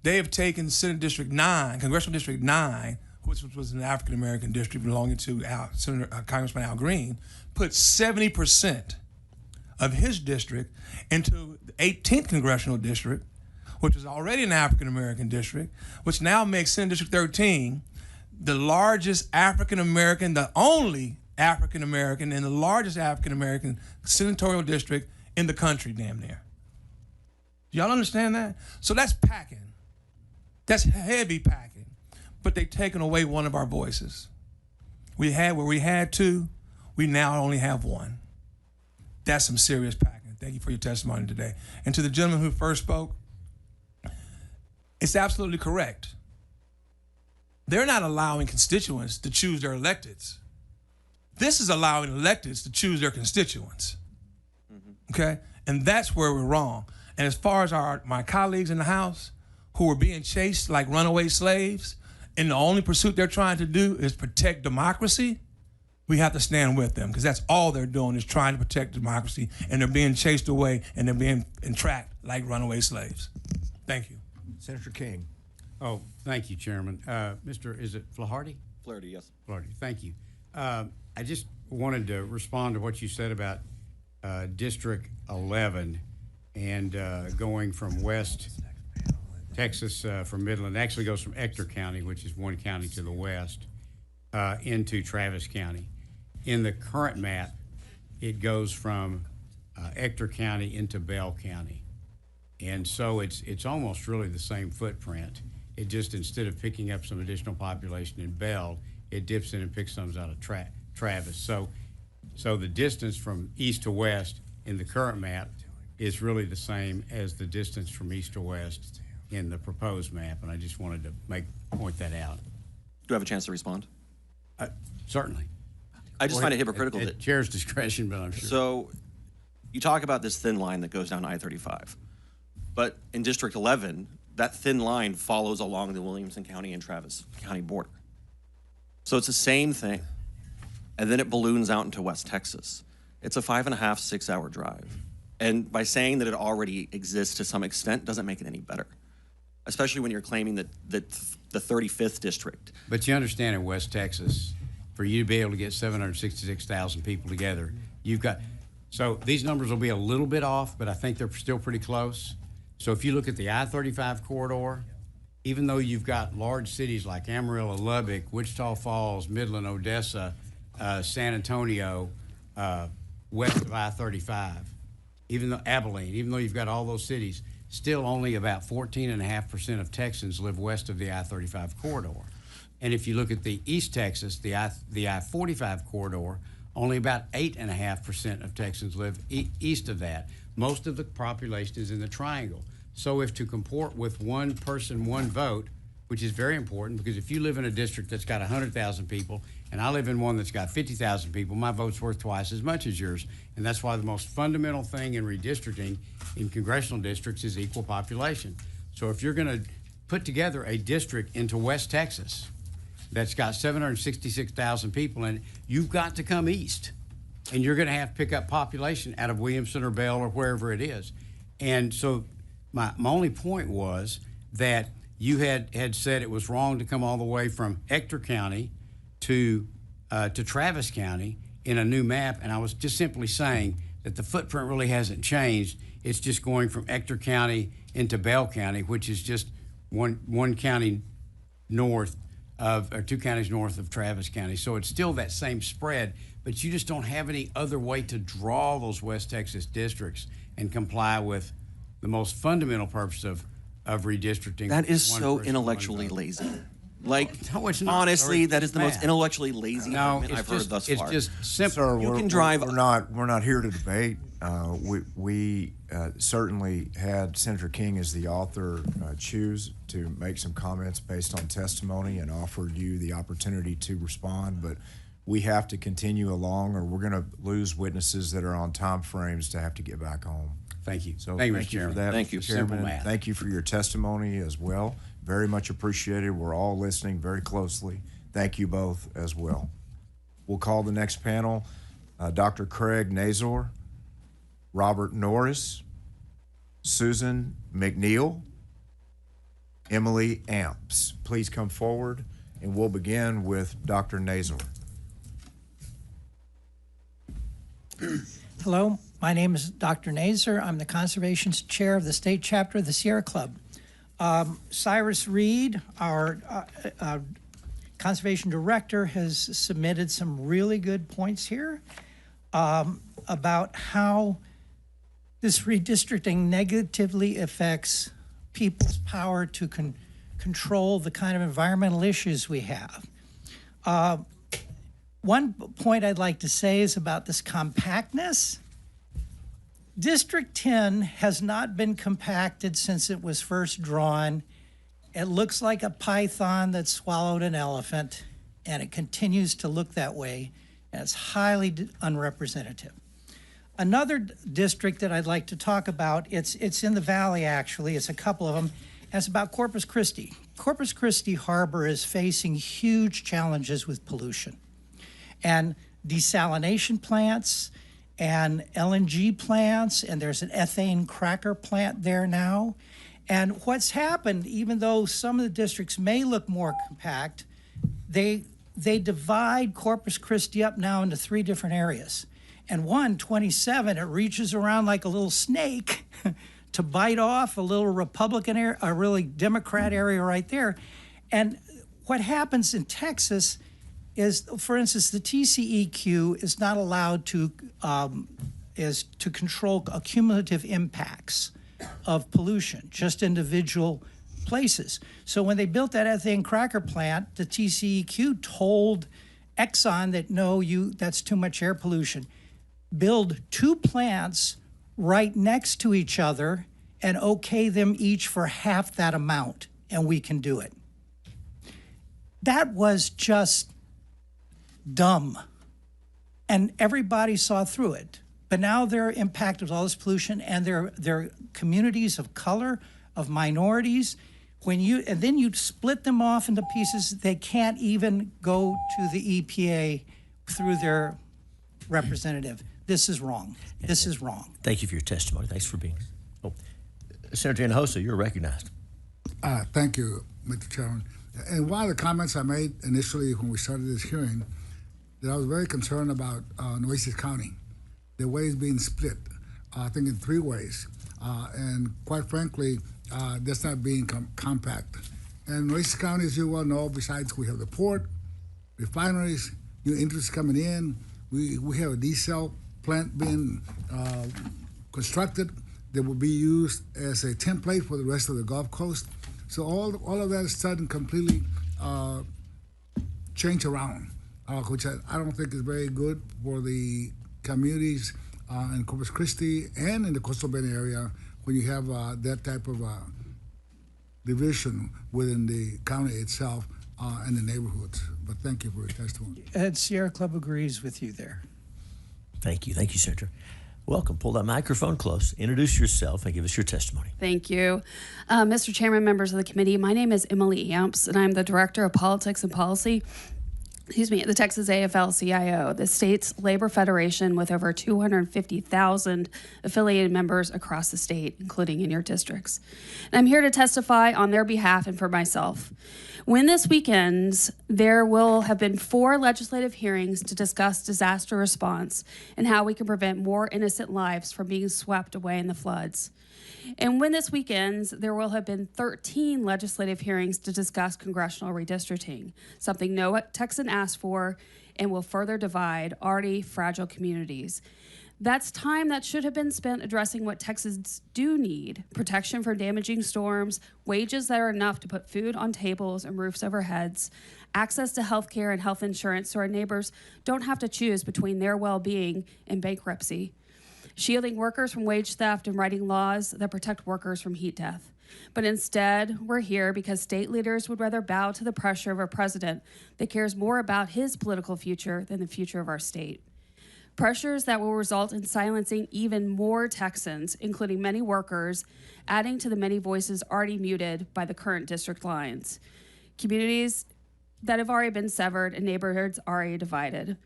They have taken Senate District 9, Congressional District 9, which was an African American district belonging to Congressman Al Green, put 70% of his district into the 18th Congressional District, which is already an African American district, which now makes Senate District 13 the largest African American, the only African American, and the largest African American senatorial district in the country, damn near. Y'all understand that? So that's packing. That's heavy packing. But they've taken away one of our voices. We had where we had 2, we now only have 1. That's some serious packing. Thank you for your testimony today. And to the gentleman who first spoke, it's absolutely correct. They're not allowing constituents to choose their electeds. This is allowing electeds to choose their constituents. Okay? And that's where we're wrong. And as far as my colleagues in the House who are being chased like runaway slaves, and the only pursuit they're trying to do is protect democracy, we have to stand with them, because that's all they're doing is trying to protect democracy, and they're being chased away and they're being entrapped like runaway slaves. Thank you. Senator King. Oh, thank you, Chairman. Is it Flaherty? Flaherty, yes. Flaherty, thank you. I just wanted to respond to what you said about District 11 and going from West Texas, from Midland, actually goes from Ector County, which is one county to the west, into Travis County. In the current map, it goes from Ector County into Bell County. And so it's almost really the same footprint. It just, instead of picking up some additional population in Bell, it dips in and picks some out of Travis. So the distance from east to west in the current map is really the same as the distance from east to west in the proposed map, and I just wanted to point that out. Do I have a chance to respond? Certainly. I just find it hypocritical at that chair's discretion, but I'm sure. So you talk about this thin line that goes down I-35, but in District 11, that thin line follows along the Williamson County and Travis County border. So it's the same thing, and then it balloons out into West Texas. It's a 5.5, 6 hour drive. And by saying that it already exists to some extent doesn't make it any better, especially when you're claiming that the 35th district. But you understand in West Texas, for you to be able to get 766,000 people together, you've got, so these numbers will be a little bit off, but I think they're still pretty close. So if you look at the I-35 corridor, even though you've got large cities like Amarillo, Lubbock, Wichita Falls, Midland, Odessa, San Antonio, west of I-35, even though Abilene, even though you've got all those cities, still only about 14.5% of Texans live west of the I-35 corridor. And if you look at the East Texas, the I-45 corridor, only about 8.5% of Texans live east of that. Most of the population is in the triangle. So if to comport with one person, one vote, which is very important, because if you live in a district that's got 100,000 people and I live in one that's got 50,000 people, my vote's worth twice as much as yours. And that's why the most fundamental thing in redistricting in congressional districts is equal population. So if you're going to put together a district into West Texas that's got 766,000 people in it, you've got to come east. And you're going to have to pick up population out of Williamson or Bell or wherever it is. And so my only point was that you had said it was wrong to come all the way from Ector County to Travis County in a new map, and I was just simply saying that the footprint really hasn't changed. It's just going from Ector County into Bell County, which is just one county north of, or 2 counties north of Travis County. So it's still that same spread, but you just don't have any other way to draw those West Texas districts and comply with the most fundamental purpose of redistricting. That is so intellectually lazy. Like, no, it's not. honestly, that is the most intellectually lazy argument I've heard thus far. It's just simple. Sir, You can drive. We're not here to debate. We certainly had Senator King as the author choose to make some comments based on testimony and offered you the opportunity to respond. But we have to continue along, or we're going to lose witnesses that are on time frames to have to get back home. Thank you. So thank you for that, Thank you. Mr. Chairman. Simple math. Thank you for your testimony as well. Very much appreciated. We're all listening very closely. Thank you both as well. We'll call the next panel Dr. Craig Nazor, Robert Norris, Susan McNeil, Emily Amps. Please come forward, and we'll begin with Dr. Nazor. Hello, my name is Dr. Nazor. I'm the Conservation Chair of the State Chapter of the Sierra Club. Cyrus Reed, our Conservation Director, has submitted some really good points here about how this redistricting negatively affects people's power to control the kind of environmental issues we have. One point I'd like to say is about this compactness. District 10 has not been compacted since it was first drawn. It looks like a python that swallowed an elephant, and it continues to look that way, and it's highly unrepresentative. Another district that I'd like to talk about, it's in the valley actually, it's a couple of them, and it's about Corpus Christi. Corpus Christi Harbor is facing huge challenges with pollution. And desalination plants and LNG plants, and there's an ethane cracker plant there now. And what's happened, even though some of the districts may look more compact, they divide Corpus Christi up now into 3 different areas. And 127, it reaches around like a little snake to bite off a little Republican area, a really Democrat area right there. And what happens in Texas is, for instance, the TCEQ is not allowed to control cumulative impacts of pollution, just individual places. So when they built that ethane cracker plant, the TCEQ told Exxon that no, that's too much air pollution. Build 2 plants right next to each other and okay them each for half that amount, and we can do it. That was just dumb. And everybody saw through it. But now they're impacted with all this pollution, and they're communities of color, of minorities. And then you split them off into pieces, they can't even go to the EPA through their representative. This is wrong. This is wrong. Thank you for your testimony. Thanks for being here. Oh, Senator Hinojosa, you're recognized. Thank you, Mr. Chairman. And one of the comments I made initially when we started this hearing, that I was very concerned about Nueces County, the way it's being split, I think in 3 ways. And quite frankly, that's not being compact. And Nueces County, as you well know, besides we have the port, refineries, new interests coming in, we have a diesel plant being constructed that will be used as a template for the rest of the Gulf Coast. So all of that is starting completely change around, which I don't think is very good for the communities in Corpus Christi and in the Coastal Bend area when you have that type of division within the county itself and the neighborhoods. But thank you for your testimony. And Sierra Club agrees with you there. Thank you. Thank you, Senator. Welcome. Pull that microphone close. Introduce yourself and give us your testimony. Thank you. Mr. Chairman, members of the committee, my name is Emily Amps, and I'm the Director of Politics and Policy at the Texas AFL-CIO, the state's labor federation with over 250,000 affiliated members across the state, including in your districts. And I'm here to testify on their behalf and for myself. When this weekends, there will have been 4 legislative hearings to discuss disaster response and how we can prevent more innocent lives from being swept away in the floods. And when this weekends, there will have been 13 legislative hearings to discuss congressional redistricting, something no Texan asked for and will further divide already fragile communities. That's time that should have been spent addressing what Texans do need: protection from damaging storms, wages that are enough to put food on tables and roofs over heads, access to health care and health insurance so our neighbors don't have to choose between their well-being and bankruptcy, shielding workers from wage theft and writing laws that protect workers from heat death. But instead, we're here because state leaders would rather bow to the pressure of a president that cares more about his political future than the future of our state. Pressures that will result in silencing even more Texans, including many workers, adding to the many voices already muted by the current district lines. Communities that have already been severed and neighborhoods already divided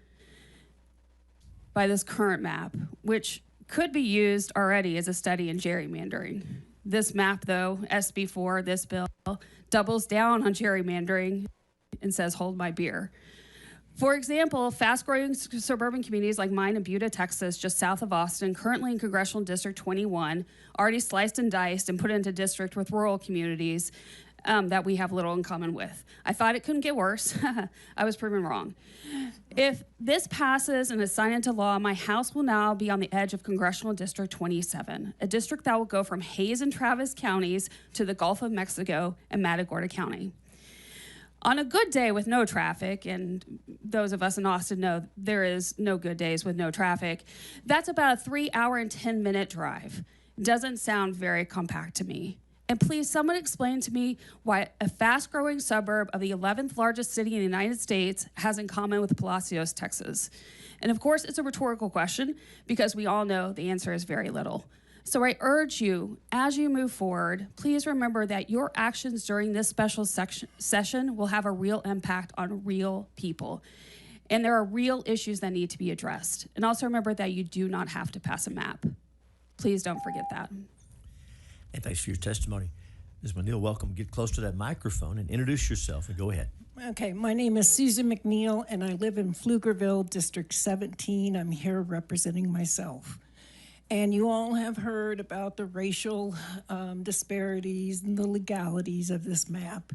by this current map, which could be used already as a study in gerrymandering. This map, though, SB4, this bill, doubles down on gerrymandering and says, hold my beer. For example, fast-growing suburban communities like mine in Buda, Texas, just south of Austin, currently in Congressional District 21, already sliced and diced and put into district with rural communities that we have little in common with. I thought it couldn't get worse. I was proven wrong. If this passes and is signed into law, my house will now be on the edge of Congressional District 27, a district that will go from Hays and Travis counties to the Gulf of Mexico and Matagorda County. On a good day with no traffic, and those of us in Austin know there is no good days with no traffic, that's about a 3 hour and 10 minute drive. Doesn't sound very compact to me. And please, someone explain to me why a fast-growing suburb of the 11th largest city in the United States has in common with Palacios, Texas. And of course, it's a rhetorical question because we all know the answer is very little. So I urge you, as you move forward, please remember that your actions during this special session will have a real impact on real people. And there are real issues that need to be addressed. And also remember that you do not have to pass a map. Please don't forget that. And thanks for your testimony. Ms. Manil, welcome. Get close to that microphone and introduce yourself and go ahead. Okay, my name is Susan McNeil, and I live in Pflugerville, District 17. I'm here representing myself. And you all have heard about the racial disparities and the legalities of this map.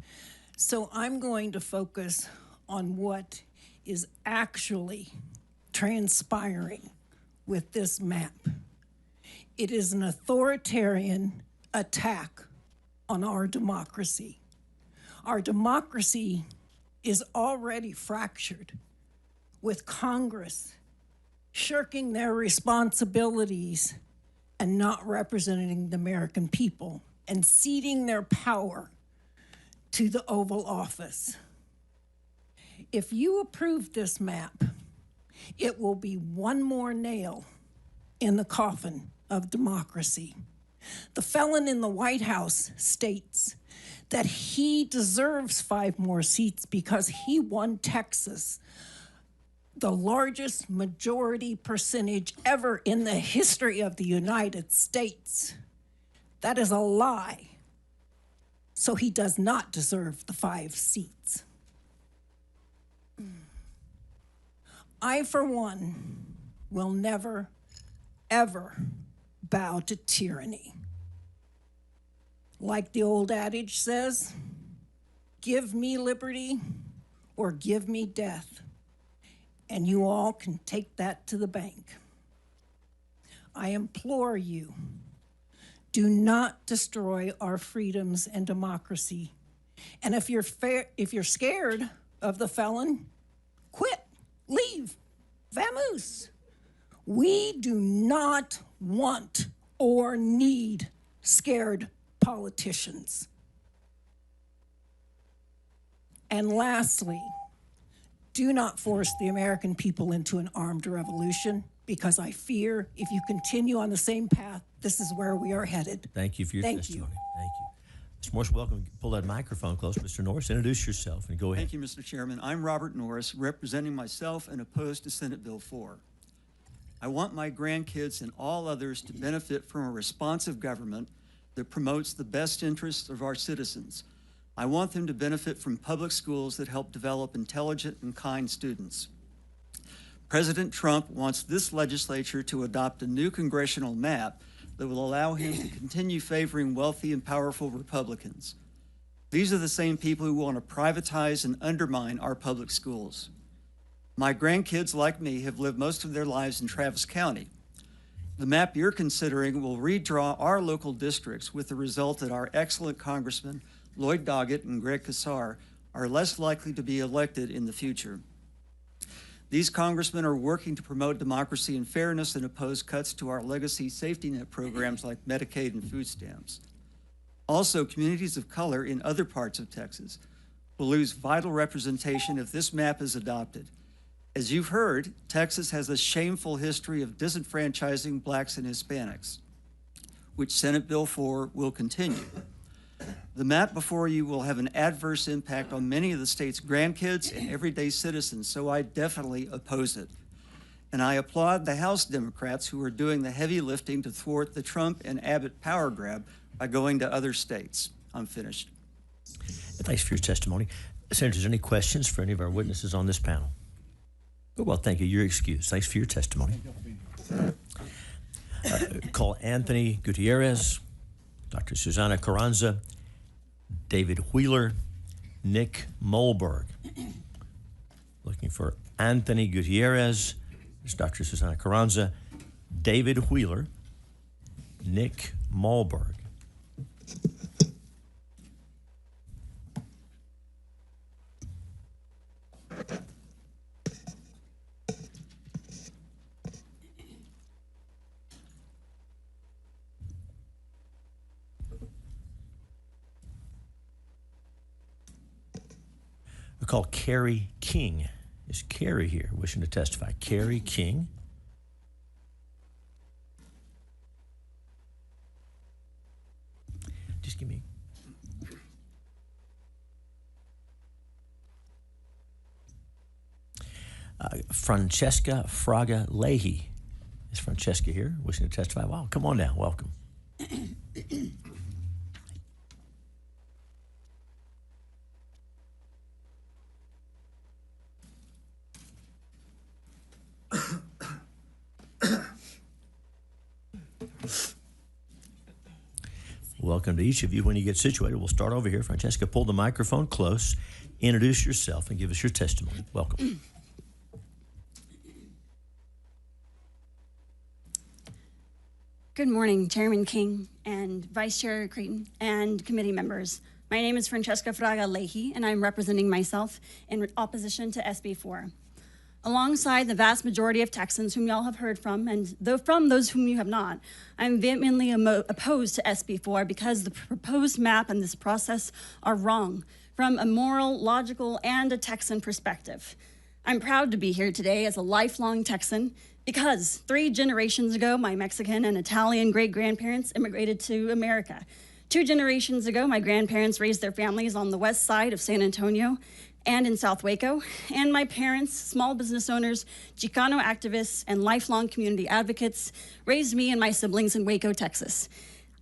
So I'm going to focus on what is actually transpiring with this map. It is an authoritarian attack on our democracy. Our democracy is already fractured, with Congress shirking their responsibilities and not representing the American people and ceding their power to the Oval Office. If you approve this map, it will be one more nail in the coffin of democracy. The felon in the White House states that he deserves 5 more seats because he won Texas, the largest majority percentage ever in the history of the United States. That is a lie. So he does not deserve the 5 seats. I, for one, will never, ever bow to tyranny. Like the old adage says, give me liberty or give me death. And you all can take that to the bank. I implore you, do not destroy our freedoms and democracy. And if you're scared of the felon, quit, leave, vamoose. We do not want or need scared politicians. And lastly, do not force the American people into an armed revolution, because I fear if you continue on the same path, this is where we are headed. Thank you for your testimony. Thank you. Mr. Morris, welcome. Pull that microphone close. Mr. Norris, introduce yourself and go ahead. Thank you, Mr. Chairman. I'm Robert Norris, representing myself and opposed to Senate Bill 4. I want my grandkids and all others to benefit from a responsive government that promotes the best interests of our citizens. I want them to benefit from public schools that help develop intelligent and kind students. President Trump wants this legislature to adopt a new congressional map that will allow him to continue favoring wealthy and powerful Republicans. These are the same people who want to privatize and undermine our public schools. My grandkids, like me, have lived most of their lives in Travis County. The map you're considering will redraw our local districts, with the result that our excellent congressmen, Lloyd Doggett and Greg Casar, are less likely to be elected in the future. These congressmen are working to promote democracy and fairness and oppose cuts to our legacy safety net programs like Medicaid and food stamps. Also, communities of color in other parts of Texas will lose vital representation if this map is adopted. As you've heard, Texas has a shameful history of disenfranchising blacks and Hispanics, which Senate Bill 4 will continue. The map before you will have an adverse impact on many of the state's grandkids and everyday citizens, so I definitely oppose it. And I applaud the House Democrats who are doing the heavy lifting to thwart the Trump and Abbott power grab by going to other states. I'm finished. Thanks for your testimony. Senators, any questions for any of our witnesses on this panel? Well, thank you. You're excused. Thanks for your testimony. Call Anthony Gutierrez, Dr. Susana Carranza, David Wheeler, Nick Molberg. Looking for Anthony Gutierrez, Dr. Susana Carranza, David Wheeler, Nick Molberg. call Carrie King. Is Carrie here wishing to testify? Carrie King. Just give me. Francesca Fraga Leahy. Is Francesca here wishing to testify? Wow, come on down. Welcome. Welcome to each of you. When you get situated, we'll start over here. Francesca, pull the microphone close, introduce yourself, and give us your testimony. Welcome. Good morning, Chairman King and Vice Chair Creighton and committee members. My name is Francesca Fraga Leahy, and I'm representing myself in opposition to SB 4. Alongside the vast majority of Texans whom y'all have heard from, and from those whom you have not, I'm vehemently opposed to SB 4 because the proposed map and this process are wrong from a moral, logical, and a Texan perspective. I'm proud to be here today as a lifelong Texan because 3 generations ago, my Mexican and Italian great-grandparents immigrated to America. 2 generations ago, my grandparents raised their families on the west side of San Antonio and in South Waco, and my parents, small business owners, Chicano activists, and lifelong community advocates, raised me and my siblings in Waco, Texas.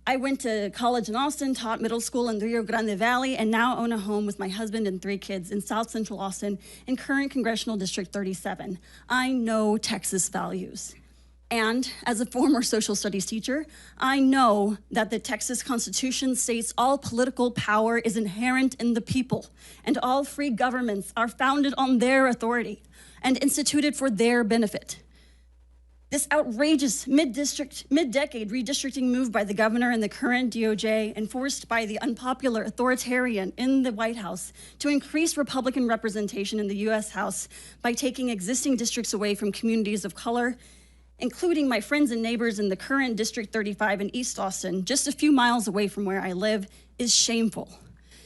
I went to college in Austin, taught middle school in the Rio Grande Valley, and now own a home with my husband and 3 kids in South Central Austin in current Congressional District 37. I know Texas values. And as a former social studies teacher, I know that the Texas Constitution states all political power is inherent in the people, and all free governments are founded on their authority and instituted for their benefit. This outrageous mid-decade redistricting move by the governor and the current DOJ, enforced by the unpopular authoritarian in the White House to increase Republican representation in the U.S. House by taking existing districts away from communities of color, including my friends and neighbors in the current District 35 in East Austin, just a few miles away from where I live, is shameful.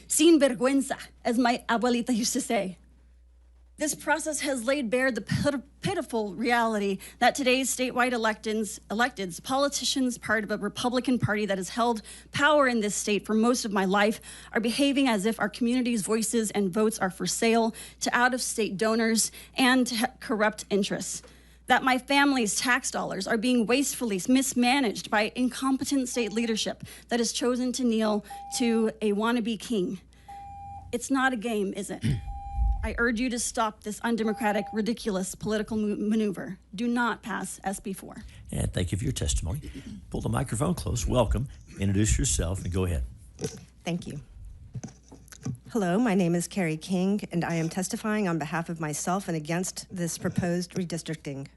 Sin vergüenza, as my abuelita used to say. This process has laid bare the pitiful reality that today's statewide electeds, politicians, part of a Republican Party that has held power in this state for most of my life, are behaving as if our community's voices and votes are for sale to out-of-state donors and to corrupt interests. That my family's tax dollars are being wastefully mismanaged by incompetent state leadership that has chosen to kneel to a wannabe king. It's not a game, is it? I urge you to stop this undemocratic, ridiculous political maneuver. Do not pass SB 4. And thank you for your testimony. Pull the microphone close. Welcome. Introduce yourself and go ahead. Thank you. Hello, my name is Carrie King, and I am testifying on behalf of myself and against this proposed redistricting.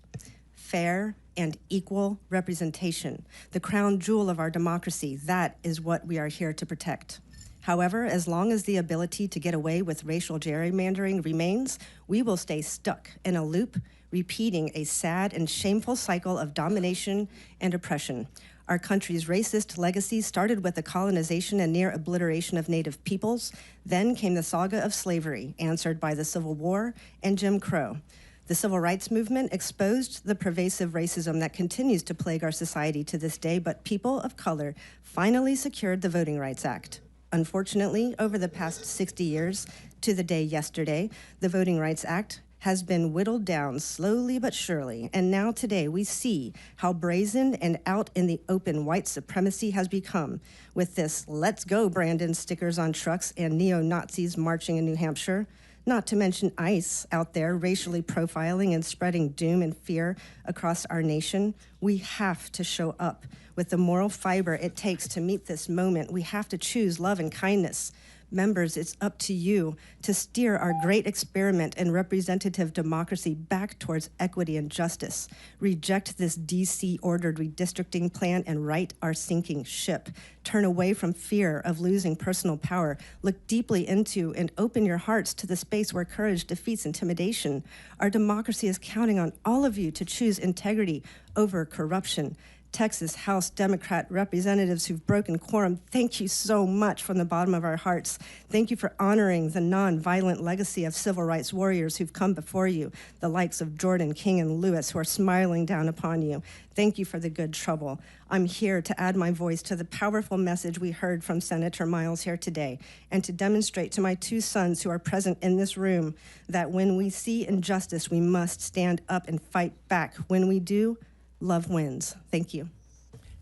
Fair and equal representation, the crown jewel of our democracy, that is what we are here to protect. However, as long as the ability to get away with racial gerrymandering remains, we will stay stuck in a loop, repeating a sad and shameful cycle of domination and oppression. Our country's racist legacy started with the colonization and near obliteration of Native peoples. Then came the saga of slavery, answered by the Civil War and Jim Crow. The Civil Rights Movement exposed the pervasive racism that continues to plague our society to this day, but people of color finally secured the Voting Rights Act. Unfortunately, over the past 60 years, to the day yesterday, the Voting Rights Act has been whittled down slowly but surely, and now today we see how brazen and out in the open white supremacy has become, with this "Let's Go Brandon" stickers on trucks and neo-Nazis marching in New Hampshire, not to mention ICE out there racially profiling and spreading doom and fear across our nation. We have to show up with the moral fiber it takes to meet this moment. We have to choose love and kindness. Members, it's up to you to steer our great experiment in representative democracy back towards equity and justice. Reject this DC-ordered redistricting plan and right our sinking ship. Turn away from fear of losing personal power. Look deeply into and open your hearts to the space where courage defeats intimidation. Our democracy is counting on all of you to choose integrity over corruption. Texas House Democrat representatives who've broken quorum, thank you so much from the bottom of our hearts. Thank you for honoring the nonviolent legacy of civil rights warriors who've come before you, the likes of Jordan, King, and Lewis, who are smiling down upon you. Thank you for the good trouble. I'm here to add my voice to the powerful message we heard from Senator Miles here today, and to demonstrate to my two sons who are present in this room that when we see injustice, we must stand up and fight back. When we do, love wins. Thank you.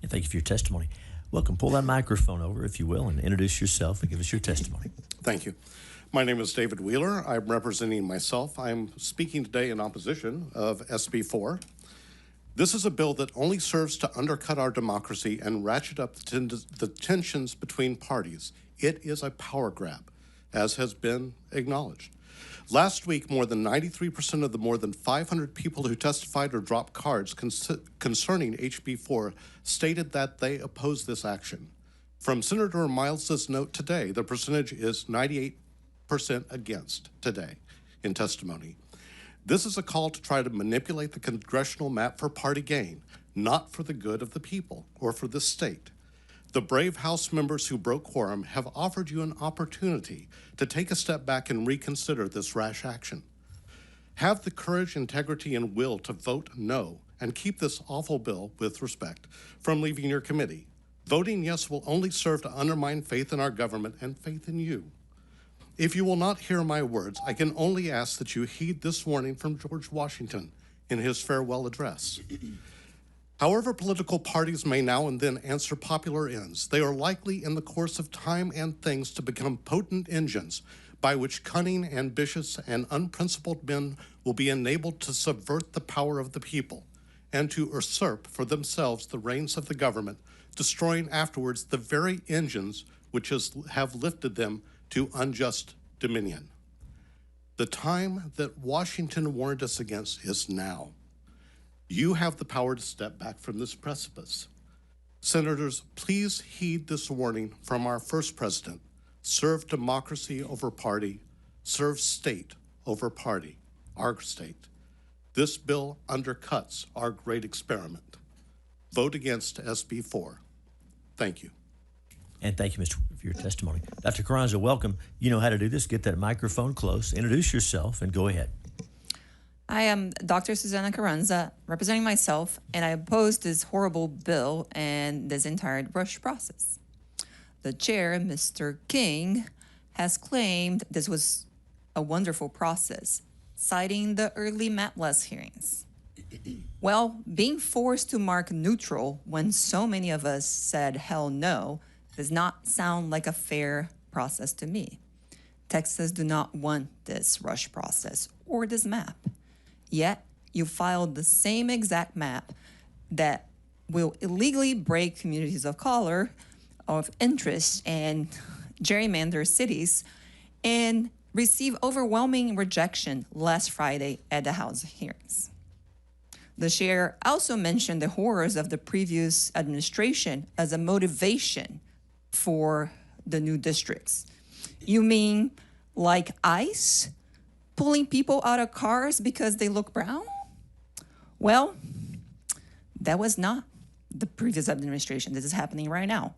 And thank you for your testimony. Welcome. Pull that microphone over, if you will, and introduce yourself and give us your testimony. Thank you. My name is David Wheeler. I'm representing myself. I'm speaking today in opposition of SB 4. This is a bill that only serves to undercut our democracy and ratchet up the tensions between parties. It is a power grab, as has been acknowledged. Last week, more than 93% of the more than 500 people who testified or dropped cards concerning HB 4 stated that they oppose this action. From Senator Miles's note today, the percentage is 98% against today in testimony. This is a call to try to manipulate the congressional map for party gain, not for the good of the people or for the state. The brave House members who broke quorum have offered you an opportunity to take a step back and reconsider this rash action. Have the courage, integrity, and will to vote no and keep this awful bill, with respect, from leaving your committee. Voting yes will only serve to undermine faith in our government and faith in you. If you will not hear my words, I can only ask that you heed this warning from George Washington in his farewell address. However political parties may now and then answer popular ends, they are likely in the course of time and things to become potent engines by which cunning, ambitious, and unprincipled men will be enabled to subvert the power of the people and to usurp for themselves the reins of the government, destroying afterwards the very engines which have lifted them to unjust dominion. The time that Washington warned us against is now. You have the power to step back from this precipice. Senators, please heed this warning from our first president. Serve democracy over party. Serve state over party, our state. This bill undercuts our great experiment. Vote against SB 4. Thank you. And thank you, Mr. Wheeler, for your testimony. Dr. Carranza, welcome. You know how to do this. Get that microphone close, introduce yourself, and go ahead. I am Dr. Susana Carranza, representing myself, and I oppose this horrible bill and this entire rush process. The chair, Mr. King, has claimed this was a wonderful process, citing the early MATLAS hearings. Well, being forced to mark neutral when so many of us said hell no does not sound like a fair process to me. Texas do not want this rush process or this map. Yet, you filed the same exact map that will illegally break communities of color, of interest, and gerrymander cities, and receive overwhelming rejection last Friday at the House hearings. The chair also mentioned the horrors of the previous administration as a motivation for the new districts. You mean like ICE? Pulling people out of cars because they look brown? Well, that was not the previous administration. This is happening right now.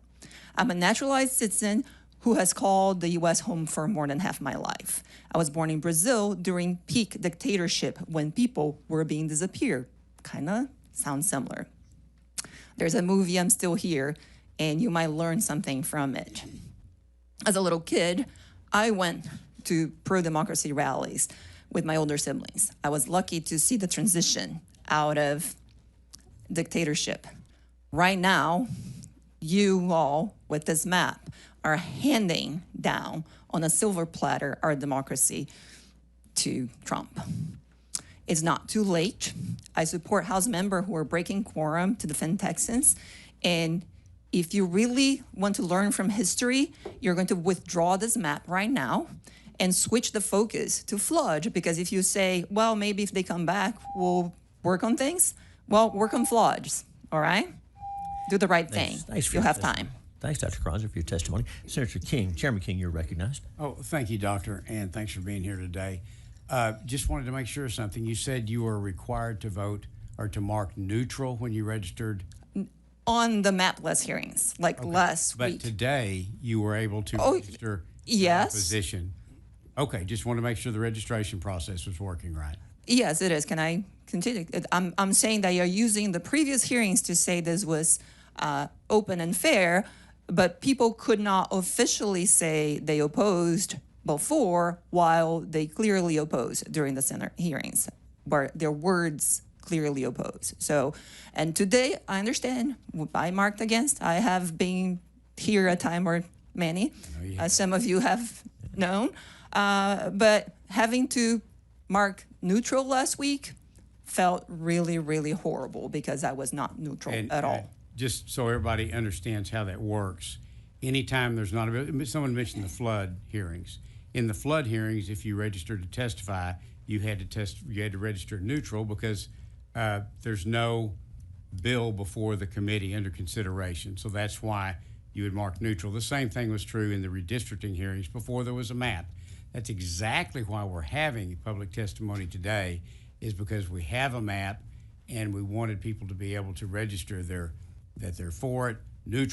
I'm a naturalized citizen who has called the U.S. home for more than half my life. I was born in Brazil during peak dictatorship when people were being disappeared. Kinda sounds similar. There's a movie, I'm Still Here, and you might learn something from it. As a little kid, I went to pro-democracy rallies with my older siblings. I was lucky to see the transition out of dictatorship. Right now, you all, with this map, are handing down on a silver platter our democracy to Trump. It's not too late. I support House members who are breaking quorum to defend Texans. And if you really want to learn from history, you're going to withdraw this map right now and switch the focus to flood, because if you say, well, maybe if they come back, we'll work on things, well, work on floods, all right? Do the right thing. You'll have time. Thanks, Dr. Carranza, for your testimony. Senator King, Chairman King, you're recognized. Oh, thank you, Doctor, and thanks for being here today. Just wanted to make sure of something. You said you were required to vote or to mark neutral when you registered? on the mapless hearings, like last But week. today, you were able to Oh, register yes. opposition. Okay, just want to make sure the registration process was working right. Yes, it is. Can I continue? I'm saying that you're using the previous hearings to say this was open and fair, but people could not officially say they opposed before while they clearly opposed during the Senate hearings, where their words clearly oppose. So, and today, I understand, I marked against. I have been here a time or many, as some of you have known. But having to mark neutral last week felt really, really horrible because I was not neutral at all. Just so everybody understands how that works, anytime there's not a, someone mentioned the flood hearings. In the flood hearings, if you registered to testify, you had to register neutral because there's no bill before the committee under consideration. So that's why you would mark neutral. The same thing was true in the redistricting hearings before there was a map. That's exactly why we're having public testimony today, is because we have a map and we wanted people to be able to register that they're for it, neutral.